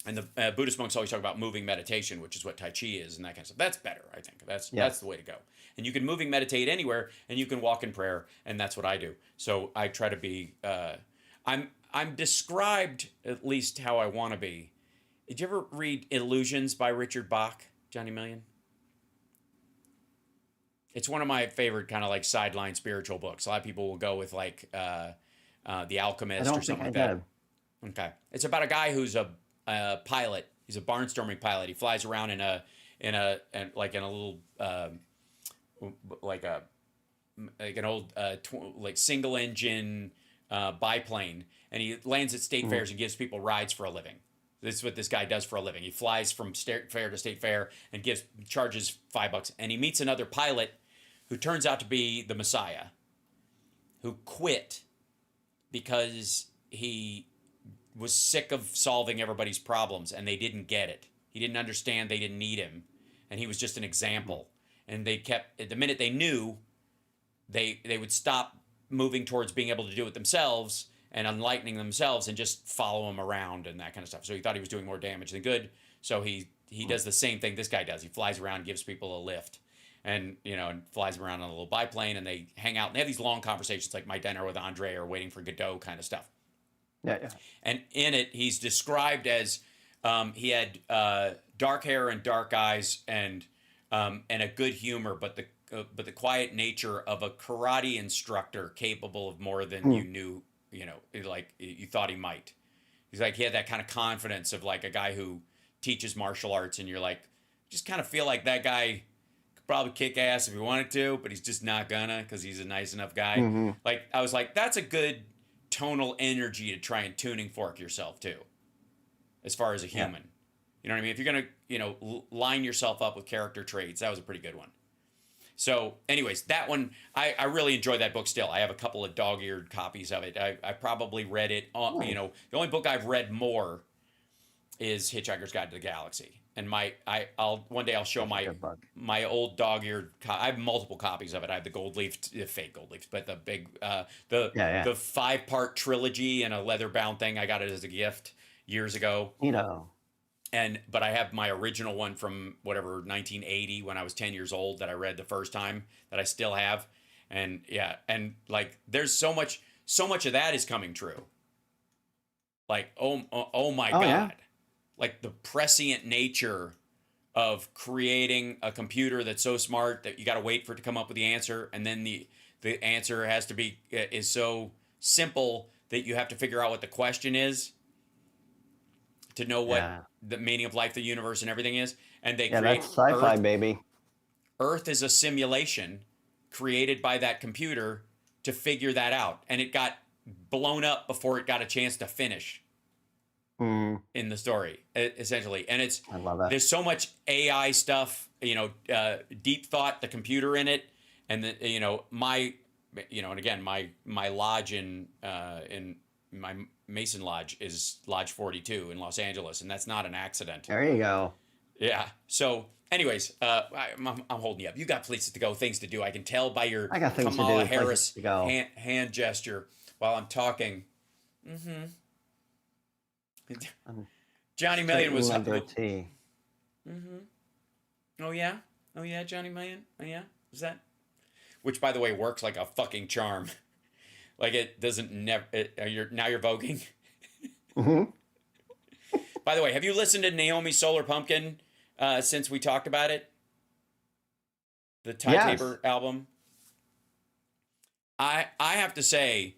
And the Buddhist monks always talk about moving meditation, which is what Tai Chi is and that kind of stuff. That's better, I think. That's the way to go. And you can moving meditate anywhere, and you can walk in prayer, and that's what I do. So I try to be, I'm described at least how I want to be. Did you ever read Illusions by Richard Bach, Johnny Million? It's one of my favorite kind of like sideline spiritual books. A lot of people will go with like The Alchemist or something like that. Okay. It's about a guy who's a pilot. He's a barnstorming pilot. He flies around in a little like an old single engine biplane, and he lands at state fairs and gives people rides for a living. This is what this guy does for a living. He flies from state fair to state fair and charges $5, and he meets another pilot who turns out to be the Messiah, who quit because he was sick of solving everybody's problems, and they didn't get it. He didn't understand they didn't need him, and he was just an example. And they kept, the minute they knew, they would stop moving towards being able to do it themselves and enlightening themselves and just follow him around and that kind of stuff. So he thought he was doing more damage than good. So he does the same thing this guy does. He flies around, gives people a lift, and and flies around on a little biplane, and they hang out and they have these long conversations like My Dinner with Andre or Waiting for Godot kind of stuff. Yeah. And in it, he's described as he had dark hair and dark eyes and a good humor, but the quiet nature of a karate instructor capable of more than you knew, like you thought he might. He's like, he had that kind of confidence of like a guy who teaches martial arts, and you're like, just kind of feel like that guy could probably kick ass if he wanted to, but he's just not gonna because he's a nice enough guy. Mm-hmm. Like, I was like, that's a good tonal energy to try and tuning fork yourself to, as far as a human. Yeah. You know what I mean? If you're gonna, line yourself up with character traits, that was a pretty good one. So, anyways, that one, I really enjoy that book still. I have a couple of dog-eared copies of it. I probably read it on, the only book I've read more is Hitchhiker's Guide to the Galaxy. And one day I'll show my old dog-eared, I have multiple copies of it. I have the gold leaf, fake gold leaves, but the big, the 5-part trilogy in a leather-bound thing. I got it as a gift years ago. But I have my original one from whatever 1980 when I was 10 years old that I read the first time that I still have, and like there's so much of that is coming true. Like oh my God, yeah. Like the prescient nature of creating a computer that's so smart that you got to wait for it to come up with the answer, and then the answer has to be is so simple that you have to figure out what the question is to know what the meaning of life, the universe, and everything is. And they create that's sci-fi, baby. Earth is a simulation created by that computer to figure that out. And it got blown up before it got a chance to finish in the story, essentially. And I love that. There's so much AI stuff, deep thought, the computer in it. And and again, my lodge in my Mason Lodge is Lodge 42 in Los Angeles, and that's not an accident. There you go. Yeah. So, anyways, I'm holding you up. You got places to go, things to do. I can tell by your Kamala Harris hand gesture while I'm talking. Johnny Million was. Oh yeah, Johnny Million. Oh yeah, is that? Which, by the way, works like a fucking charm. Like it doesn't you're voguing. By the way, have you listened to Naomi's Solar Pumpkin since we talked about it? The Ty Tabor album. I have to say,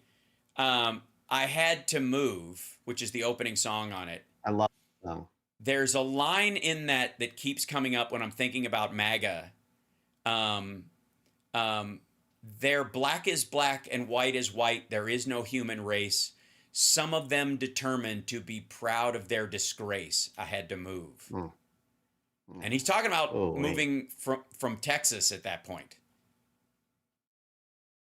I Had to Move, which is the opening song on it. I love that song. There's a line in that keeps coming up when I'm thinking about MAGA. They're black is black and white is white. There is no human race. Some of them determined to be proud of their disgrace. I had to move. And he's talking about moving from Texas at that point.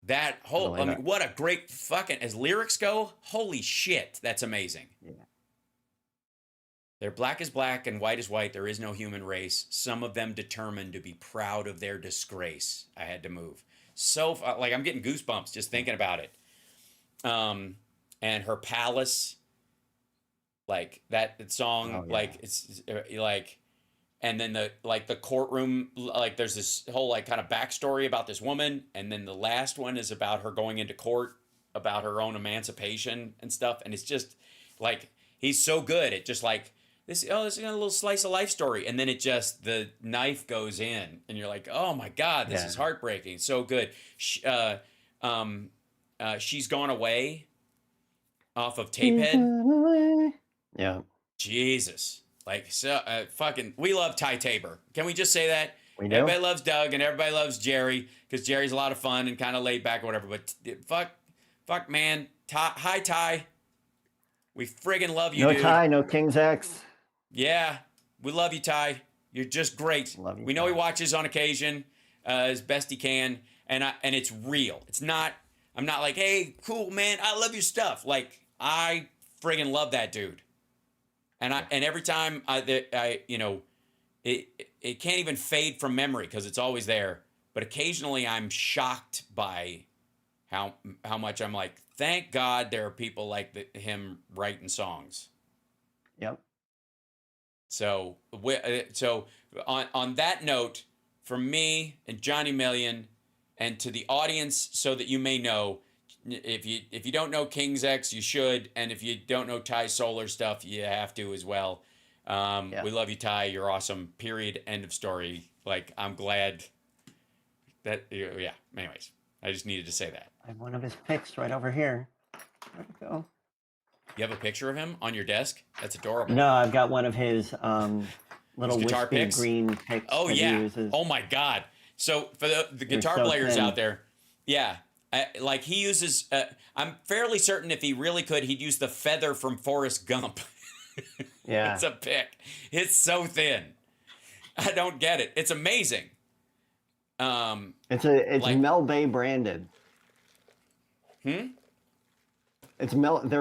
That whole, I mean, what a great fucking, as lyrics go, holy shit, that's amazing. Yeah. They're black is black and white is white. There is no human race. Some of them determined to be proud of their disgrace. I had to move. So, like, I'm getting goosebumps just thinking about it. And Her Palace, like that song, like it's like, and then the courtroom, like there's this whole like kind of backstory about this woman, and then the last one is about her going into court about her own emancipation and stuff, and it's just like he's so good at just like this is a little slice of life story, and then it just the knife goes in, and you're like, oh my god, this is heartbreaking, so good. She's Gone Away off of Tapehead. Yeah. Jesus. Like, so fucking, we love Ty Tabor. Can we just say that? We do. Everybody loves Doug and everybody loves Jerry because Jerry's a lot of fun and kind of laid back or whatever. But fuck, man. Hi, Ty. We friggin' love you, dude. No Ty, no King's X. Yeah, we love you, Ty. You're just great. Love you, we know Ty. He watches on occasion as best he can, and it's real. It's not. I'm not like, hey, cool, man. I love your stuff. Like, I friggin' love that dude. And every time it can't even fade from memory because it's always there. But occasionally I'm shocked by how much I'm like, thank God there are people like him writing songs. Yep. So on that note, from me and Johnny Million, and to the audience, so that you may know. If you don't know King's X, you should, and if you don't know Ty's solar stuff, you have to as well. We love you, Ty. You're awesome. Period. End of story. Like, I'm glad that Anyways, I just needed to say that. I have one of his pics right over here. Where'd it go? You have a picture of him on your desk? That's adorable. No, I've got one of his little guitar wispy picks? green pics. Oh yeah. Oh my God. So for the guitar players out there, yeah. Like he uses, I'm fairly certain if he really could, he'd use the feather from Forrest Gump. Yeah. It's a pick. It's so thin. I don't get it. It's amazing. It's like, Mel Bay branded. They're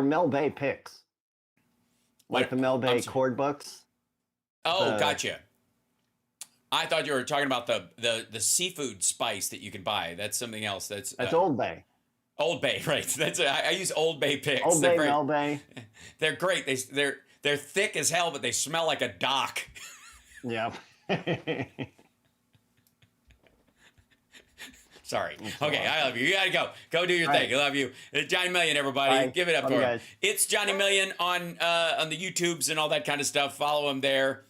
Mel Bay picks. Like the Mel Bay chord books. Oh, gotcha. I thought you were talking about the seafood spice that you can buy. That's something else. That's Old Bay. Old Bay, right? I use Old Bay picks. Old Bay, Mel Bay. They're great. They're thick as hell, but they smell like a dock. Yeah. Sorry. Okay, I love you. You gotta go. Go do your thing. I love you. Johnny Million, everybody. Give it up for him. It's Johnny Million on the YouTubes and all that kind of stuff. Follow him there.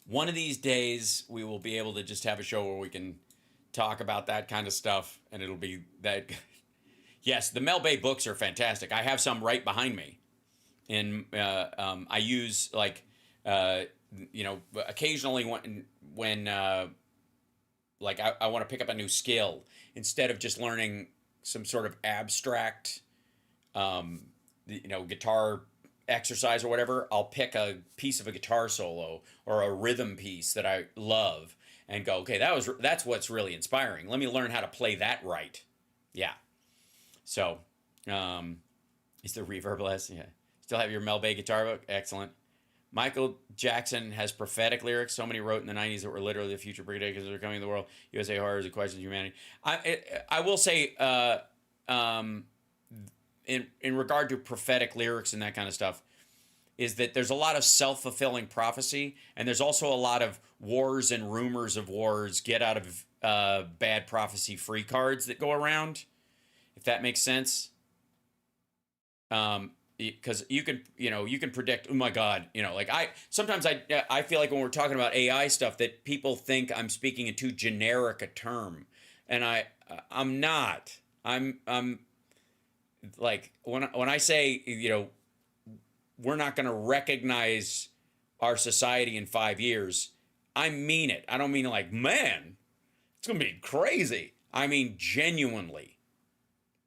One of these days, we will be able to just have a show where we can talk about that kind of stuff, and it'll be that. Yes, the Mel Bay books are fantastic. I have some right behind me, and I use occasionally when like I want to pick up a new skill, instead of just learning some sort of abstract, guitar exercise or whatever, I'll pick a piece of a guitar solo or a rhythm piece that I love and go, okay, that's what's really inspiring. Let me learn how to play that right. Yeah. So, is the reverb less? Yeah. Still have your Mel Bay guitar book? Excellent. Michael Jackson has prophetic lyrics. So many wrote in the 90s that were literally the future predictions that are coming to the world. USA horror is a question of humanity. I will say, in regard to prophetic lyrics and that kind of stuff, is that there's a lot of self-fulfilling prophecy, and there's also a lot of wars and rumors of wars, get out of bad prophecy free cards that go around, if that makes sense. Because you can predict, oh my God, like sometimes I feel like when we're talking about AI stuff that people think I'm speaking in too generic a term, and I'm not. I'm like when I say, we're not going to recognize our society in 5 years, I mean it. I don't mean like, man, it's going to be crazy. I mean genuinely.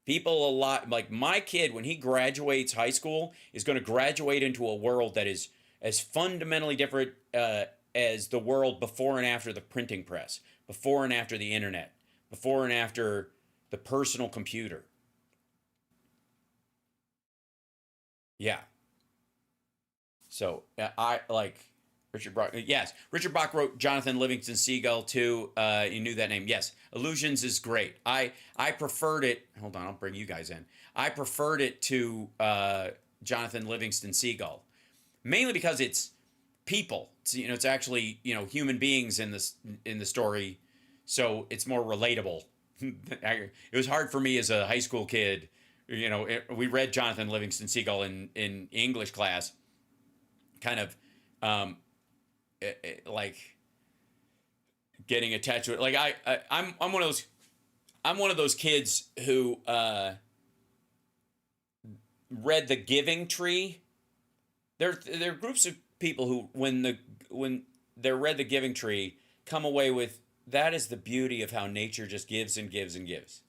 People a lot, like my kid, when he graduates high school, is going to graduate into a world that is as fundamentally different as the world before and after the printing press, before and after the internet, before and after the personal computer. Yeah. So I like Richard Bach. Yes, Richard Bach wrote Jonathan Livingston Seagull too. You knew that name. Yes, Illusions is great. I preferred it. Hold on, I'll bring you guys in. I preferred it to Jonathan Livingston Seagull, mainly because it's people. It's actually human beings in the story, so it's more relatable. It was hard for me as a high school kid. We read Jonathan Livingston Seagull in English class, kind of like getting attached to it. Like I'm one of those kids who read The Giving Tree. There are groups of people who when they read The Giving Tree come away with, that is the beauty of how nature just gives and gives and gives.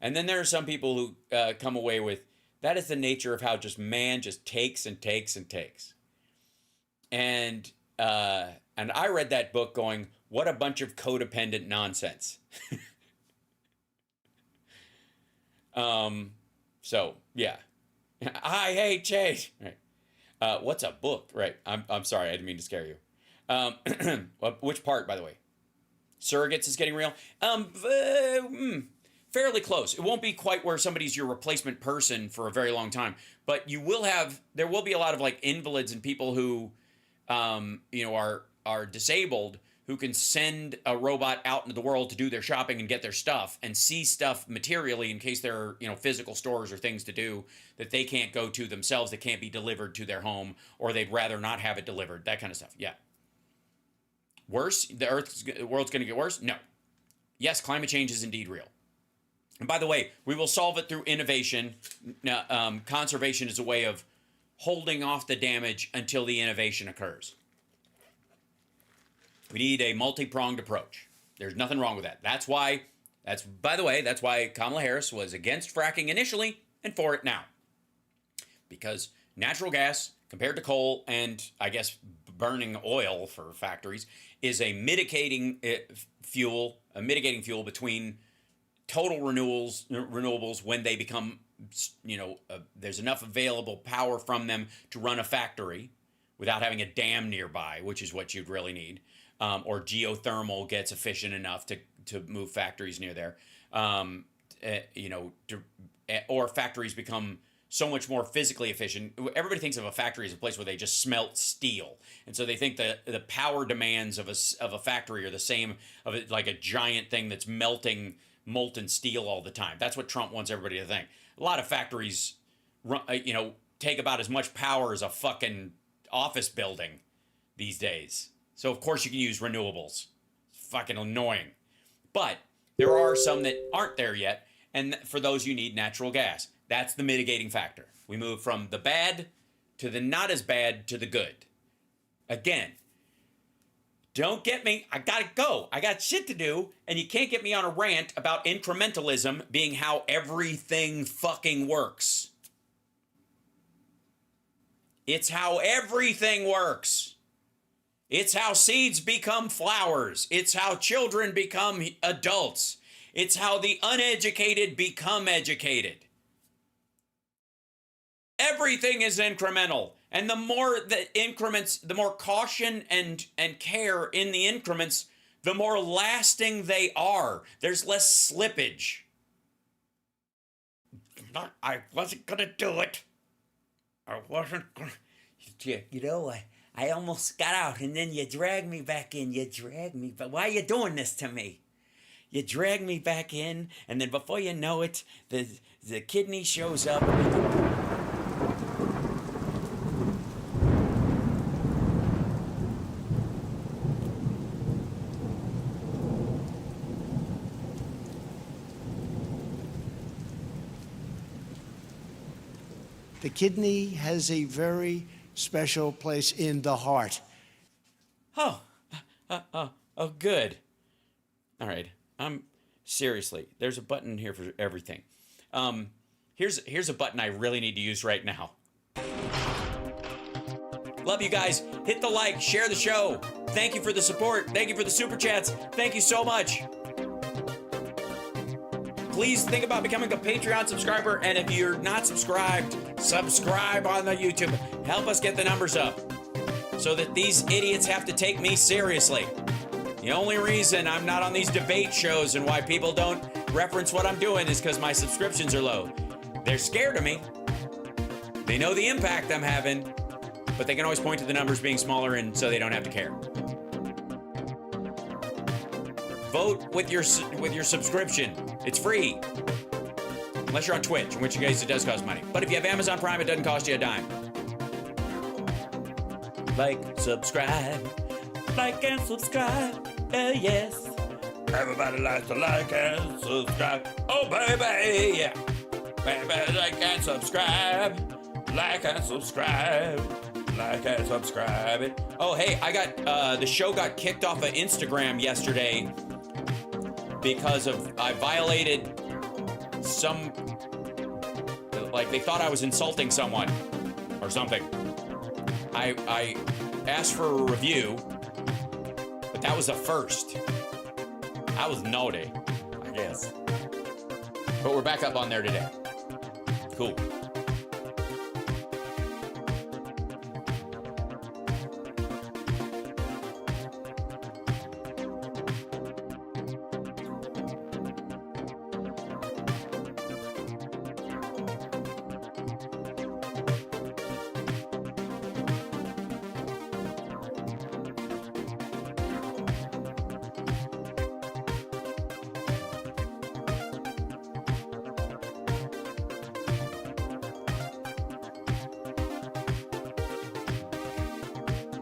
And then there are some people who come away with, that is the nature of how just man just takes and takes and takes. And I read that book going, what a bunch of codependent nonsense. So yeah, I hate change. Right. What's a book? Right. I'm sorry. I didn't mean to scare you. Which part, by the way? Surrogates is getting real. Fairly close. It won't be quite where somebody's your replacement person for a very long time, but there will be a lot of like invalids and people who, are disabled, who can send a robot out into the world to do their shopping and get their stuff and see stuff materially in case there are, physical stores or things to do that they can't go to themselves, that can't be delivered to their home, or they'd rather not have it delivered, that kind of stuff. Yeah. Worse? The world's going to get worse? No. Yes, climate change is indeed real. And by the way, we will solve it through innovation. Conservation is a way of holding off the damage until the innovation occurs. We need a multi-pronged approach. There's nothing wrong with that. That's why Kamala Harris was against fracking initially and for it now. Because natural gas, compared to coal and, I guess, burning oil for factories, is a mitigating fuel between total renewables when they become, there's enough available power from them to run a factory without having a dam nearby, which is what you'd really need. Or geothermal gets efficient enough to move factories near there. Or factories become so much more physically efficient. Everybody thinks of a factory as a place where they just smelt steel. And so they think that the power demands of a factory are the same of it, like a giant thing that's melting molten steel all the time. That's what Trump wants everybody to think. A lot of factories, take about as much power as a fucking office building these days. So of course you can use renewables. It's fucking annoying. But there are some that aren't there yet. And for those you need natural gas. That's the mitigating factor. We move from the bad to the not as bad to the good. Again, Don't get me. I gotta go. I got shit to do, and you can't get me on a rant about incrementalism being how everything fucking works. It's how everything works. It's how seeds become flowers. It's how children become adults. It's how the uneducated become educated. Everything is incremental. And the more the increments, the more caution and care in the increments, the more lasting they are. There's less slippage. I wasn't going to do it. I wasn't going to. You know, I almost got out, and then you dragged me back in. You dragged me back. Why are you doing this to me? You drag me back in, and then before you know it, the kidney shows up. The kidney has a very special place in the heart. Oh, good. All right. Seriously, there's a button here for everything. Here's a button I really need to use right now. Love you guys. Hit the like, share the show. Thank you for the support. Thank you for the super chats. Thank you so much. Please think about becoming a Patreon subscriber, and if you're not subscribed, subscribe on the YouTube. Help us get the numbers up so that these idiots have to take me seriously. The only reason I'm not on these debate shows and why people don't reference what I'm doing is because my subscriptions are low. They're scared of me. They know the impact I'm having, but they can always point to the numbers being smaller, and so they don't have to care. Vote with your subscription. It's free. Unless you're on Twitch, in which case it does cost money. But if you have Amazon Prime, it doesn't cost you a dime. Like, subscribe. Like and subscribe. Yes. Everybody likes to like and subscribe. Oh, baby, yeah. Baby, like and subscribe. Like and subscribe. Like and subscribe it. Oh, hey, I got, the show got kicked off of Instagram yesterday because I violated some, like, they thought I was insulting someone or something. I asked for a review, but that was a first. I was naughty, I guess. But we're back up on there today. Cool.